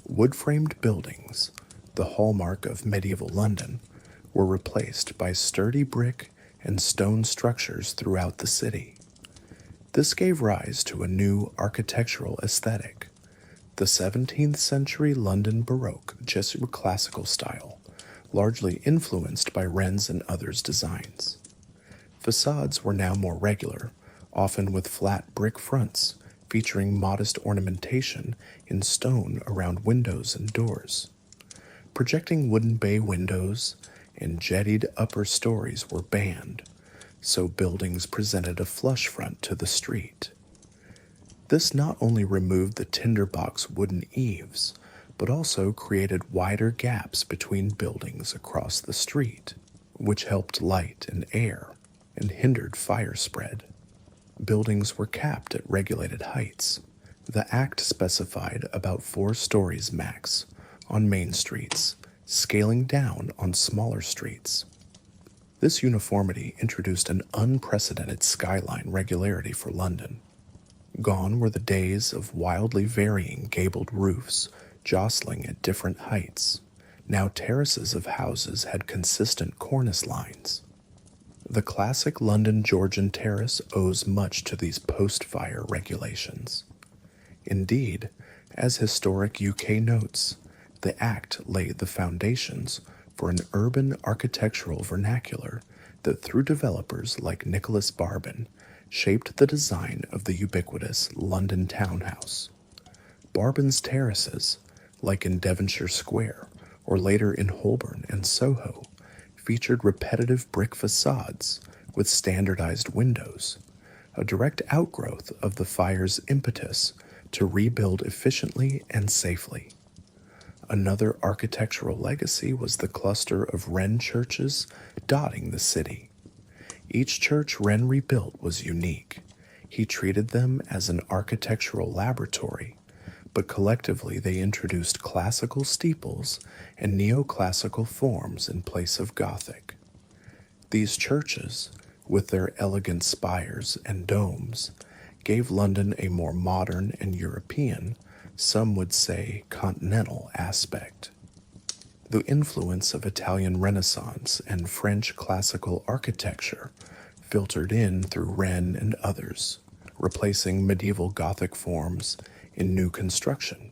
[SPEAKER 1] Wood-framed buildings, the hallmark of medieval London, were replaced by sturdy brick and stone structures throughout the city. This gave rise to a new architectural aesthetic, the 17th century London Baroque Jesuit classical style, largely influenced by Wren's and others' designs. Facades were now more regular, often with flat brick fronts, featuring modest ornamentation in stone around windows and doors. Projecting wooden bay windows and jettied upper stories were banned, so buildings presented a flush front to the street. This not only removed the tinderbox wooden eaves, but also created wider gaps between buildings across the street, which helped light and air and hindered fire spread. Buildings were capped at regulated heights. The Act specified about 4 stories max on main streets, scaling down on smaller streets. This uniformity introduced an unprecedented skyline regularity for London. Gone were the days of wildly varying gabled roofs jostling at different heights. Now terraces of houses had consistent cornice lines. The classic London Georgian terrace owes much to these post-fire regulations. Indeed, as historic UK notes, the Act laid the foundations for an urban architectural vernacular that, through developers like Nicholas Barbin, shaped the design of the ubiquitous London townhouse. Barbin's terraces, like in Devonshire Square or later in Holborn and Soho, featured repetitive brick facades with standardized windows, a direct outgrowth of the fire's impetus to rebuild efficiently and safely. Another architectural legacy was the cluster of Wren churches dotting the city. Each church Wren rebuilt was unique. He treated them as an architectural laboratory, but collectively they introduced classical steeples and neoclassical forms in place of Gothic. These churches, with their elegant spires and domes, gave London a more modern and European, some would say continental, aspect. The influence of Italian Renaissance and French classical architecture filtered in through Wren and others, replacing medieval Gothic forms in new construction.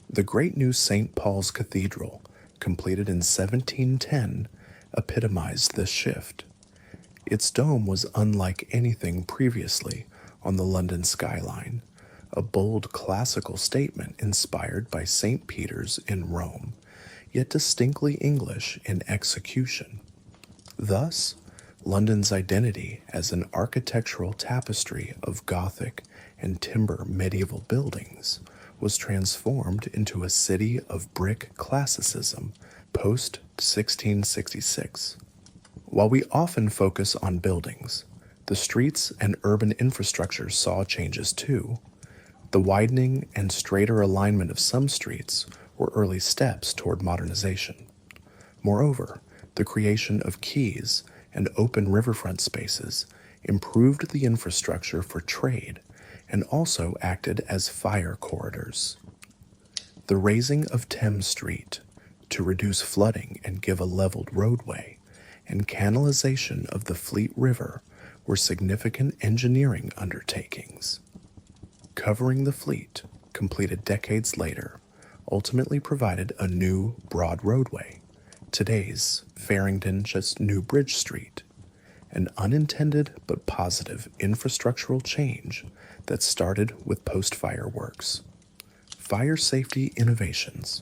[SPEAKER 1] The great new St. Paul's Cathedral, completed in 1710, epitomized this shift. Its dome was unlike anything previously on the London skyline, a bold classical statement inspired by St. Peter's in Rome, yet distinctly English in execution. Thus, London's identity as an architectural tapestry of Gothic and timber medieval buildings was transformed into a city of brick classicism post-1666. While we often focus on buildings, The streets and urban infrastructure saw changes too. The widening and straighter alignment of some streets were early steps toward modernization. Moreover, the creation of quays and open riverfront spaces improved the infrastructure for trade and also acted as fire corridors. The raising of Thames Street to reduce flooding and give a leveled roadway, and canalization of the Fleet River were significant engineering undertakings. Covering the Fleet, completed decades later, ultimately provided a new broad roadway, today's Farringdon New Bridge Street, an unintended but positive infrastructural change that started with post-fire works. Fire safety innovations.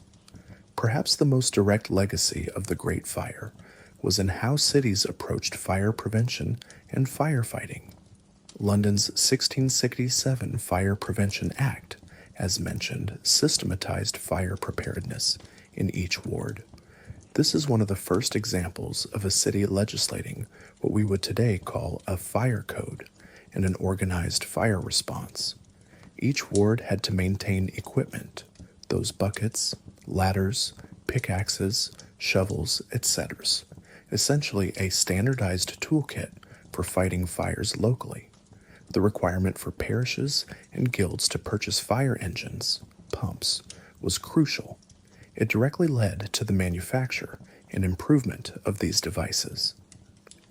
[SPEAKER 1] Perhaps the most direct legacy of the Great Fire was in how cities approached fire prevention and firefighting. London's 1667 Fire Prevention Act, as mentioned, systematized fire preparedness in each ward. This is one of the first examples of a city legislating what we would today call a fire code and an organized fire response. Each ward had to maintain equipment, those buckets, ladders, pickaxes, shovels, etc., essentially a standardized toolkit for fighting fires locally. The requirement for parishes and guilds to purchase fire engines, pumps, was crucial. It directly led to the manufacture and improvement of these devices.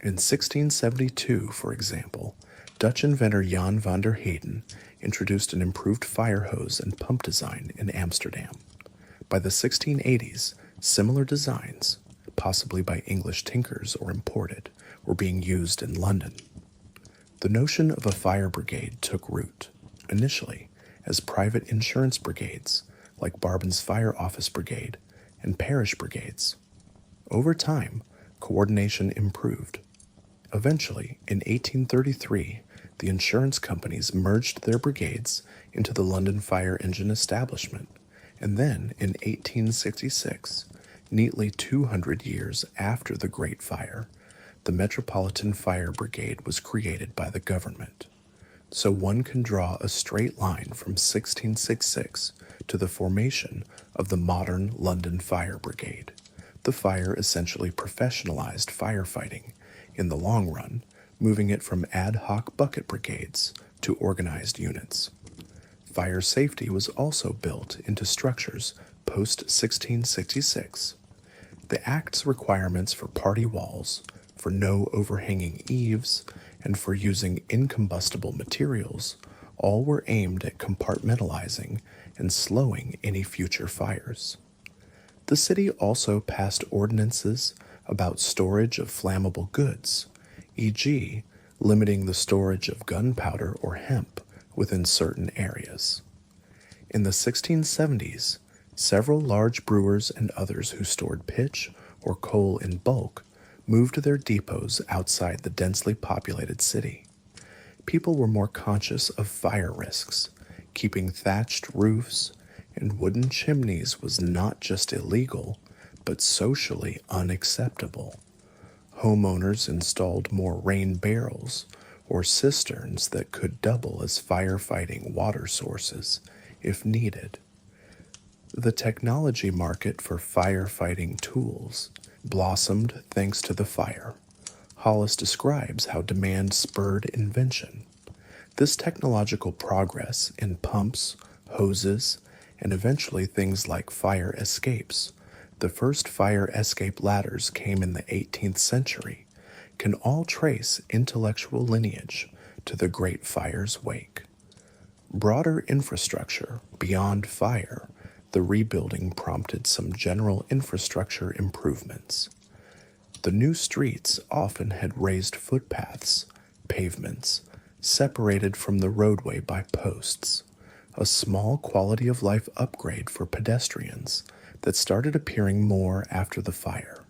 [SPEAKER 1] In 1672, for example, Dutch inventor Jan van der Heyden introduced an improved fire hose and pump design in Amsterdam. By the 1680s, similar designs, possibly by English tinkers or imported, were being used in London. The notion of a fire brigade took root, initially as private insurance brigades, like Barbin's Fire Office Brigade and parish brigades. Over time, coordination improved. Eventually, in 1833, the insurance companies merged their brigades into the London Fire Engine Establishment, and then in 1866, nearly 200 years after the Great Fire, the Metropolitan Fire Brigade was created by the government. So one can draw a straight line from 1666 to the formation of the modern London Fire Brigade. The fire essentially professionalized firefighting in the long run, moving it from ad hoc bucket brigades to organized units. Fire safety was also built into structures post-1666. The Act's requirements for party walls, for no overhanging eaves, and for using incombustible materials all were aimed at compartmentalizing and slowing any future fires. The city also passed ordinances about storage of flammable goods, e.g., limiting the storage of gunpowder or hemp within certain areas. In the 1670s, several large brewers and others who stored pitch or coal in bulk moved their depots outside the densely populated city. People were more conscious of fire risks. Keeping thatched roofs and wooden chimneys was not just illegal, but socially unacceptable. Homeowners installed more rain barrels or cisterns that could double as firefighting water sources if needed. The technology market for firefighting tools blossomed thanks to the fire. Hollis describes how demand spurred invention. This technological progress in pumps, hoses, and eventually things like fire escapes, the first fire escape ladders came in the 18th century, can all trace intellectual lineage to the Great Fire's wake. Broader infrastructure beyond fire, the rebuilding prompted some general infrastructure improvements. The new streets often had raised footpaths, pavements, separated from the roadway by posts, a small quality-of-life upgrade for pedestrians that started appearing more after the fire.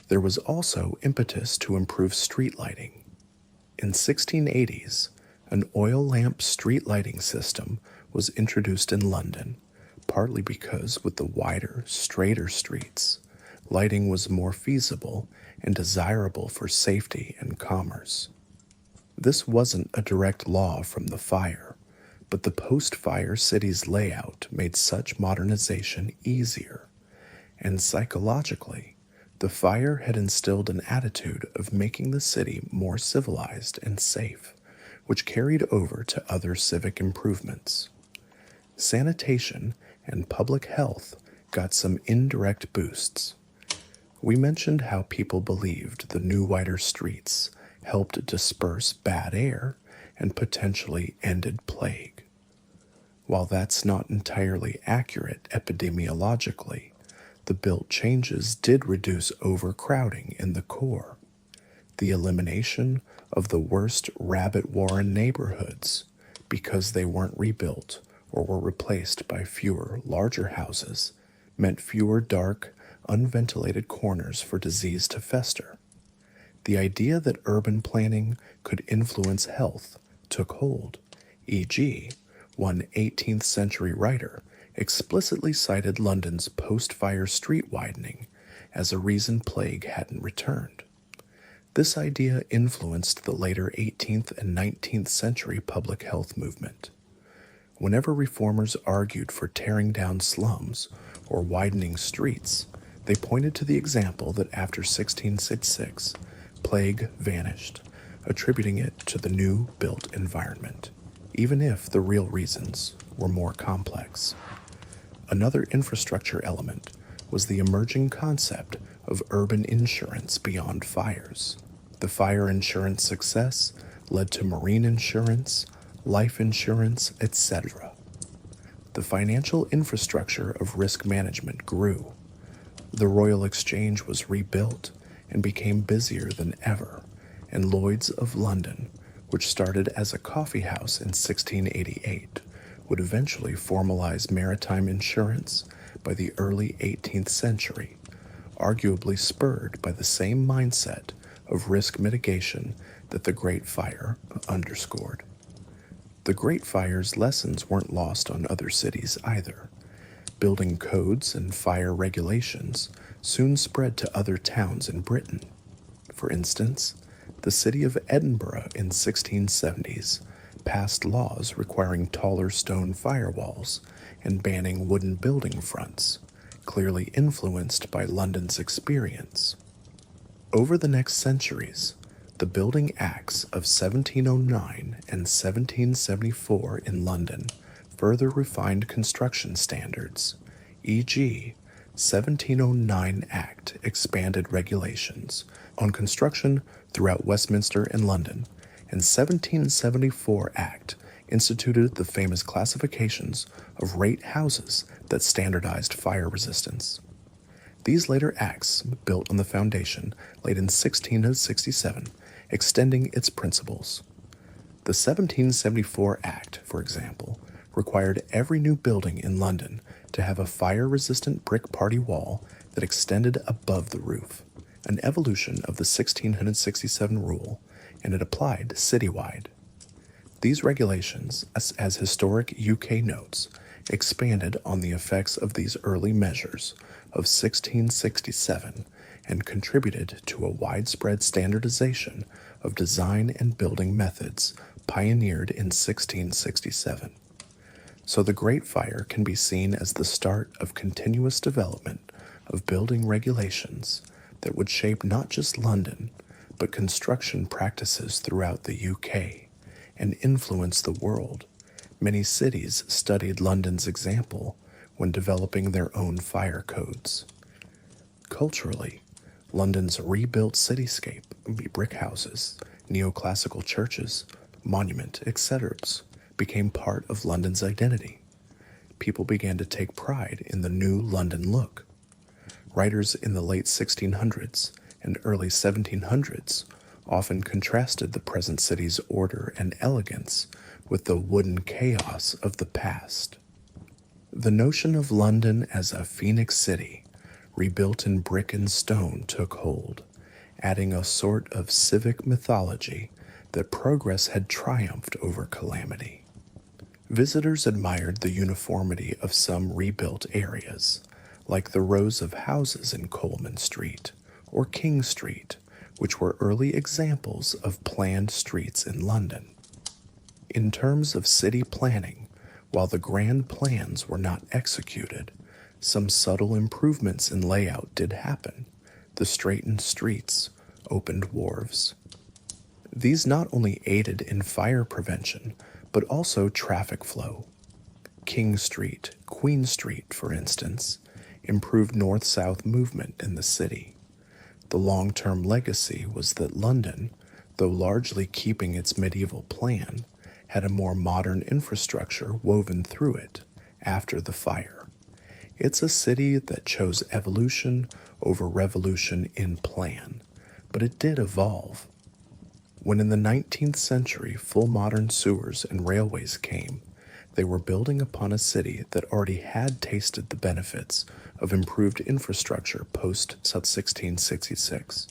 [SPEAKER 1] There was also impetus to improve street lighting. In 1680s, an oil lamp street lighting system was introduced in London, partly because with the wider, straighter streets, lighting was more feasible and desirable for safety and commerce. This wasn't a direct law from the fire, but the post-fire city's layout made such modernization easier, and psychologically, the fire had instilled an attitude of making the city more civilized and safe, which carried over to other civic improvements. Sanitation and public health got some indirect boosts. We mentioned how people believed the new wider streets helped disperse bad air and potentially ended plague. While that's not entirely accurate epidemiologically, the built changes did reduce overcrowding in the core. The elimination of the worst rabbit warren neighborhoods because they weren't rebuilt or were replaced by fewer, larger houses meant fewer dark, unventilated corners for disease to fester. The idea that urban planning could influence health took hold, e.g., one 18th century writer explicitly cited London's post-fire street widening as a reason plague hadn't returned. This idea influenced the later 18th and 19th century public health movement. Whenever reformers argued for tearing down slums or widening streets, they pointed to the example that after 1666, plague vanished, attributing it to the new built environment, even if the real reasons were more complex. Another infrastructure element was the emerging concept of urban insurance beyond fires. The fire insurance success led to marine insurance, life insurance, etc. The financial infrastructure of risk management grew. The Royal Exchange was rebuilt and became busier than ever, and Lloyd's of London, which started as a coffee house in 1688, would eventually formalize maritime insurance by the early 18th century, arguably spurred by the same mindset of risk mitigation that the Great Fire underscored. The Great Fire's lessons weren't lost on other cities either. Building codes and fire regulations soon spread to other towns in Britain. For instance, the city of Edinburgh in 1670s passed laws requiring taller stone firewalls and banning wooden building fronts, clearly influenced by London's experience. Over the next centuries, the Building Acts of 1709 and 1774 in London further refined construction standards, e.g., 1709 Act expanded regulations on construction throughout Westminster and London, and 1774 Act instituted the famous classifications of rate houses that standardized fire resistance. These later acts built on the foundation laid in 1667, extending its principles. The 1774 Act, for example, required every new building in London to have a fire-resistant brick party wall that extended above the roof, an evolution of the 1667 rule, and it applied citywide. These regulations, as historic UK notes, expanded on the effects of these early measures of 1667 and contributed to a widespread standardization of design and building methods pioneered in 1667. So the Great Fire can be seen as the start of continuous development of building regulations that would shape not just London, but construction practices throughout the UK and influence the world. Many cities studied London's example when developing their own fire codes. Culturally, London's rebuilt cityscape, brick houses, neoclassical churches, monument, etc., became part of London's identity. People began to take pride in the new London look. Writers in the late 1600s and early 1700s often contrasted the present city's order and elegance with the wooden chaos of the past. The notion of London as a Phoenix city, rebuilt in brick and stone, took hold, adding a sort of civic mythology that progress had triumphed over calamity. Visitors admired the uniformity of some rebuilt areas, like the rows of houses in Coleman Street or King Street, which were early examples of planned streets in London. In terms of city planning, while the grand plans were not executed, some subtle improvements in layout did happen. The straightened streets, opened wharves. These not only aided in fire prevention, but also traffic flow. King Street, Queen Street, for instance, improved north-south movement in the city. The long-term legacy was that London, though largely keeping its medieval plan, had a more modern infrastructure woven through it after the fire. It's a city that chose evolution over revolution in plan, but it did evolve. When in the 19th century full modern sewers and railways came, they were building upon a city that already had tasted the benefits of improved infrastructure post-1666.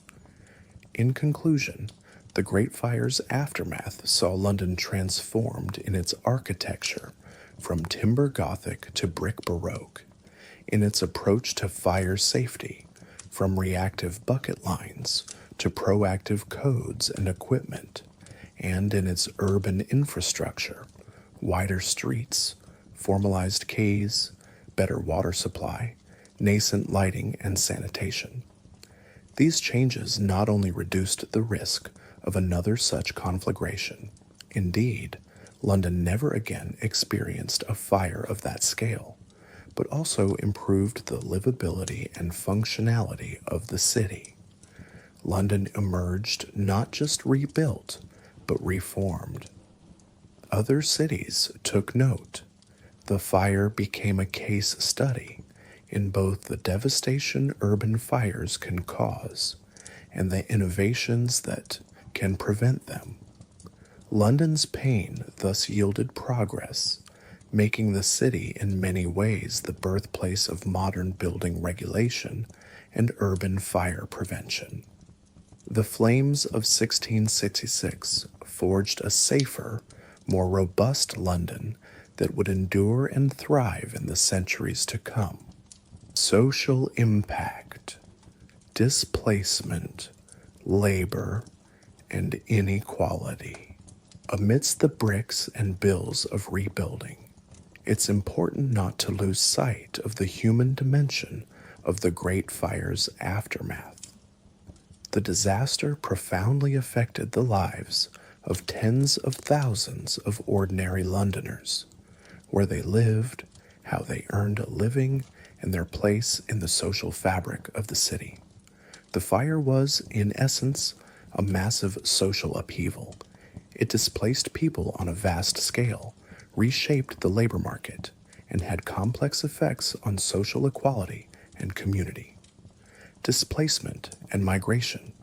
[SPEAKER 1] In conclusion, the Great Fire's aftermath saw London transformed in its architecture from timber Gothic to brick Baroque, in its approach to fire safety, from reactive bucket lines to proactive codes and equipment, and in its urban infrastructure, wider streets, formalized quays, better water supply, nascent lighting and sanitation. These changes not only reduced the risk of another such conflagration. Indeed, London never again experienced a fire of that scale, but also improved the livability and functionality of the city. London emerged not just rebuilt, but reformed. Other cities took note. The fire became a case study in both the devastation urban fires can cause and the innovations that can prevent them. London's pain thus yielded progress, making the city in many ways the birthplace of modern building regulation and urban fire prevention. The flames of 1666 forged a safer, more robust London that would endure and thrive in the centuries to come. Social impact, displacement, labor, and inequality. Amidst the bricks and bills of rebuilding, it's important not to lose sight of the human dimension of the Great Fire's aftermath. The disaster profoundly affected the lives of tens of thousands of ordinary Londoners, where they lived, how they earned a living, and their place in the social fabric of the city. The fire was, in essence, a massive social upheaval. It displaced people on a vast scale, reshaped the labor market, and had complex effects on social equality and community. Displacement and migration.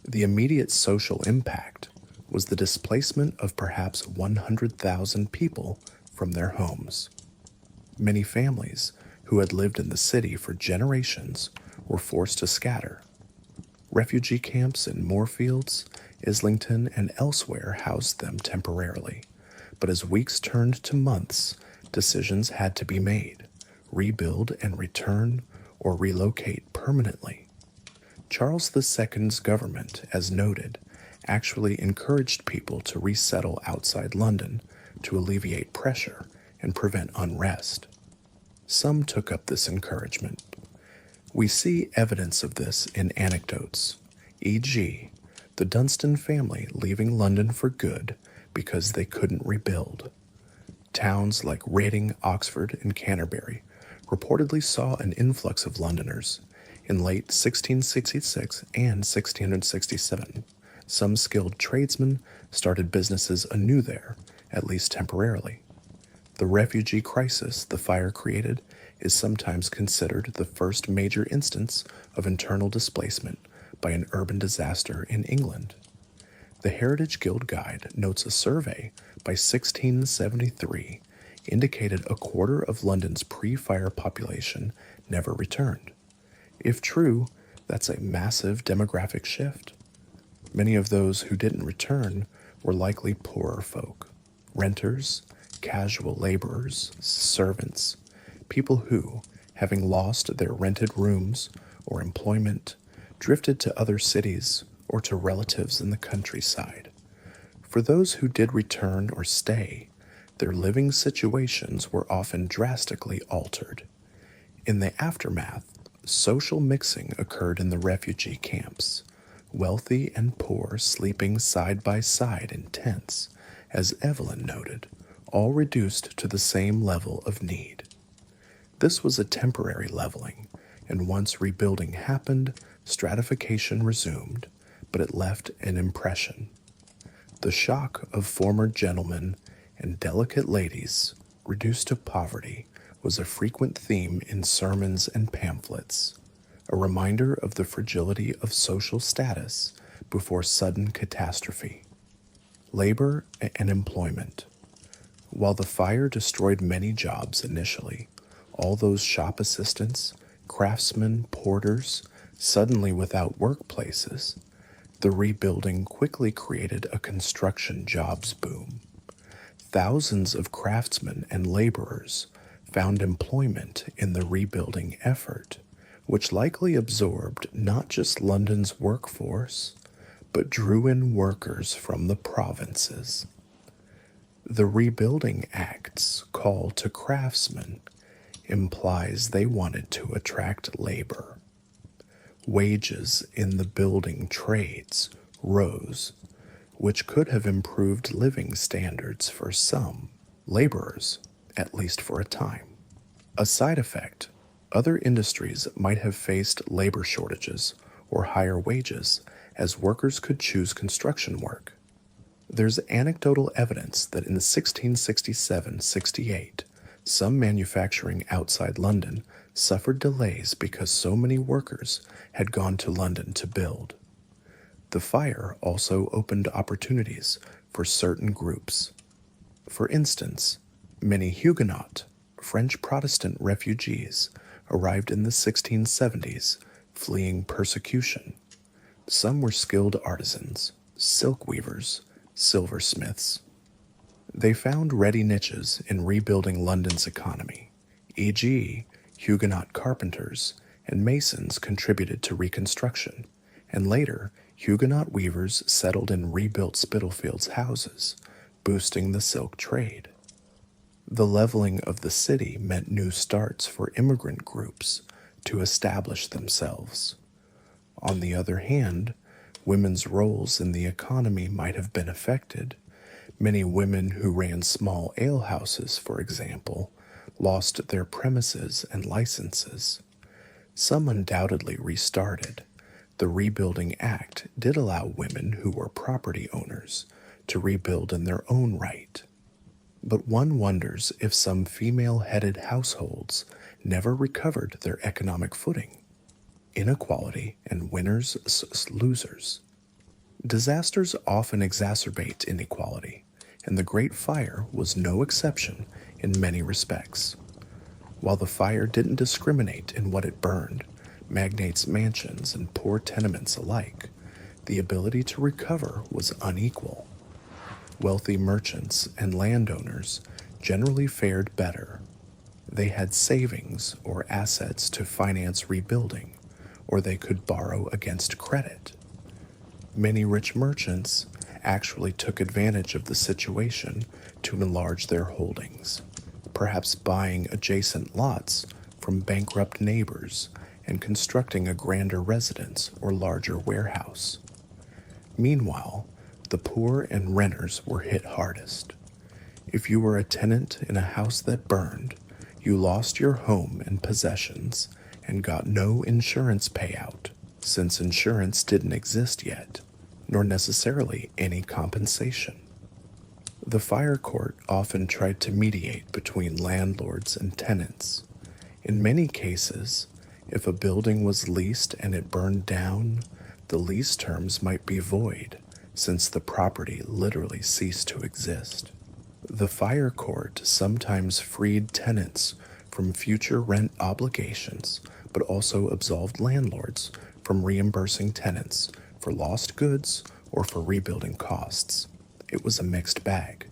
[SPEAKER 1] The immediate social impact was the displacement of perhaps 100,000 people from their homes. Many families who had lived in the city for generations were forced to scatter. Refugee camps in Moorfields, Islington, and elsewhere housed them temporarily, but as weeks turned to months, decisions had to be made: rebuild and return, or relocate permanently. Charles II's government, as noted, actually encouraged people to resettle outside London to alleviate pressure and prevent unrest. Some took up this encouragement. We see evidence of this in anecdotes, e.g., the Dunstan family leaving London for good because they couldn't rebuild. Towns like Reading, Oxford, and Canterbury reportedly saw an influx of Londoners. In late 1666 and 1667, some skilled tradesmen started businesses anew there, at least temporarily. The refugee crisis the fire created is sometimes considered the first major instance of internal displacement by an urban disaster in England. The Heritage Guild Guide notes a survey by 1673 indicated a quarter of London's pre-fire population never returned. If true, that's a massive demographic shift. Many of those who didn't return were likely poorer folk, renters, casual laborers, servants, people who, having lost their rented rooms or employment, drifted to other cities or to relatives in the countryside. For those who did return or stay, their living situations were often drastically altered. In the aftermath, social mixing occurred in the refugee camps, wealthy and poor sleeping side by side in tents, as Evelyn noted, all reduced to the same level of need. This was a temporary leveling, and once rebuilding happened, stratification resumed, but it left an impression. The shock of former gentlemen and delicate ladies reduced to poverty was a frequent theme in sermons and pamphlets, a reminder of the fragility of social status before sudden catastrophe. Labor and employment. While the fire destroyed many jobs initially, all those shop assistants, craftsmen, porters, suddenly without workplaces, the rebuilding quickly created a construction jobs boom. Thousands of craftsmen and laborers found employment in the rebuilding effort, which likely absorbed not just London's workforce, but drew in workers from the provinces. The Rebuilding Act's call to craftsmen implies they wanted to attract labor. Wages in the building trades rose, which could have improved living standards for some laborers, at least for a time. A side effect, other industries might have faced labor shortages or higher wages as workers could choose construction work. There's anecdotal evidence that in 1667-68, some manufacturing outside London suffered delays because so many workers had gone to London to build. The fire also opened opportunities for certain groups. For instance, many Huguenot, French Protestant refugees arrived in the 1670s, fleeing persecution. Some were skilled artisans, silk weavers, silversmiths. They found ready niches in rebuilding London's economy, e.g., Huguenot carpenters and masons contributed to reconstruction, and later, Huguenot weavers settled in rebuilt Spitalfields houses, boosting the silk trade. The leveling of the city meant new starts for immigrant groups to establish themselves. On the other hand, women's roles in the economy might have been affected. Many women who ran small alehouses, for example, lost their premises and licenses. Some undoubtedly restarted. The Rebuilding Act did allow women who were property owners to rebuild in their own right. But one wonders if some female-headed households never recovered their economic footing. Inequality and winners, losers. Disasters often exacerbate inequality, and the Great Fire was no exception in many respects. While the fire didn't discriminate in what it burned, magnates' mansions and poor tenements alike, the ability to recover was unequal. Wealthy merchants and landowners generally fared better. They had savings or assets to finance rebuilding, or they could borrow against credit. Many rich merchants actually took advantage of the situation to enlarge their holdings, perhaps buying adjacent lots from bankrupt neighbors and constructing a grander residence or larger warehouse. Meanwhile, the poor and renters were hit hardest. If you were a tenant in a house that burned, you lost your home and possessions and got no insurance payout, since insurance didn't exist yet, nor necessarily any compensation. The fire court often tried to mediate between landlords and tenants. In many cases, if a building was leased and it burned down, the lease terms might be void, since the property literally ceased to exist. The fire court sometimes freed tenants from future rent obligations, but also absolved landlords from reimbursing tenants for lost goods or for rebuilding costs. It was a mixed bag.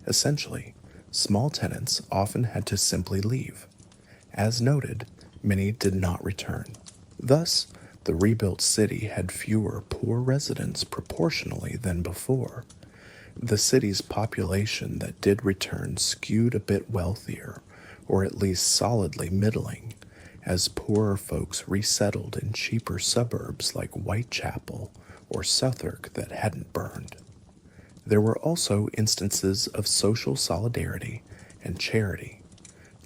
[SPEAKER 1] Essentially, small tenants often had to simply leave. As noted, many did not return. Thus, The rebuilt city had fewer poor residents proportionally than before. The city's population that did return skewed a bit wealthier, or at least solidly middling, as poorer folks resettled in cheaper suburbs like Whitechapel or Southwark that hadn't burned. There were also instances of social solidarity and charity.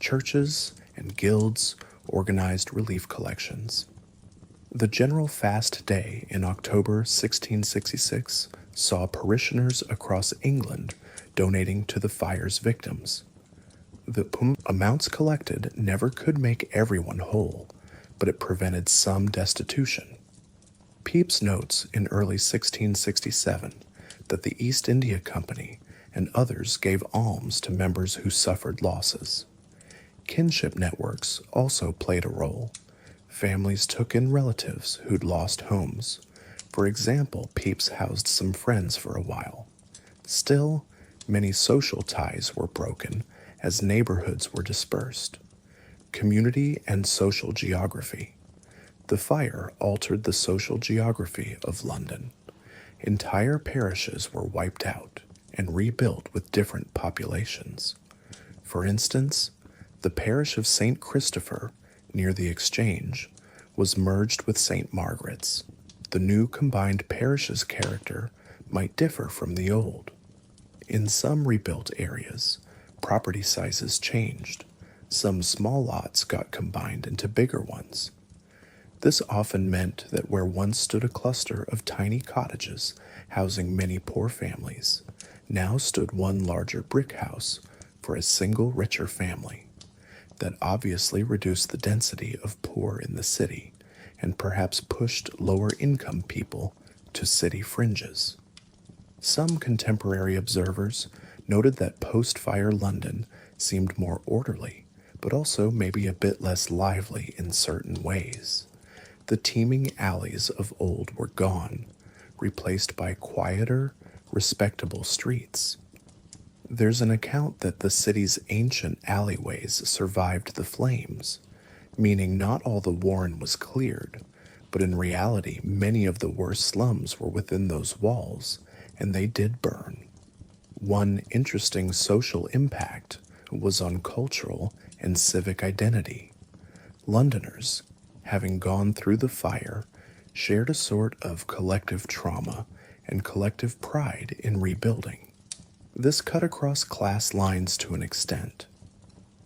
[SPEAKER 1] Churches and guilds organized relief collections. The General Fast Day in October 1666 saw parishioners across England donating to the fire's victims. The amounts collected never could make everyone whole, but it prevented some destitution. Pepys notes in early 1667 that the East India Company and others gave alms to members who suffered losses. Kinship networks also played a role. Families took in relatives who'd lost homes. For example, Pepys housed some friends for a while. Still, many social ties were broken as neighborhoods were dispersed. Community and social geography. The fire altered the social geography of London. Entire parishes were wiped out and rebuilt with different populations. For instance, the parish of St. Christopher, near the Exchange, was merged with St. Margaret's. The new combined parish's character might differ from the old. In some rebuilt areas, property sizes changed. Some small lots got combined into bigger ones. This often meant that where once stood a cluster of tiny cottages housing many poor families, now stood one larger brick house for a single richer family. That obviously reduced the density of poor in the city and perhaps pushed lower income people to city fringes. Some contemporary observers noted that post-fire London seemed more orderly, but also maybe a bit less lively in certain ways. The teeming alleys of old were gone, replaced by quieter, respectable streets. There's an account that the city's ancient alleyways survived the flames, meaning not all the Warren was cleared, but in reality many of the worst slums were within those walls, and they did burn. One interesting social impact was on cultural and civic identity. Londoners, having gone through the fire, shared a sort of collective trauma and collective pride in rebuilding. This cut across class lines to an extent.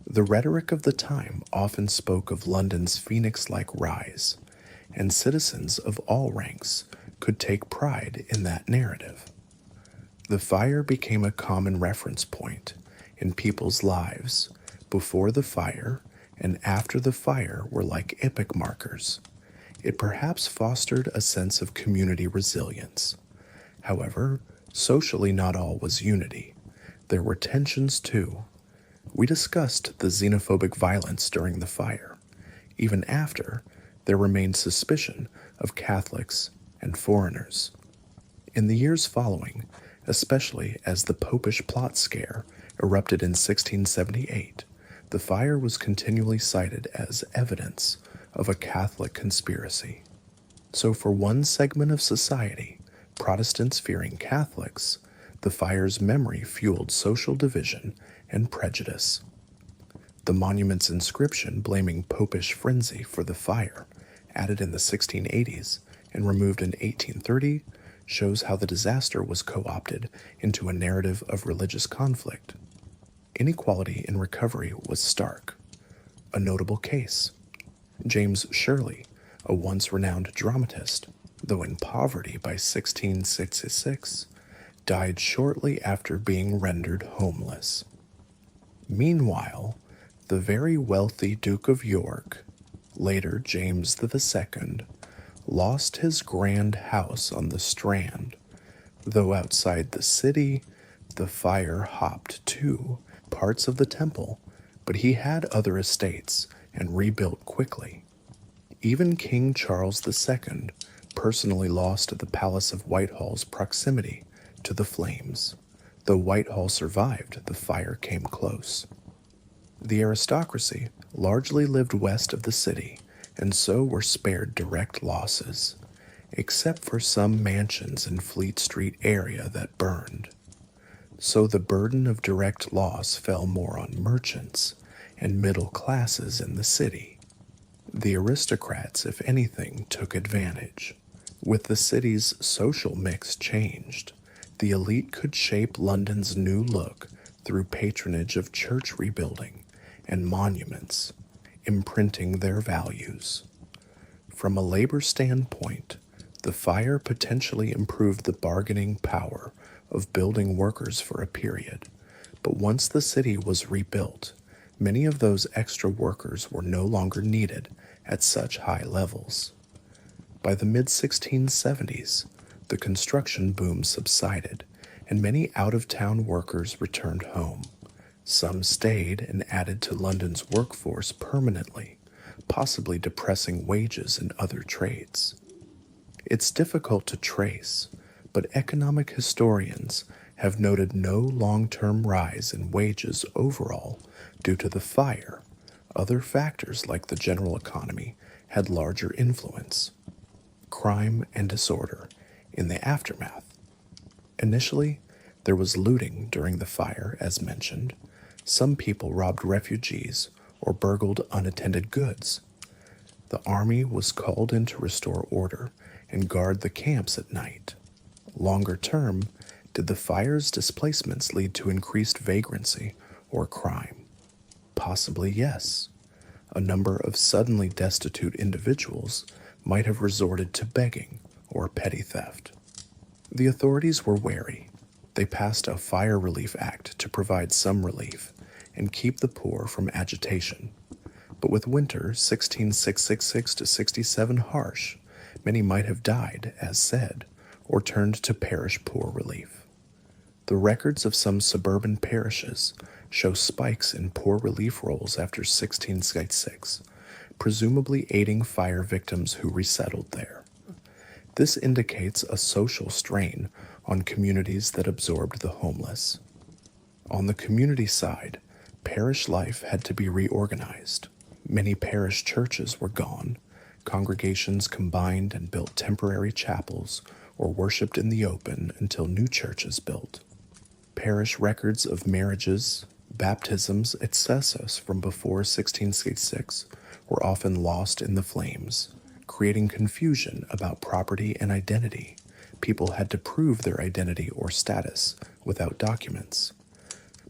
[SPEAKER 1] The rhetoric of the time often spoke of London's phoenix-like rise, and citizens of all ranks could take pride in that narrative. The fire became a common reference point in people's lives. Before the fire and after the fire were like epic markers. It perhaps fostered a sense of community resilience. However, socially not all was unity. There were tensions too. We discussed the xenophobic violence during the fire. Even after, there remained suspicion of Catholics and foreigners. In the years following, especially as the Popish plot scare erupted in 1678, the fire was continually cited as evidence of a Catholic conspiracy. So for one segment of society, Protestants fearing Catholics, the fire's memory fueled social division and prejudice. The monument's inscription blaming Popish frenzy for the fire, added in the 1680s and removed in 1830, shows how the disaster was co-opted into a narrative of religious conflict. Inequality in recovery was stark. A notable case: James Shirley, a once renowned dramatist, though in poverty by 1666, died shortly after being rendered homeless. Meanwhile, the very wealthy Duke of York, later James II, lost his grand house on the Strand, though outside the city, the fire hopped too parts of the temple, but he had other estates and rebuilt quickly. Even King Charles II personally lost the Palace of Whitehall's proximity to the flames. Though Whitehall survived, the fire came close. The aristocracy largely lived west of the city and so were spared direct losses, except for some mansions in Fleet Street area that burned. So the burden of direct loss fell more on merchants and middle classes in the city. The aristocrats, if anything, took advantage. With the city's social mix changed, the elite could shape London's new look through patronage of church rebuilding and monuments, imprinting their values. From a labor standpoint, the fire potentially improved the bargaining power of building workers for a period, but once the city was rebuilt, many of those extra workers were no longer needed at such high levels. By the mid-1670s, the construction boom subsided, and many out-of-town workers returned home. Some stayed and added to London's workforce permanently, possibly depressing wages in other trades. It's difficult to trace, but economic historians have noted no long-term rise in wages overall due to the fire. Other factors like the general economy had larger influence. Crime and disorder in the aftermath. Initially, there was looting during the fire, as mentioned. Some people robbed refugees or burgled unattended goods. The army was called in to restore order and guard the camps at night. Longer term, did the fire's displacements lead to increased vagrancy or crime? Possibly yes. A number of suddenly destitute individuals might have resorted to begging or petty theft. The authorities were wary. They passed a Fire Relief Act to provide some relief and keep the poor from agitation. But with winter 16666 to 67 harsh, many might have died, as said, or turned to parish poor relief. The records of some suburban parishes show spikes in poor relief rolls after 1666, presumably aiding fire victims who resettled there. This indicates a social strain on communities that absorbed the homeless. On the community side, parish life had to be reorganized. Many parish churches were gone. Congregations combined and built temporary chapels or worshipped in the open until new churches built. Parish records of marriages, baptisms, etc. from before 1666 were often lost in the flames, creating confusion about property and identity. People had to prove their identity or status without documents.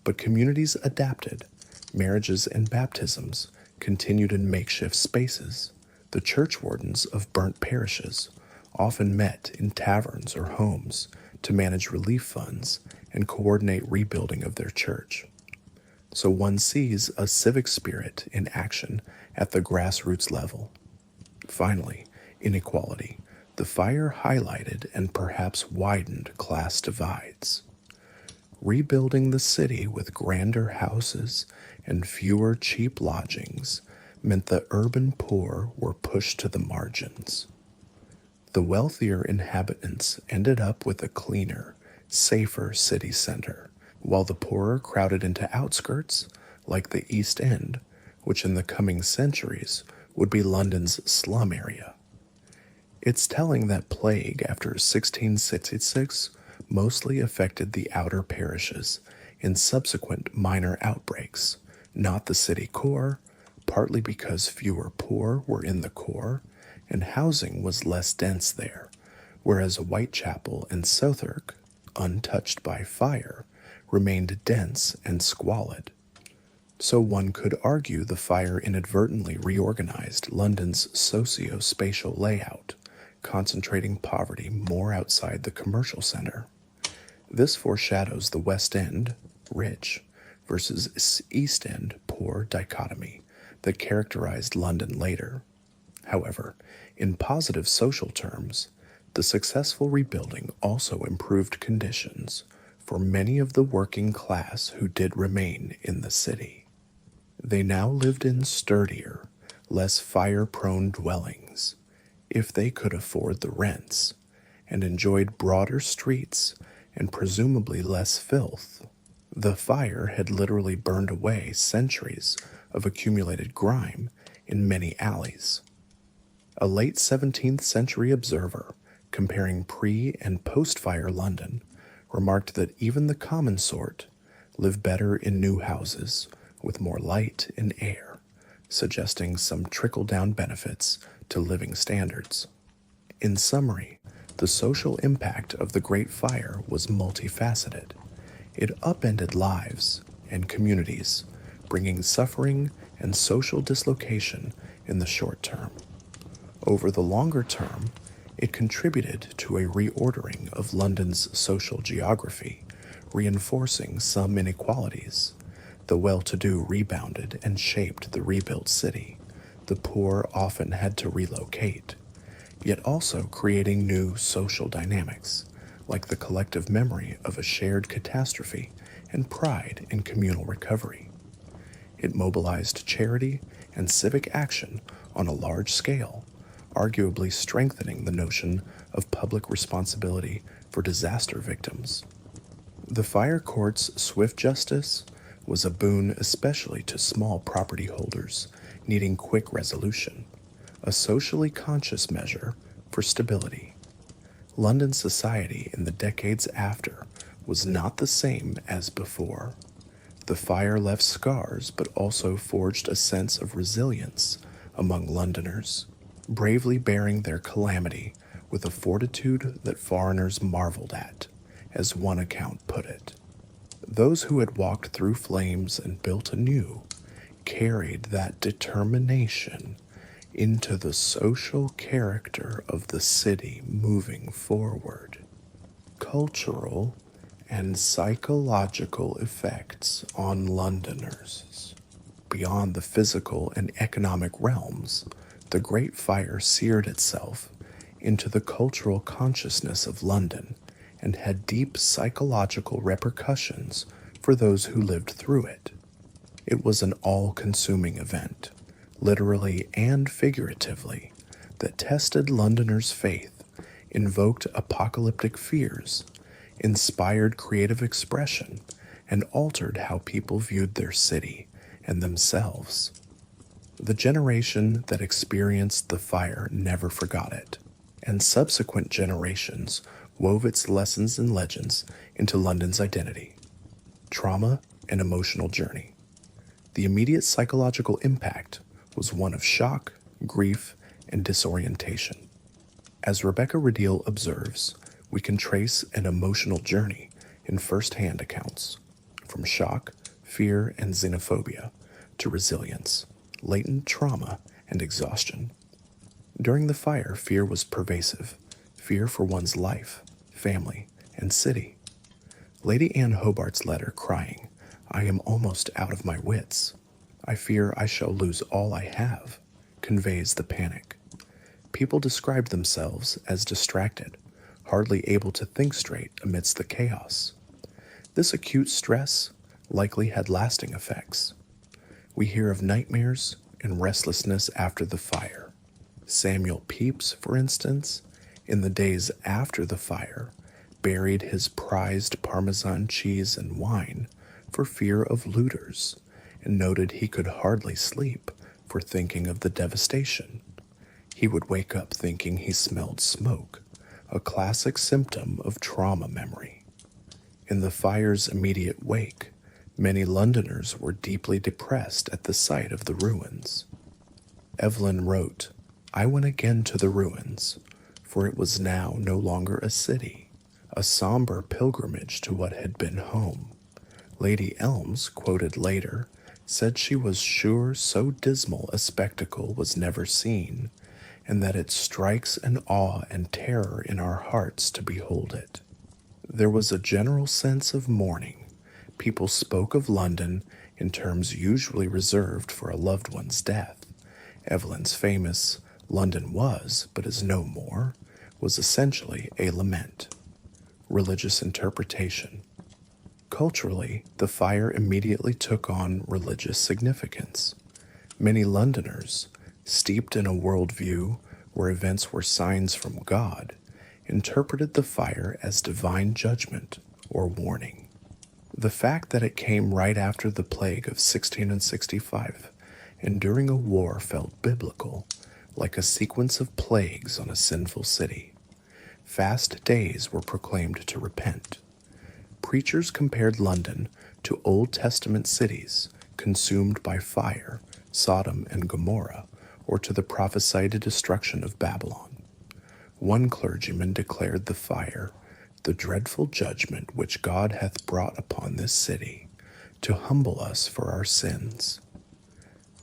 [SPEAKER 1] But communities adapted. Marriages and baptisms continued in makeshift spaces. The church wardens of burnt parishes often met in taverns or homes to manage relief funds and coordinate rebuilding of their church. So one sees a civic spirit in action at the grassroots level. Finally, inequality. The fire highlighted and perhaps widened class divides. Rebuilding the city with grander houses and fewer cheap lodgings meant the urban poor were pushed to the margins. The wealthier inhabitants ended up with a cleaner, safer city center, while the poorer crowded into outskirts like the East End, which in the coming centuries would be London's slum area. It's telling that plague after 1666 mostly affected the outer parishes in subsequent minor outbreaks, not the city core, partly because fewer poor were in the core and housing was less dense there, whereas Whitechapel and Southwark, untouched by fire, remained dense and squalid. So one could argue the fire inadvertently reorganized London's socio-spatial layout, concentrating poverty more outside the commercial center. This foreshadows the West End, rich, versus East End, poor dichotomy that characterized London later. However, in positive social terms, the successful rebuilding also improved conditions for many of the working class who did remain in the city. They now lived in sturdier, less fire-prone dwellings, if they could afford the rents, and enjoyed broader streets and presumably less filth. The fire had literally burned away centuries of accumulated grime in many alleys. A late 17th century observer, comparing pre and post fire London, remarked that even the common sort live better in new houses with more light and air, suggesting some trickle down benefits to living standards. In summary, the social impact of the Great Fire was multifaceted. It upended lives and communities, bringing suffering and social dislocation in the short term. Over the longer term, it contributed to a reordering of London's social geography, reinforcing some inequalities. The well-to-do rebounded and shaped the rebuilt city. The poor often had to relocate, yet also creating new social dynamics, like the collective memory of a shared catastrophe and pride in communal recovery. It mobilized charity and civic action on a large scale, arguably strengthening the notion of public responsibility for disaster victims. The fire court's swift justice was a boon especially to small property holders needing quick resolution, a socially conscious measure for stability. London society in the decades after was not the same as before. The fire left scars but also forged a sense of resilience among Londoners, bravely bearing their calamity with a fortitude that foreigners marveled at, as one account put it. Those who had walked through flames and built anew carried that determination into the social character of the city moving forward. Cultural and psychological effects on Londoners. Beyond the physical and economic realms, the Great Fire seared itself into the cultural consciousness of London and had deep psychological repercussions for those who lived through it. It was an all-consuming event, literally and figuratively, that tested Londoners' faith, invoked apocalyptic fears, inspired creative expression, and altered how people viewed their city and themselves. The generation that experienced the fire never forgot it, and subsequent generations wove its lessons and legends into London's identity. Trauma and emotional journey. The immediate psychological impact was one of shock, grief, and disorientation. As Rebecca Radiel observes, we can trace an emotional journey in first-hand accounts, from shock, fear, and xenophobia to resilience, latent trauma, and exhaustion. During the fire, fear was pervasive, fear for one's life, family, and city. Lady Anne Hobart's letter crying, "I am almost out of my wits. I fear I shall lose all I have," conveys the panic. People described themselves as distracted, hardly able to think straight amidst the chaos. This acute stress likely had lasting effects. We hear of nightmares and restlessness after the fire. Samuel Pepys, for instance, in the days after the fire, buried his prized Parmesan cheese and wine for fear of looters, and noted he could hardly sleep for thinking of the devastation. He would wake up thinking he smelled smoke, a classic symptom of trauma memory. In the fire's immediate wake, many Londoners were deeply depressed at the sight of the ruins. Evelyn wrote, "I went again to the ruins, for it was now no longer a city, a somber pilgrimage to what had been home." Lady Elms, quoted later, said she was sure so dismal a spectacle was never seen, and that it strikes an awe and terror in our hearts to behold it. There was a general sense of mourning. People spoke of London in terms usually reserved for a loved one's death. Evelyn's famous "London was, but is no more" was essentially a lament. Religious interpretation. Culturally, the fire immediately took on religious significance. Many Londoners, steeped in a worldview where events were signs from God, interpreted the fire as divine judgment or warning. The fact that it came right after the plague of 1665 and during a war felt biblical, like a sequence of plagues on a sinful city. Fast days were proclaimed to repent. Preachers compared London to Old Testament cities consumed by fire, Sodom and Gomorrah, or to the prophesied destruction of Babylon. One clergyman declared the fire, the dreadful judgment which God hath brought upon this city, to humble us for our sins.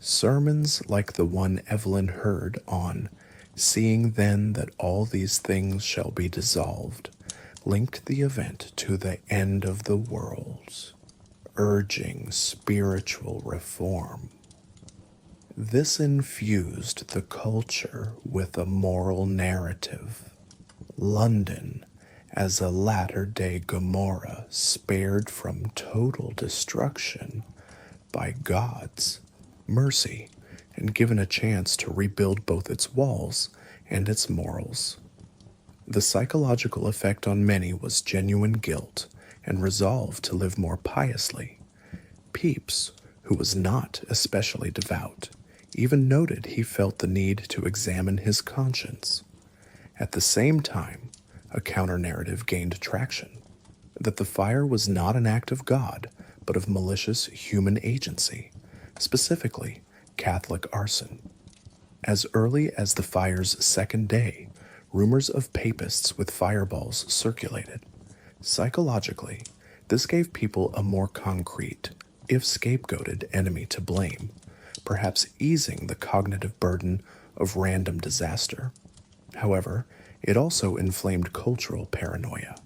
[SPEAKER 1] Sermons like the one Evelyn heard on Seeing Then That All These Things Shall Be Dissolved linked the event to the end of the world, urging spiritual reform. This infused the culture with a moral narrative. London, as a latter-day Gomorrah spared from total destruction by God's mercy and given a chance to rebuild both its walls and its morals. The psychological effect on many was genuine guilt and resolve to live more piously. Pepys, who was not especially devout, even noted he felt the need to examine his conscience. At the same time, a counter-narrative gained traction, that the fire was not an act of God, but of malicious human agency, specifically Catholic arson. As early as the fire's second day, rumors of papists with fireballs circulated. Psychologically, this gave people a more concrete, if scapegoated, enemy to blame, perhaps easing the cognitive burden of random disaster. However, it also inflamed cultural paranoia.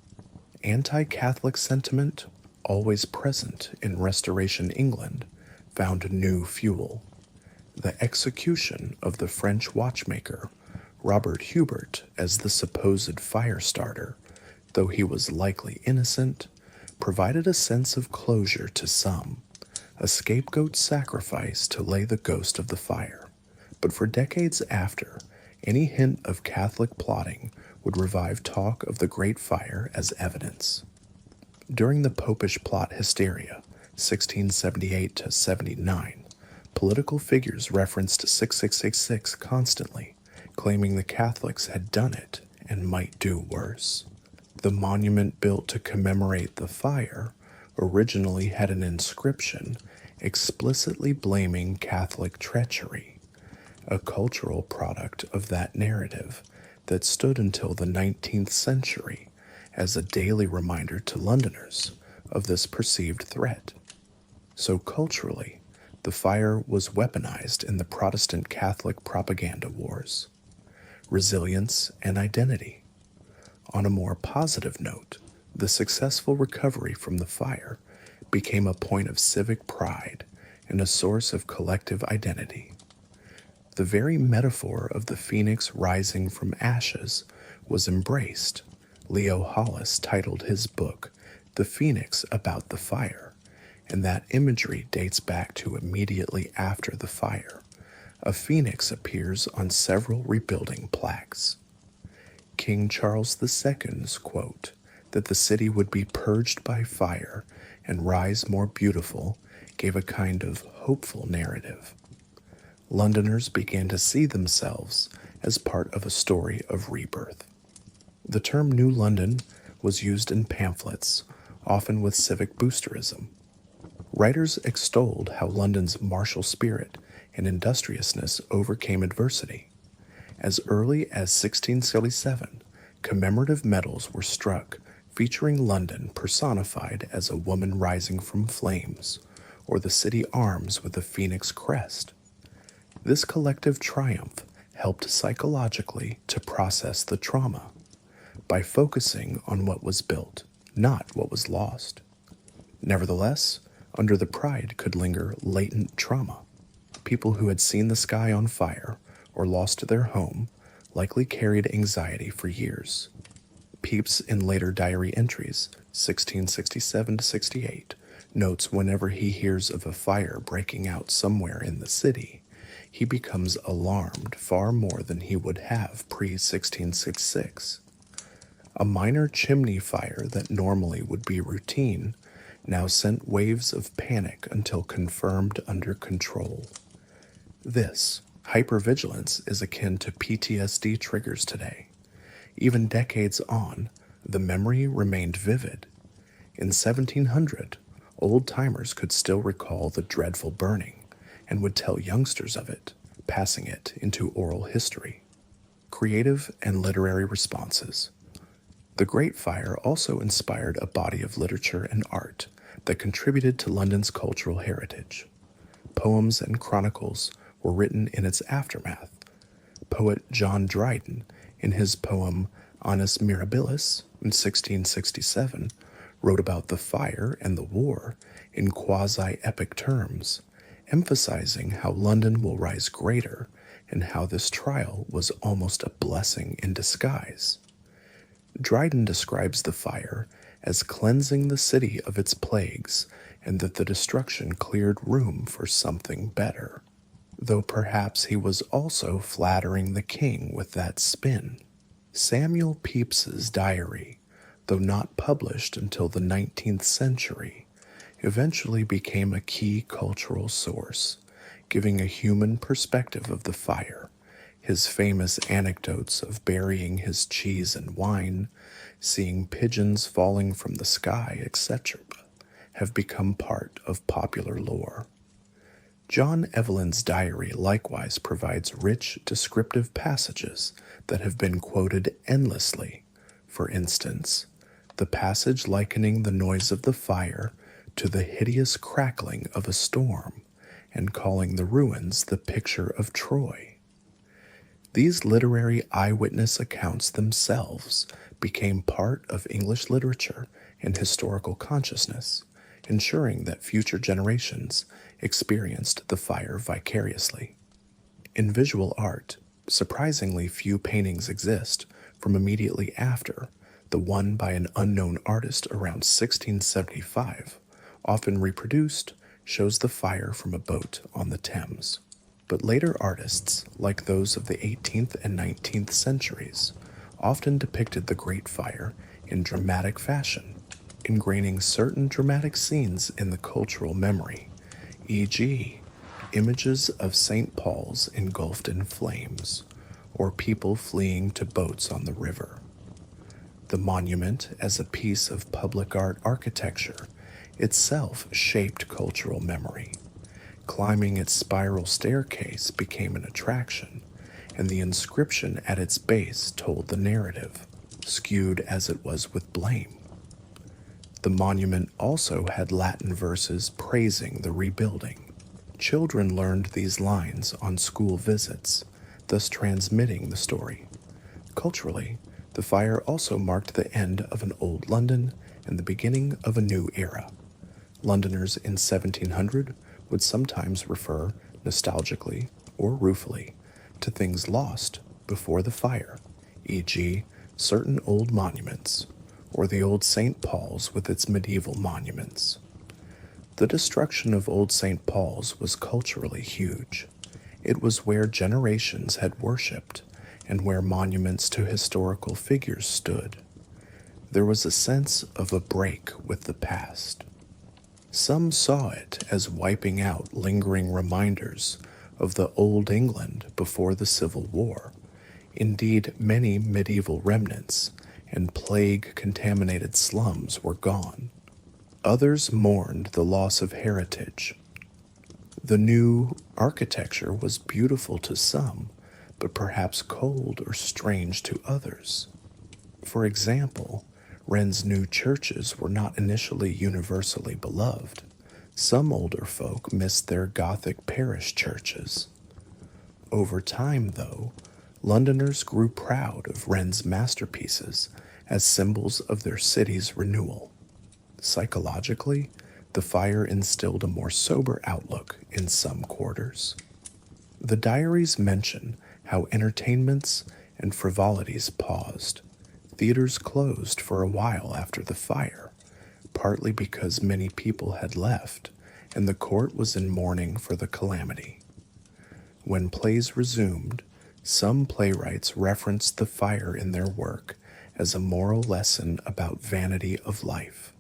[SPEAKER 1] Anti-Catholic sentiment, always present in Restoration England, found new fuel. The execution of the French watchmaker Robert Hubert as the supposed fire starter, though he was likely innocent, provided a sense of closure to some, a scapegoat sacrifice to lay the ghost of the fire. But for decades after, any hint of Catholic plotting would revive talk of the Great Fire as evidence. During the Popish plot hysteria, 1678 to 79, political figures referenced 6666 constantly, claiming the Catholics had done it and might do worse. The monument built to commemorate the fire originally had an inscription explicitly blaming Catholic treachery, a cultural product of that narrative that stood until the 19th century as a daily reminder to Londoners of this perceived threat. So culturally, the fire was weaponized in the Protestant Catholic propaganda wars. Resilience and identity. On a more positive note, the successful recovery from the fire became a point of civic pride and a source of collective identity. The very metaphor of the phoenix rising from ashes was embraced. Leo Hollis titled his book, The Phoenix About the Fire, and that imagery dates back to immediately after the fire. A phoenix appears on several rebuilding plaques. King Charles II's quote that the city would be purged by fire and rise more beautiful gave a kind of hopeful narrative. Londoners began to see themselves as part of a story of rebirth. The term New London was used in pamphlets, often with civic boosterism. Writers extolled how London's martial spirit and industriousness overcame adversity. As early as 1677, commemorative medals were struck featuring London personified as a woman rising from flames, or the city arms with a phoenix crest. This collective triumph helped psychologically to process the trauma by focusing on what was built, not what was lost. Nevertheless, under the pride could linger latent trauma. People who had seen the sky on fire or lost their home likely carried anxiety for years. Pepys, in later diary entries, 1667 to 68, notes whenever he hears of a fire breaking out somewhere in the city, he becomes alarmed far more than he would have pre-1666. A minor chimney fire that normally would be routine now sent waves of panic until confirmed under control. This, Hypervigilance is akin to PTSD triggers today. Even decades on, the memory remained vivid. In 1700, old-timers could still recall the dreadful burning and would tell youngsters of it, passing it into oral history. Creative and literary responses. The Great Fire also inspired a body of literature and art that contributed to London's cultural heritage. Poems and chronicles were written in its aftermath. Poet John Dryden, in his poem Annus Mirabilis in 1667, wrote about the fire and the war in quasi-epic terms, emphasizing how London will rise greater and how this trial was almost a blessing in disguise. Dryden describes the fire as cleansing the city of its plagues and that the destruction cleared room for something better, though perhaps he was also flattering the king with that spin. Samuel Pepys's diary, though not published until the 19th century, eventually became a key cultural source, giving a human perspective of the fire. His famous anecdotes of burying his cheese in wine, seeing pigeons falling from the sky, etc., have become part of popular lore. John Evelyn's diary likewise provides rich, descriptive passages that have been quoted endlessly. For instance, the passage likening the noise of the fire to the hideous crackling of a storm and calling the ruins the picture of Troy. These literary eyewitness accounts themselves became part of English literature and historical consciousness, ensuring that future generations experienced the fire vicariously. In visual art, surprisingly few paintings exist from immediately after. The one by an unknown artist around 1675, often reproduced, shows the fire from a boat on the Thames. But later artists, like those of the 18th and 19th centuries, often depicted the Great Fire in dramatic fashion, ingraining certain dramatic scenes in the cultural memory, e.g., images of St. Paul's engulfed in flames, or people fleeing to boats on the river. The monument, as a piece of public art architecture, itself shaped cultural memory. Climbing its spiral staircase became an attraction, and the inscription at its base told the narrative, skewed as it was with blame. The monument also had Latin verses praising the rebuilding. Children learned these lines on school visits, thus transmitting the story. Culturally, the fire also marked the end of an old London and the beginning of a new era. Londoners in 1700 would sometimes refer nostalgically or ruefully to things lost before the fire, e.g., certain old monuments, or the old St. Paul's with its medieval monuments. The destruction of old St. Paul's was culturally huge. It was where generations had worshipped and where monuments to historical figures stood. There was a sense of a break with the past. Some saw it as wiping out lingering reminders of the old England before the Civil War. Indeed, many medieval remnants and plague-contaminated slums were gone. Others mourned the loss of heritage. The new architecture was beautiful to some, but perhaps cold or strange to others. For example, Wren's new churches were not initially universally beloved. Some older folk missed their Gothic parish churches. Over time, though, Londoners grew proud of Wren's masterpieces as symbols of their city's renewal. Psychologically, the fire instilled a more sober outlook in some quarters. The diaries mention how entertainments and frivolities paused. Theaters closed for a while after the fire, partly because many people had left and the court was in mourning for the calamity. When plays resumed, some playwrights referenced the fire in their work as a moral lesson about vanity of life.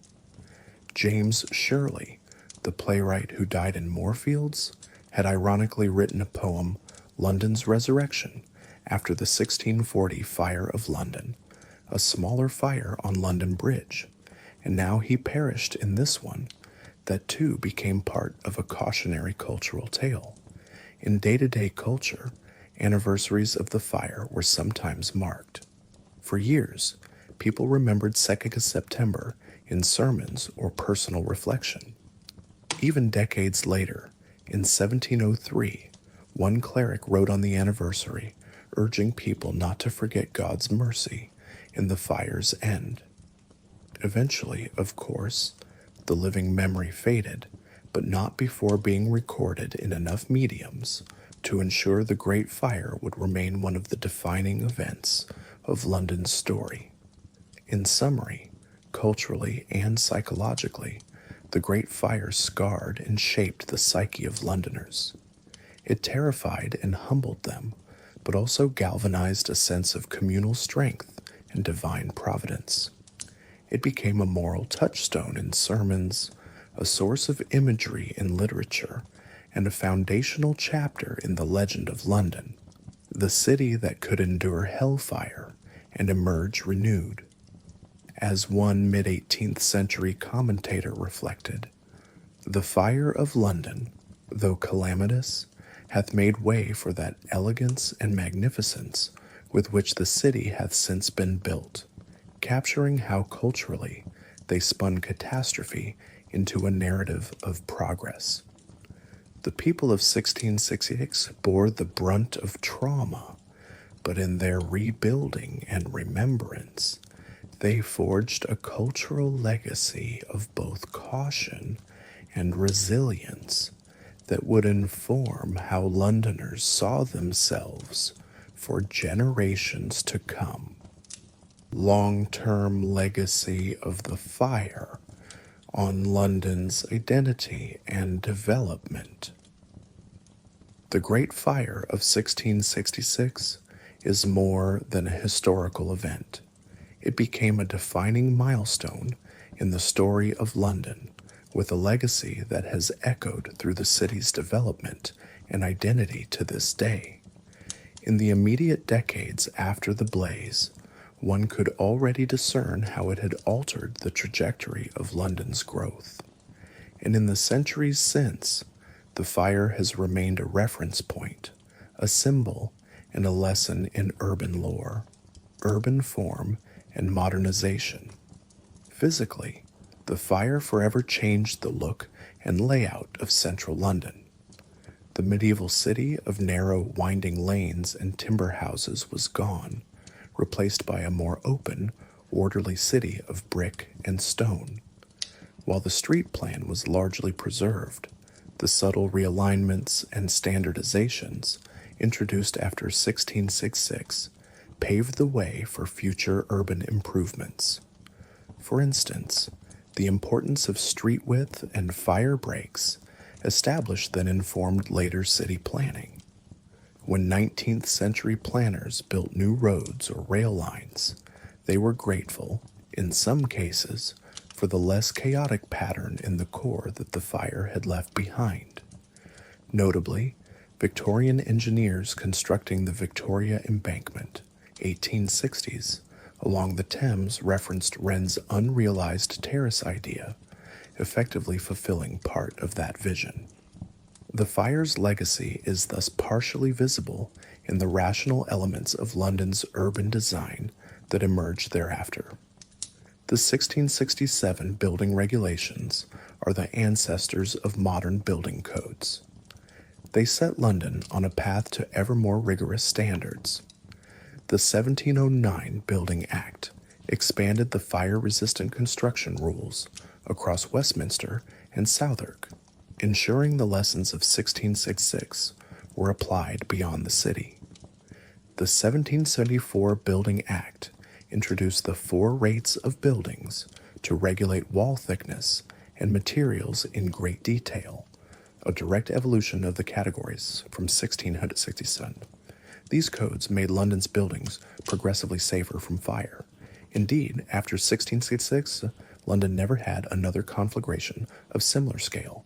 [SPEAKER 1] James Shirley, the playwright who died in Moorfields, had ironically written a poem London's resurrection after the 1640 Fire of London, a smaller fire on London Bridge, and now he perished in this one, that too became part of a cautionary cultural tale. In day-to-day culture, anniversaries of the fire were sometimes marked. For years, people remembered 2nd of September in sermons or personal reflection. Even decades later, in 1703, one cleric wrote on the anniversary, urging people not to forget God's mercy in the fire's end. Eventually, of course, the living memory faded, but not before being recorded in enough mediums to ensure the Great Fire would remain one of the defining events of London's story. In summary, culturally and psychologically, the Great Fire scarred and shaped the psyche of Londoners. It terrified and humbled them, but also galvanized a sense of communal strength and divine providence. It became a moral touchstone in sermons, a source of imagery in literature, and a foundational chapter in the legend of London, the city that could endure hellfire and emerge renewed. As one mid-18th century commentator reflected, "The fire of London, though calamitous, hath made way for that elegance and magnificence with which the city hath since been built," capturing how culturally they spun catastrophe into a narrative of progress. The people of 1666 bore the brunt of trauma, but in their rebuilding and remembrance, they forged a cultural legacy of both caution and resilience that would inform how Londoners saw themselves for generations to come. Long-term legacy of the fire on London's identity and development. The Great Fire of 1666 is more than a historical event. It became a defining milestone in the story of London, with a legacy that has echoed through the city's development and identity to this day. In the immediate decades after the blaze, one could already discern how it had altered the trajectory of London's growth. And in the centuries since, the fire has remained a reference point, a symbol, and a lesson in urban lore, urban form, and modernization. Physically, the fire forever changed the look and layout of central London. The medieval city of narrow, winding lanes and timber houses was gone, replaced by a more open, orderly city of brick and stone. While the street plan was largely preserved, the subtle realignments and standardizations introduced after 1666 paved the way for future urban improvements. For instance, the importance of street width and fire breaks established then informed later city planning. When 19th century planners built new roads or rail lines, they were grateful, in some cases, for the less chaotic pattern in the core that the fire had left behind. Notably, Victorian engineers constructing the Victoria Embankment, 1860s, along the Thames referenced Wren's unrealized terrace idea, effectively fulfilling part of that vision. The fire's legacy is thus partially visible in the rational elements of London's urban design that emerged thereafter. The 1667 building regulations are the ancestors of modern building codes. They set London on a path to ever more rigorous standards. The 1709 Building Act expanded the fire-resistant construction rules across Westminster and Southwark, ensuring the lessons of 1666 were applied beyond the city. The 1774 Building Act introduced the 4 rates of buildings to regulate wall thickness and materials in great detail, a direct evolution of the categories from 1667. These codes made London's buildings progressively safer from fire. Indeed, after 1666, London never had another conflagration of similar scale.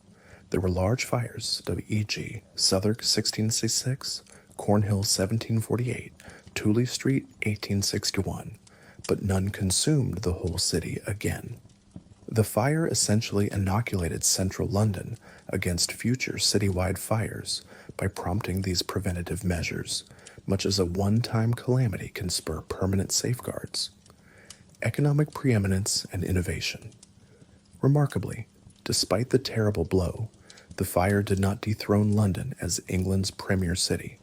[SPEAKER 1] There were large fires, e.g., Southwark 1666, Cornhill 1748, Tooley Street 1861, but none consumed the whole city again. The fire essentially inoculated central London against future citywide fires by prompting these preventative measures, much as a one-time calamity can spur permanent safeguards. Economic preeminence and innovation. Remarkably, despite the terrible blow, the fire did not dethrone London as England's premier city.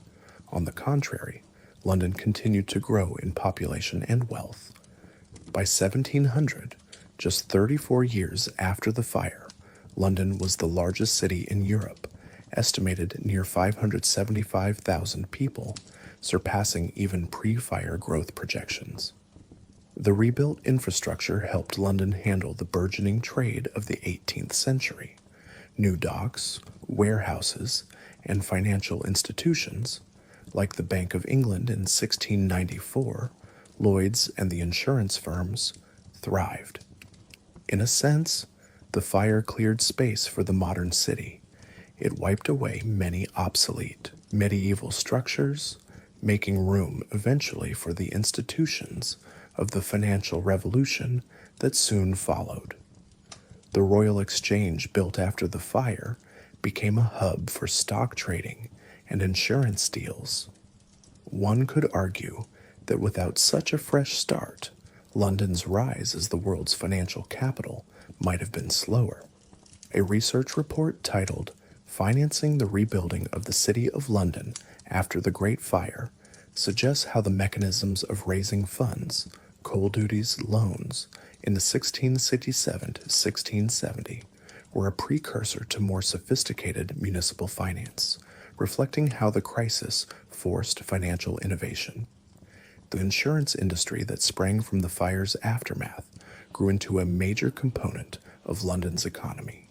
[SPEAKER 1] On the contrary, London continued to grow in population and wealth. By 1700, just 34 years after the fire, London was the largest city in Europe, estimated near 575,000 people, surpassing even pre-fire growth projections. The rebuilt infrastructure helped London handle the burgeoning trade of the 18th century. New docks, warehouses, and financial institutions, like the Bank of England in 1694, Lloyd's, and the insurance firms, thrived. In a sense, the fire cleared space for the modern city. It wiped away many obsolete medieval structures, making room eventually for the institutions of the financial revolution that soon followed. The Royal Exchange, built after the fire, became a hub for stock trading and insurance deals. One could argue that without such a fresh start, London's rise as the world's financial capital might have been slower. A research report titled "Financing the Rebuilding of the City of London After the Great Fire" suggests how the mechanisms of raising funds, coal duties, loans, in the 1667 to 1670 were a precursor to more sophisticated municipal finance, reflecting how the crisis forced financial innovation. The insurance industry that sprang from the fire's aftermath grew into a major component of London's economy.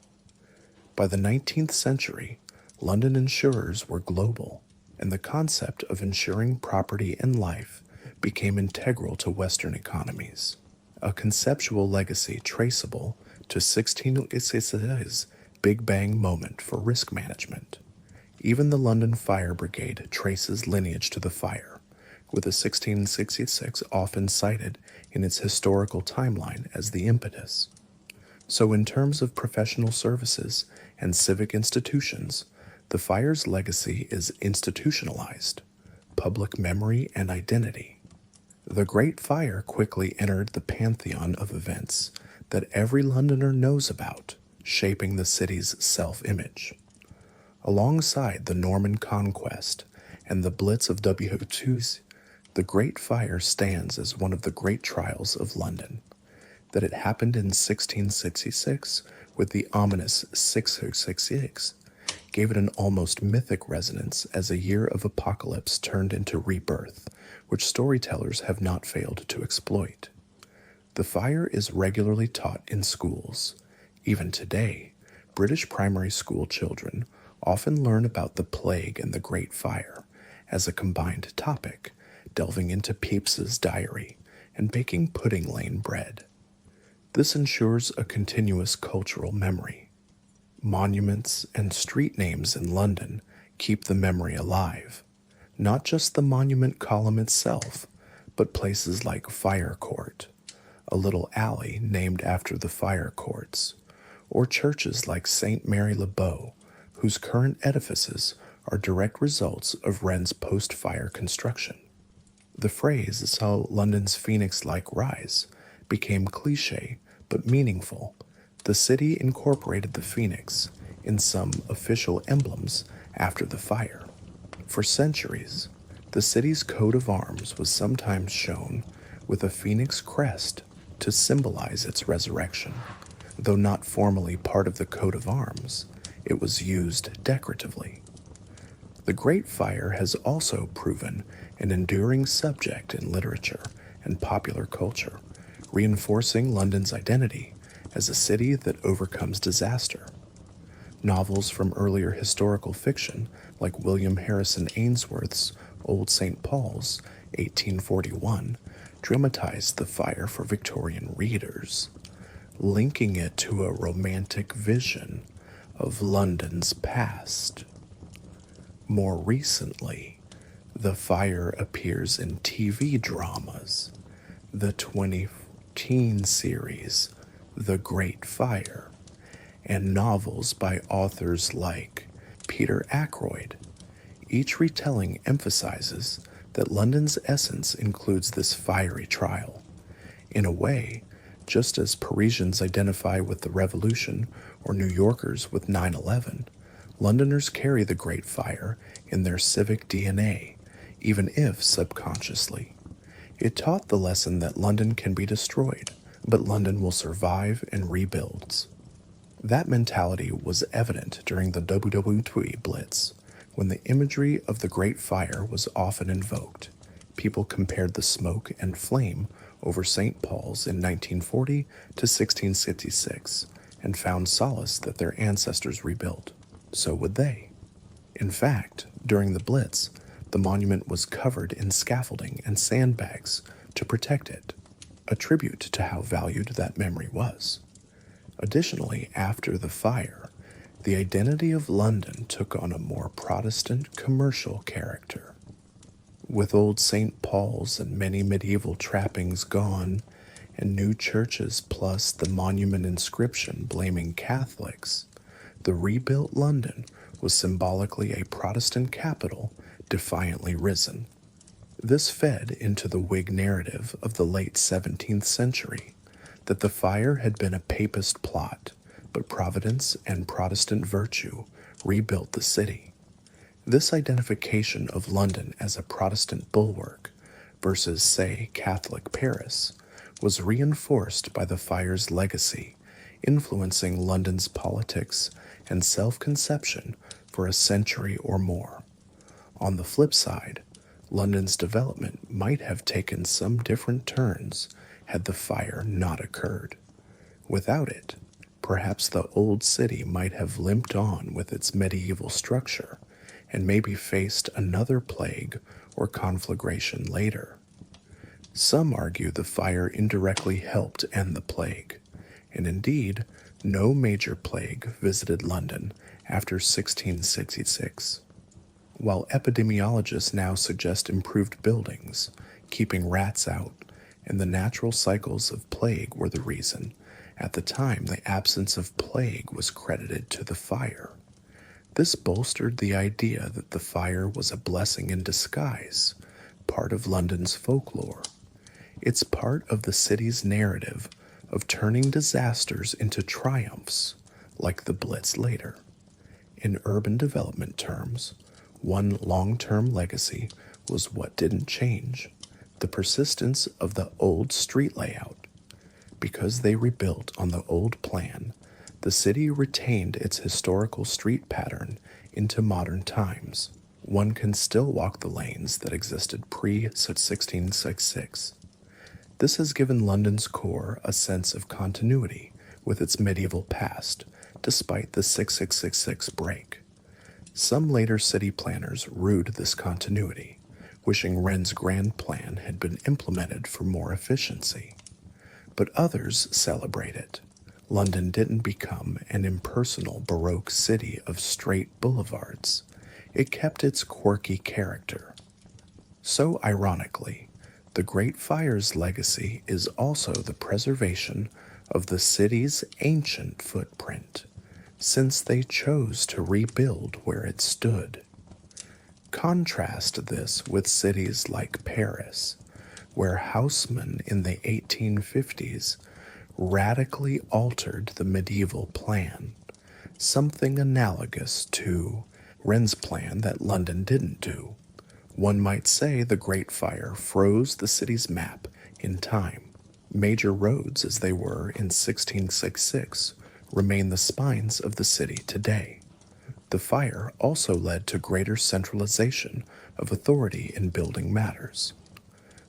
[SPEAKER 1] By the 19th century, London insurers were global, and the concept of insuring property and life became integral to Western economies, a conceptual legacy traceable to 1666's Big Bang moment for risk management. Even the London Fire Brigade traces lineage to the fire, with the 1666 often cited in its historical timeline as the impetus. So in terms of professional services and civic institutions, the fire's legacy is institutionalized, public memory and identity. The Great Fire quickly entered the pantheon of events that every Londoner knows about, shaping the city's self-image. Alongside the Norman Conquest and the Blitz of W2, the Great Fire stands as one of the great trials of London. That it happened in 1666 with the ominous 666 gave it an almost mythic resonance as a year of apocalypse turned into rebirth, which storytellers have not failed to exploit. The fire is regularly taught in schools. Even today, British primary school children often learn about the plague and the Great Fire as a combined topic, delving into Pepys's diary and baking pudding lane bread. This ensures a continuous cultural memory. Monuments and street names in London keep the memory alive, not just the monument column itself, but places like Fire Court, a little alley named after the fire courts, or churches like St. Mary le Bow, whose current edifices are direct results of Wren's post-fire construction. The phrase saw London's phoenix-like rise became cliché but meaningful. The city incorporated the phoenix in some official emblems after the fire. For centuries, the city's coat of arms was sometimes shown with a phoenix crest to symbolize its resurrection. Though not formally part of the coat of arms, it was used decoratively. The Great Fire has also proven an enduring subject in literature and popular culture, reinforcing London's identity as a city that overcomes disaster. Novels from earlier historical fiction, like William Harrison Ainsworth's Old St. Paul's, 1841, dramatized the fire for Victorian readers, linking it to a romantic vision of London's past. More recently, The fire appears in TV dramas, the 2014 series The Great Fire, and novels by authors like Peter Ackroyd. Each retelling emphasizes that London's essence includes this fiery trial. In a way, just as Parisians identify with the Revolution or New Yorkers with 9/11, Londoners carry the Great Fire in their civic DNA, even if subconsciously. It taught the lesson that London can be destroyed, but London will survive and rebuilds. That mentality was evident during the WW2 Blitz, when the imagery of the Great Fire was often invoked. People compared the smoke and flame over St. Paul's in 1940 to 1666 and found solace that their ancestors rebuilt. So would they. In fact, during the Blitz, the monument was covered in scaffolding and sandbags to protect it, a tribute to how valued that memory was. Additionally, after the fire, the identity of London took on a more Protestant commercial character. With old St. Paul's and many medieval trappings gone, and new churches plus the monument inscription blaming Catholics, the rebuilt London was symbolically a Protestant capital defiantly risen. This fed into the Whig narrative of the late 17th century that the fire had been a papist plot, but Providence and Protestant virtue rebuilt the city. This identification of London as a Protestant bulwark versus, say, Catholic Paris was reinforced by the fire's legacy, influencing London's politics and self-conception for a century or more. On the flip side, London's development might have taken some different turns had the fire not occurred. Without it, perhaps the old city might have limped on with its medieval structure and maybe faced another plague or conflagration later. Some argue the fire indirectly helped end the plague, and indeed, no major plague visited London after 1666. While epidemiologists now suggest improved buildings, keeping rats out, and the natural cycles of plague were the reason, at the time the absence of plague was credited to the fire. This bolstered the idea that the fire was a blessing in disguise, part of London's folklore. It's part of the city's narrative of turning disasters into triumphs, like the Blitz later. In urban development terms, one long-term legacy was what didn't change, the persistence of the old street layout. Because they rebuilt on the old plan, the city retained its historical street pattern into modern times. One can still walk the lanes that existed pre-1666. This has given London's core a sense of continuity with its medieval past, despite the 6666 break. Some later city planners rued this continuity, wishing Wren's grand plan had been implemented for more efficiency. But others celebrate it. London didn't become an impersonal Baroque city of straight boulevards. It kept its quirky character. So ironically, the Great Fire's legacy is also the preservation of the city's ancient footprint, since they chose to rebuild where it stood. Contrast this with cities like Paris, where Haussmann in the 1850s radically altered the medieval plan, something analogous to Wren's plan that London didn't do. One might say the Great Fire froze the city's map in time. Major roads as they were in 1666 remain the spines of the city today. The fire also led to greater centralization of authority in building matters.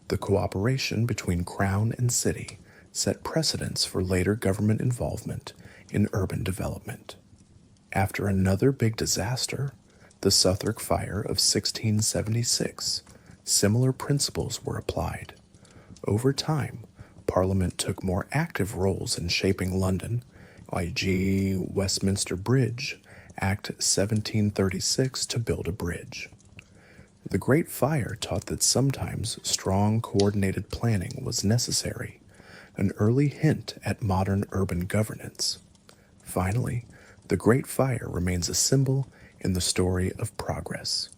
[SPEAKER 1] The cooperation between Crown and city set precedents for later government involvement in urban development. After another big disaster, the Southwark Fire of 1676, similar principles were applied. Over time, Parliament took more active roles in shaping London, e.g. Westminster Bridge, Act 1736 to build a bridge. The Great Fire taught that sometimes strong, coordinated planning was necessary, an early hint at modern urban governance. Finally, the Great Fire remains a symbol in the story of progress.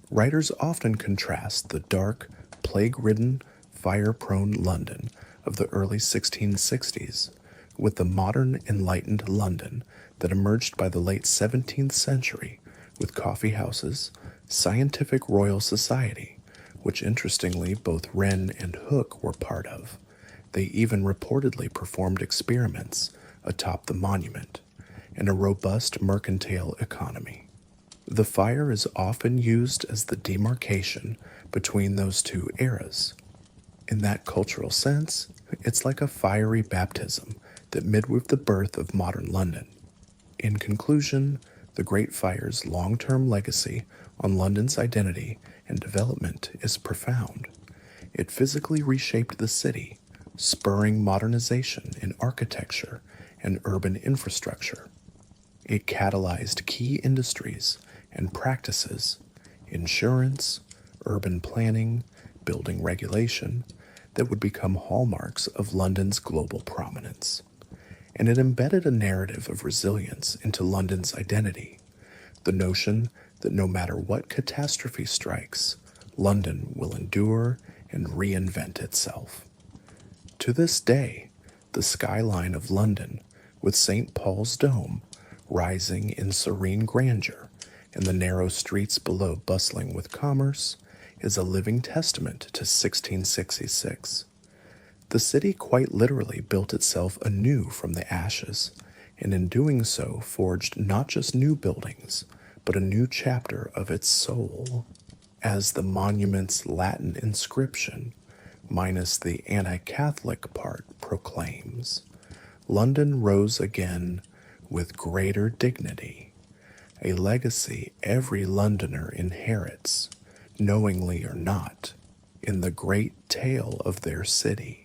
[SPEAKER 1] Writers often contrast the dark, plague-ridden, fire-prone London of the early 1660s with the modern, enlightened London that emerged by the late 17th century with coffee houses, scientific Royal Society, which interestingly both Wren and Hooke were part of. They even reportedly performed experiments atop the monument, and a robust mercantile economy. The fire is often used as the demarcation between those two eras. In that cultural sense, it's like a fiery baptism that midwifed the birth of modern London. In conclusion, the Great Fire's long-term legacy on London's identity and development is profound. It physically reshaped the city, spurring modernization in architecture and urban infrastructure. It catalyzed key industries and practices, insurance, urban planning, building regulation, that would become hallmarks of London's global prominence. And it embedded a narrative of resilience into London's identity, the notion that no matter what catastrophe strikes, London will endure and reinvent itself. To this day, the skyline of London, with St. Paul's Dome rising in serene grandeur and the narrow streets below bustling with commerce, is a living testament to 1666. The city quite literally built itself anew from the ashes, and in doing so forged not just new buildings, but a new chapter of its soul. As the monument's Latin inscription, minus the anti-Catholic part, proclaims, London rose again with greater dignity, a legacy every Londoner inherits, knowingly or not, in the great tale of their city.